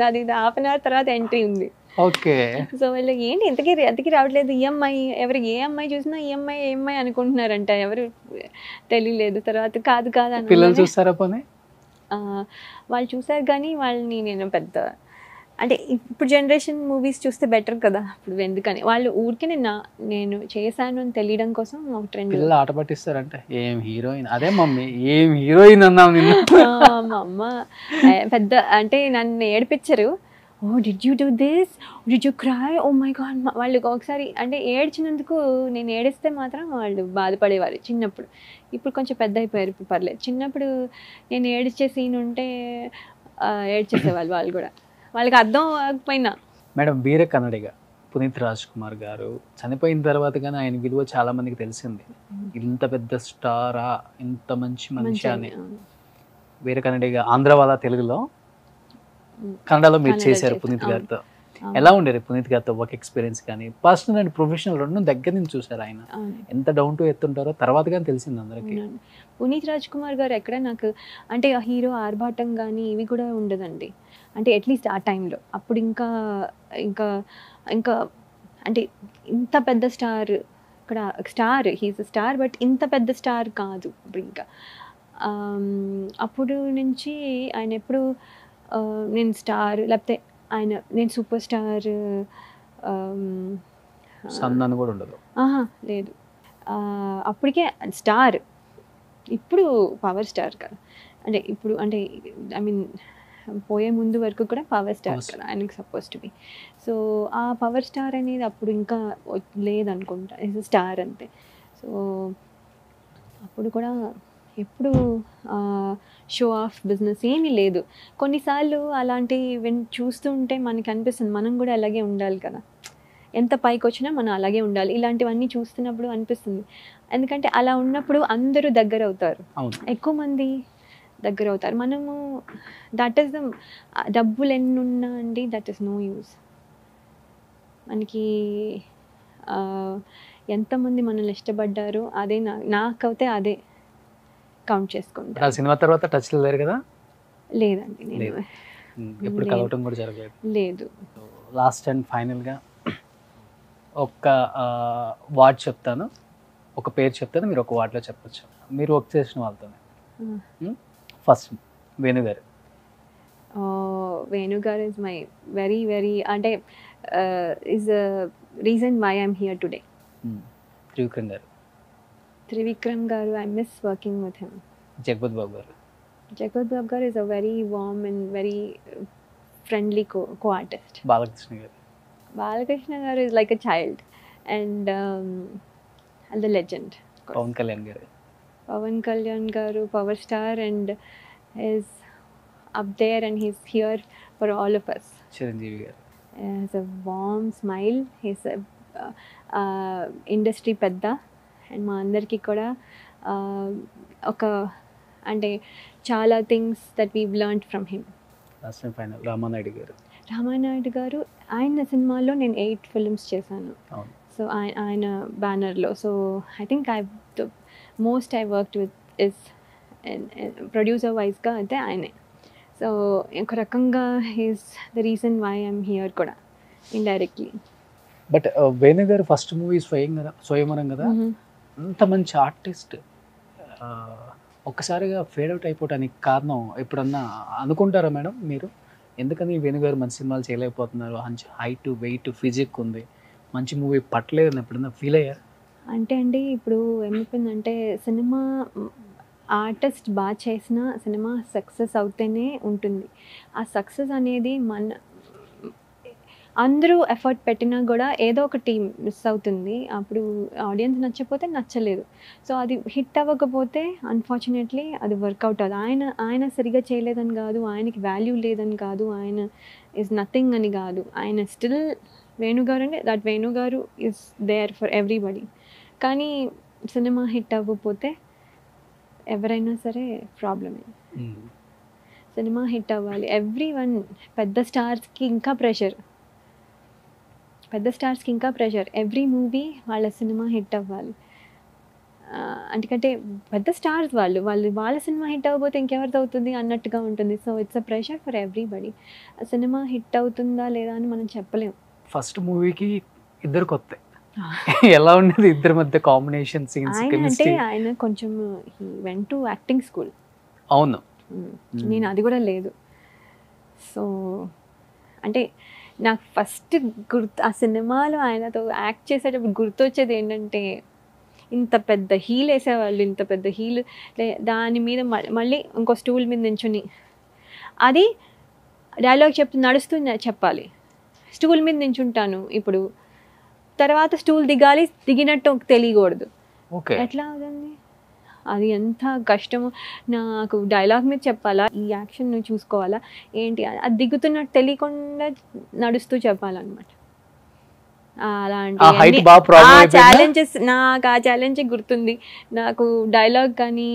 నాది 1/2 hour తర్వాత ఎంట్రీ ఉంది. ఓకే. సో వాళ్ళు ఏంటి ఎంతకి రావట్లేదు, ఈఎంఐ ఎవరికి ఏ అమ్మాయి చూసినా ఈఎంఐ అనుకుంటున్నారంట, ఎవరు తెలియలేదు. తర్వాత కాదు పిల్లలు చూస్తారా పోనీ? వాళ్ళు చూసారు, కానీ వాళ్ళని నేను పెద్ద అంటే ఇప్పుడు జనరేషన్ మూవీస్ చూస్తే బెటర్ కదా, ఇప్పుడు ఎందుకని వాళ్ళు ఊరికే నేను చేశాను అని తెలియడం కోసం ఒక ట్రెండ్. పిల్లలు ఆట పట్టిస్తారంటే ఏం హీరోయిన్, అదే మమ్మీ ఏం హీరోయిన్ అన్నాం నిన్న. మా అమ్మ పెద్ద అంటే నన్ను ఏడిపించరు. Oh did you do this, did you cry, oh my God. వాళ్ళు ఒకసారి అంటే ఏడ్చినందుకు నేను ఏడిస్తే మాత్రం వాళ్ళు బాధపడేవారు చిన్నప్పుడు. ఇప్పుడు కొంచెం పెద్ద అయిపోయారు, ఇప్పుడు పర్లేదు. చిన్నప్పుడు నేను ఏడ్చే సీన్ ఉంటే ఏడ్చేసేవాళ్ళు వాళ్ళు కూడా, వాళ్ళకి అర్థం అవ్వకపోయినా. మేడం వీర కన్నడిగా పునీత్ రాజ్ కుమార్ గారు చనిపోయిన తర్వాత కానీ ఆయన విలువ చాలా మందికి తెలిసింది. ఇంత పెద్ద స్టారా, ఇంత మంచి మనిషి అని. వీర కన్నడిగా ఆంధ్ర వాళ్ళ తెలుగులో, కన్నడలో మీరు చేశారు పునీత్ గారితో. ఎలా ఉండేది పునీత్ గారితో వర్క్ ఎక్స్పీరియన్స్ కానీ, పర్సనల్ అండ్ ప్రొఫెషనల్ రెండు దగ్గర నుంచి చూసారు. ఆయన ఎంత డౌన్ టు ఎర్త్ ఉంటారో తర్వాత కానీ తెలిసింది అందరికి. పునీత్ రాజ్ కుమార్ గారు ఎక్కడ నాకు అంటే హీరో ఆర్భాటం కానీ ఇవి కూడా ఉండదండి. అంటే అట్లీస్ట్ ఆ టైంలో అప్పుడు ఇంకా ఇంకా ఇంకా అంటే ఇంత పెద్ద స్టార్, ఇక్కడ స్టార్, హీస్ స్టార్, బట్ ఇంత పెద్ద స్టార్ కాదు ఇప్పుడు ఇంకా. అప్పుడు నుంచి ఆయన ఎప్పుడు నేను స్టార్, లేకపోతే నేను సూపర్ స్టార్ సందన్ కూడా ఉండదు. లేదు, అప్పటికే స్టార్. ఇప్పుడు పవర్ స్టార్ కదా, అంటే ఇప్పుడు అంటే ఐ మీన్ పోయే ముందు వరకు కూడా పవర్ స్టార్ కదా ఆయనకి సపోజ్ టు బి. సో ఆ పవర్ స్టార్ అనేది అప్పుడు ఇంకా లేదనుకుంటా, ఇస్ స్టార్ అంతే. సో అప్పుడు కూడా ఎప్పుడు షో ఆఫ్ బిజినెస్ ఏమీ లేదు. కొన్నిసార్లు అలాంటి చూస్తూ ఉంటే మనకి అనిపిస్తుంది మనం కూడా అలాగే ఉండాలి కదా, ఎంత పైకి వచ్చినా మనం అలాగే ఉండాలి. ఇలాంటివన్నీ చూస్తున్నప్పుడు అనిపిస్తుంది. ఎందుకంటే అలా ఉన్నప్పుడు అందరూ దగ్గర అవుతారు, ఎక్కువ మంది దగ్గర అవుతారు. మనము దట్ ఈస్ ద డబ్బులు ఎన్ని ఉన్నా అండి, దట్ ఈస్ నో యూస్. మనకి ఎంతమంది మనల్ని ఇష్టపడ్డారు అదే నాకైతే అదే కౌంట్ చేసుకుంటా. ఆ సినిమా తర్వాత టచ్ లేరు కదా? లేదండి, నేను ఎప్పుడు కలవటం కూడా జరగలేదు. లేదు. లాస్ట్ అండ్ ఫైనల్గా ఒక వార్డ్ చెప్తాను, ఒక పేరు చెప్తాను, మీరు ఒక వార్డ్లో చెప్పచ్చు. మీరు వర్క్ చేసిన వాళ్ళతోనే. ఫస్ట్ వేణుగారు. వేణుగారు ఇస్ మై వెరీ వెరీ అంటే is the reason why I'm here today. Trivikram garu. Trivikram garu, I miss working with him. Jagapathi Babu garu. Jagat Babu garu is a very warm and very friendly co-artist. Balakrishna garu. Balakrishna garu is like a child and the legend. Pawan Kalyan garu. Pawan Kalyan garu, power star, and is up there and he's here for all of us. Chiranjeevi garu. He has a warm smile. He's a industry pedda and మా అందరికీ కూడా ఒక అంటే చాలా things that we learned from him. Last and final Ramanaidu గారు. రామానాయుడు గారు, ఆయన సినిమాల్లో నేను 8 ఫిల్మ్స్ చేశాను. సో ఆయన బ్యానర్లో. So I think the most I worked with is producer వైజ్గా అయితే ఆయనే. సో ఒక రకంగా he's the reason why I'm here కూడా indirectly. But Venu garu first movie స్వయంవరం కదా, అంత మంచి ఆర్టిస్ట్ ఒక్కసారిగా ఫేడ్ అవుట్ అయిపోవడానికి కారణం ఎప్పుడన్నా అనుకుంటారా మేడం మీరు? ఎందుకని వేణుగారు మంచి సినిమాలు చేయలేకపోతున్నారు, మంచి హైట్ వెయిట్ ఫిజిక్ ఉంది, మంచి మూవీ పట్టలేదని ఎప్పుడన్నా ఫీల్ అయ్యారు? అంటే అండి ఇప్పుడు ఏమైపోయిందంటే సినిమా ఆర్టిస్ట్ బాగా చేసిన సినిమా సక్సెస్ అవుతేనే ఉంటుంది. ఆ సక్సెస్ అనేది అందరూ ఎఫర్ట్ పెట్టినా కూడా ఏదో ఒక టీం మిస్ అవుతుంది. అప్పుడు ఆడియన్స్ నచ్చకపోతే నచ్చలేదు. సో అది హిట్ అవ్వకపోతే అన్ఫార్చునేట్లీ అది వర్కౌట్ అవ్వదు. ఆయన సరిగా చేయలేదని కాదు, ఆయనకి వాల్యూ లేదని కాదు, ఆయన ఈజ్ నథింగ్ అని కాదు. ఆయన స్టిల్ వేణుగారు అంటే దట్ వేణుగారు ఈజ్ దేర్ ఫర్ ఎవ్రీబడి. కానీ సినిమా హిట్ అవ్వకపోతే ఎవరైనా సరే ప్రాబ్లమే. సినిమా హిట్ అవ్వాలి. ఎవ్రీ వన్ పెద్ద స్టార్స్కి ఇంకా ప్రెషర్, ఎవ్రీ మూవీ వాళ్ళ సినిమా హిట్ అవ్వాలి. ఎందుకంటే పెద్ద స్టార్స్ వాళ్ళ సినిమా హిట్ అవ్వకపోతే ఇంకెవరిది అవుతుంది అన్నట్టుగా ఉంటుంది. So it's a pressure for everybody. Cinema hit అవుతుందా లేదా అని మనం చెప్పలేం. ఫస్ట్ మూవీకి ఇద్దరు కొత్త ఎలా ఉండేది ఇద్దరి మధ్య కాంబినేషన్ సీన్స్? ఆయన కొంచెం he went to acting school. అవును, నేను అది కూడా లేదు. సో అంటే నాకు ఫస్ట్ ఆ సినిమాలో ఆయనతో యాక్ట్ చేసేటప్పుడు గుర్తొచ్చేది ఏంటంటే, ఇంత పెద్ద హీల్ వేసేవాళ్ళు, ఇంత పెద్ద హీల్ దాని మీద మళ్ళీ ఇంకో స్టూల్ మీద నించుని అది డైలాగ్ నడుస్తూ చెప్పాలి. స్టూల్ మీద నించుంటాను ఇప్పుడు, తర్వాత స్టూల్ దిగినట్టు తెలియకూడదు. ఎట్లా అవుతుంది? అది ఎంత కష్టము. నాకు డైలాగ్ మీద చెప్పాలా, ఈ యాక్షన్ నువ్వు చూసుకోవాలా ఏంటి, అది దిగుతున్నట్టు తెలియకుండా నడుస్తూ చెప్పాలన్నమాట. అలాంటి ఛాలెంజెస్ నాకు ఆ ఛాలెంజ్ గుర్తుంది. నాకు డైలాగ్ కానీ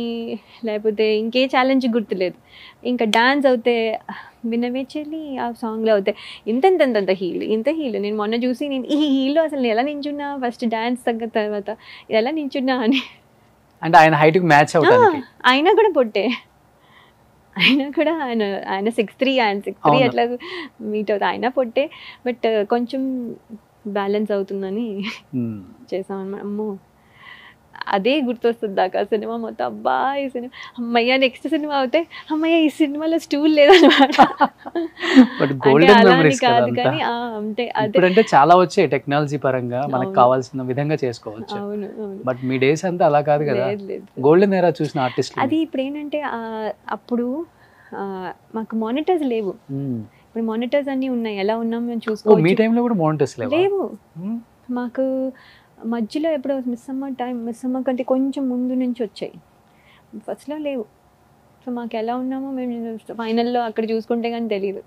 లేకపోతే ఇంకే ఛాలెంజ్ గుర్తులేదు. ఇంకా డాన్స్ అవుతే వినవే చెల్లి ఆ సాంగ్లో అవుతాయి ఇంత హీల్. నేను మొన్న చూసి నేను ఈ హీల్లో అసలు ఎలా నించున్నా, ఫస్ట్ డాన్స్ తగ్గ తర్వాత ఎలా నించున్నా అని. అంటే ఆయన హైట్ కి మ్యాచ్ అవుతానికి ఆయన కూడా పొట్టే, ఆయన 6'3", ఆయన 6'3" అట్లా మీట్ అవుతా, ఆయన పొట్టే. బట్ కొంచెం బ్యాలెన్స్ అవుతుందని చేసామన్నమాట. అమ్మో అదే గుర్తొస్తుంది దాకా సినిమా మొత్తం. అబ్బా ఈ సినిమా అమ్మయ్య, నెక్స్ట్ సినిమా అవుతే అమ్మయ్య ఈ సినిమాలో స్టూల్ లేదన్నమాట. కాదు కానీ అంటే అదే చాలా వచ్చాయి టెక్నాలజీ పరంగా, మనకు కావాల్సిన విధంగా చేసుకోవచ్చు. అవును, బట్ మీ డేస్ అంతా అలా కాదు కదా, గోల్డెన్ ఎరా చూసిన ఆర్టిస్ట్. అది ఇప్పుడు ఏంటంటే అప్పుడు మాకు మానిటర్స్ లేవు. ఇప్పుడు మానిటర్స్ అన్ని ఉన్నాయి, ఎలా ఉన్నాం మేము చూసుకోవచ్చు. మీ టైంలో కూడా మానిటర్స్ లేవు. మాకు మధ్యలో ఎప్పుడో మిస్ అమ్మ కంటే కొంచెం ముందు నుంచి వచ్చాయి, ఫస్ట్లో లేవు. సో మాకు ఎలా ఉన్నామో మేము ఫైనల్లో అక్కడ చూసుకుంటే కానీ తెలియదు.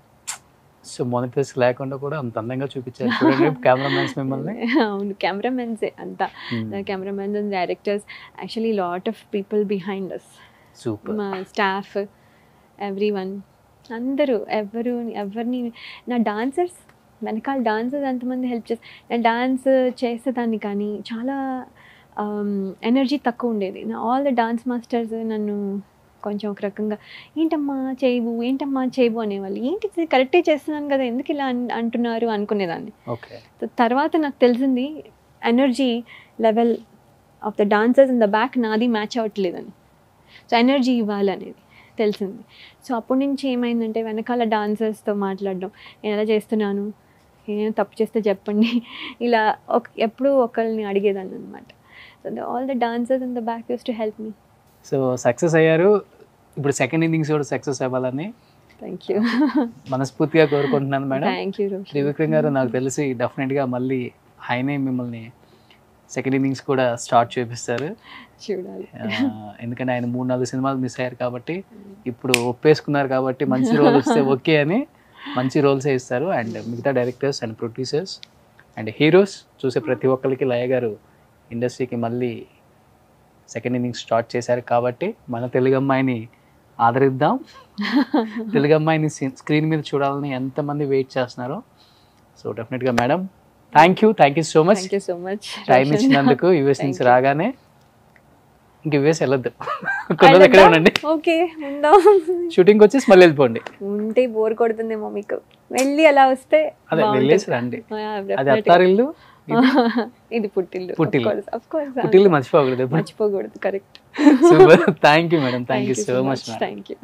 సో మానిటర్స్ లేకుండా కూడా అంత అందంగా చూపించారు చూడండి కెమెరామెన్స్ మిమ్మల్ని. అవును, కెమెరామెన్సే అంతా, cameramens and directors, actually lot of people behind us. Super. మా స్టాఫ్, ఎవ్రీవన్, అందరూ ఎవరిని నా డాన్సర్స్ వెనకాల డాన్సర్స్ ఎంతమంది హెల్ప్ చేస్తారు. నేను డాన్స్ చేసేదాన్ని కానీ చాలా ఎనర్జీ తక్కువ ఉండేది. ఆల్ ద డాన్స్ మాస్టర్స్ నన్ను కొంచెం ఒక రకంగా ఏంటమ్మా చేయవు అనేవాళ్ళు. ఏంటి కరెక్టే చేస్తున్నాను కదా, ఎందుకు ఇలా అంటున్నారు అనుకునేదాన్ని. తర్వాత నాకు తెలిసింది energy level of the dancers in the back నాది మ్యాచ్ అవ్వట్లేదని. సో ఎనర్జీ ఇవ్వాలనేది తెలిసింది. సో అప్పటి నుంచి ఏమైందంటే వెనకాల డాన్సర్స్తో మాట్లాడడం, నేను ఎలా చేస్తున్నాను, నేను తప్పు చేస్తే చెప్పండి, ఇలా ఎప్పుడూ ఒకరిని అడిగేదాన్ని అనమాట. So all the dancers in the back use to help me. So success అయ్యారు. ఇప్పుడు సెకండ్ ఇన్నింగ్స్ కూడా సక్సెస్ అవ్వాలని థ్యాంక్ యూ మనస్ఫూర్తిగా కోరుకుంటున్నాను మేడం. థ్యాంక్ యూ త్రివిక్రమ్ గారు. నాకు తెలిసి డెఫినెట్గా మళ్ళీ ఆయనే మిమ్మల్ని సెకండ్ ఇన్నింగ్స్ కూడా స్టార్ట్ చేపిస్తారు, చూడాలి. ఎందుకంటే ఆయన 3-4 సినిమాలు మిస్ అయ్యారు కాబట్టి ఇప్పుడు ఒప్పేసుకున్నారు కాబట్టి మంచి రోల్ వస్తే ఓకే అని మంచి రోల్సే ఇస్తారు. అండ్ మిగతా directors and producers and heroes చూసే ప్రతి ఒక్కరికి లయ గారు ఇండస్ట్రీకి మళ్ళీ సెకండ్ ఇన్నింగ్స్ స్టార్ట్ చేశారు కాబట్టి మన తెలుగు అమ్మాయిని ఆదరిద్దాం. తెలుగు అమ్మాయిని స్క్రీన్ మీద చూడాలని ఎంతమంది వెయిట్ చేస్తున్నారో. సో డెఫినెట్గా madam thank you so much time ఇచ్చినందుకు. యూఎస్ నుంచి రాగానే ఇంక యూఎస్ వెళ్ళొద్దు, కొన్ని ఎక్కడే ఉండండి. ఓకే, షూటింగ్ వచ్చేసి మళ్ళీ వెళ్ళిపోండి. ఉంటే బోర్ కొడుతుందేమో మీకు, వెళ్ళి అలా వస్తే అదే వెళ్ళేసి రండి. అది అత్తారిల్లు, ఇది పుట్టిల్లు. పుట్టిల్లు మర్చిపోకూడదు. Correct. Super. Thank you madam, thank you so much. Thank you.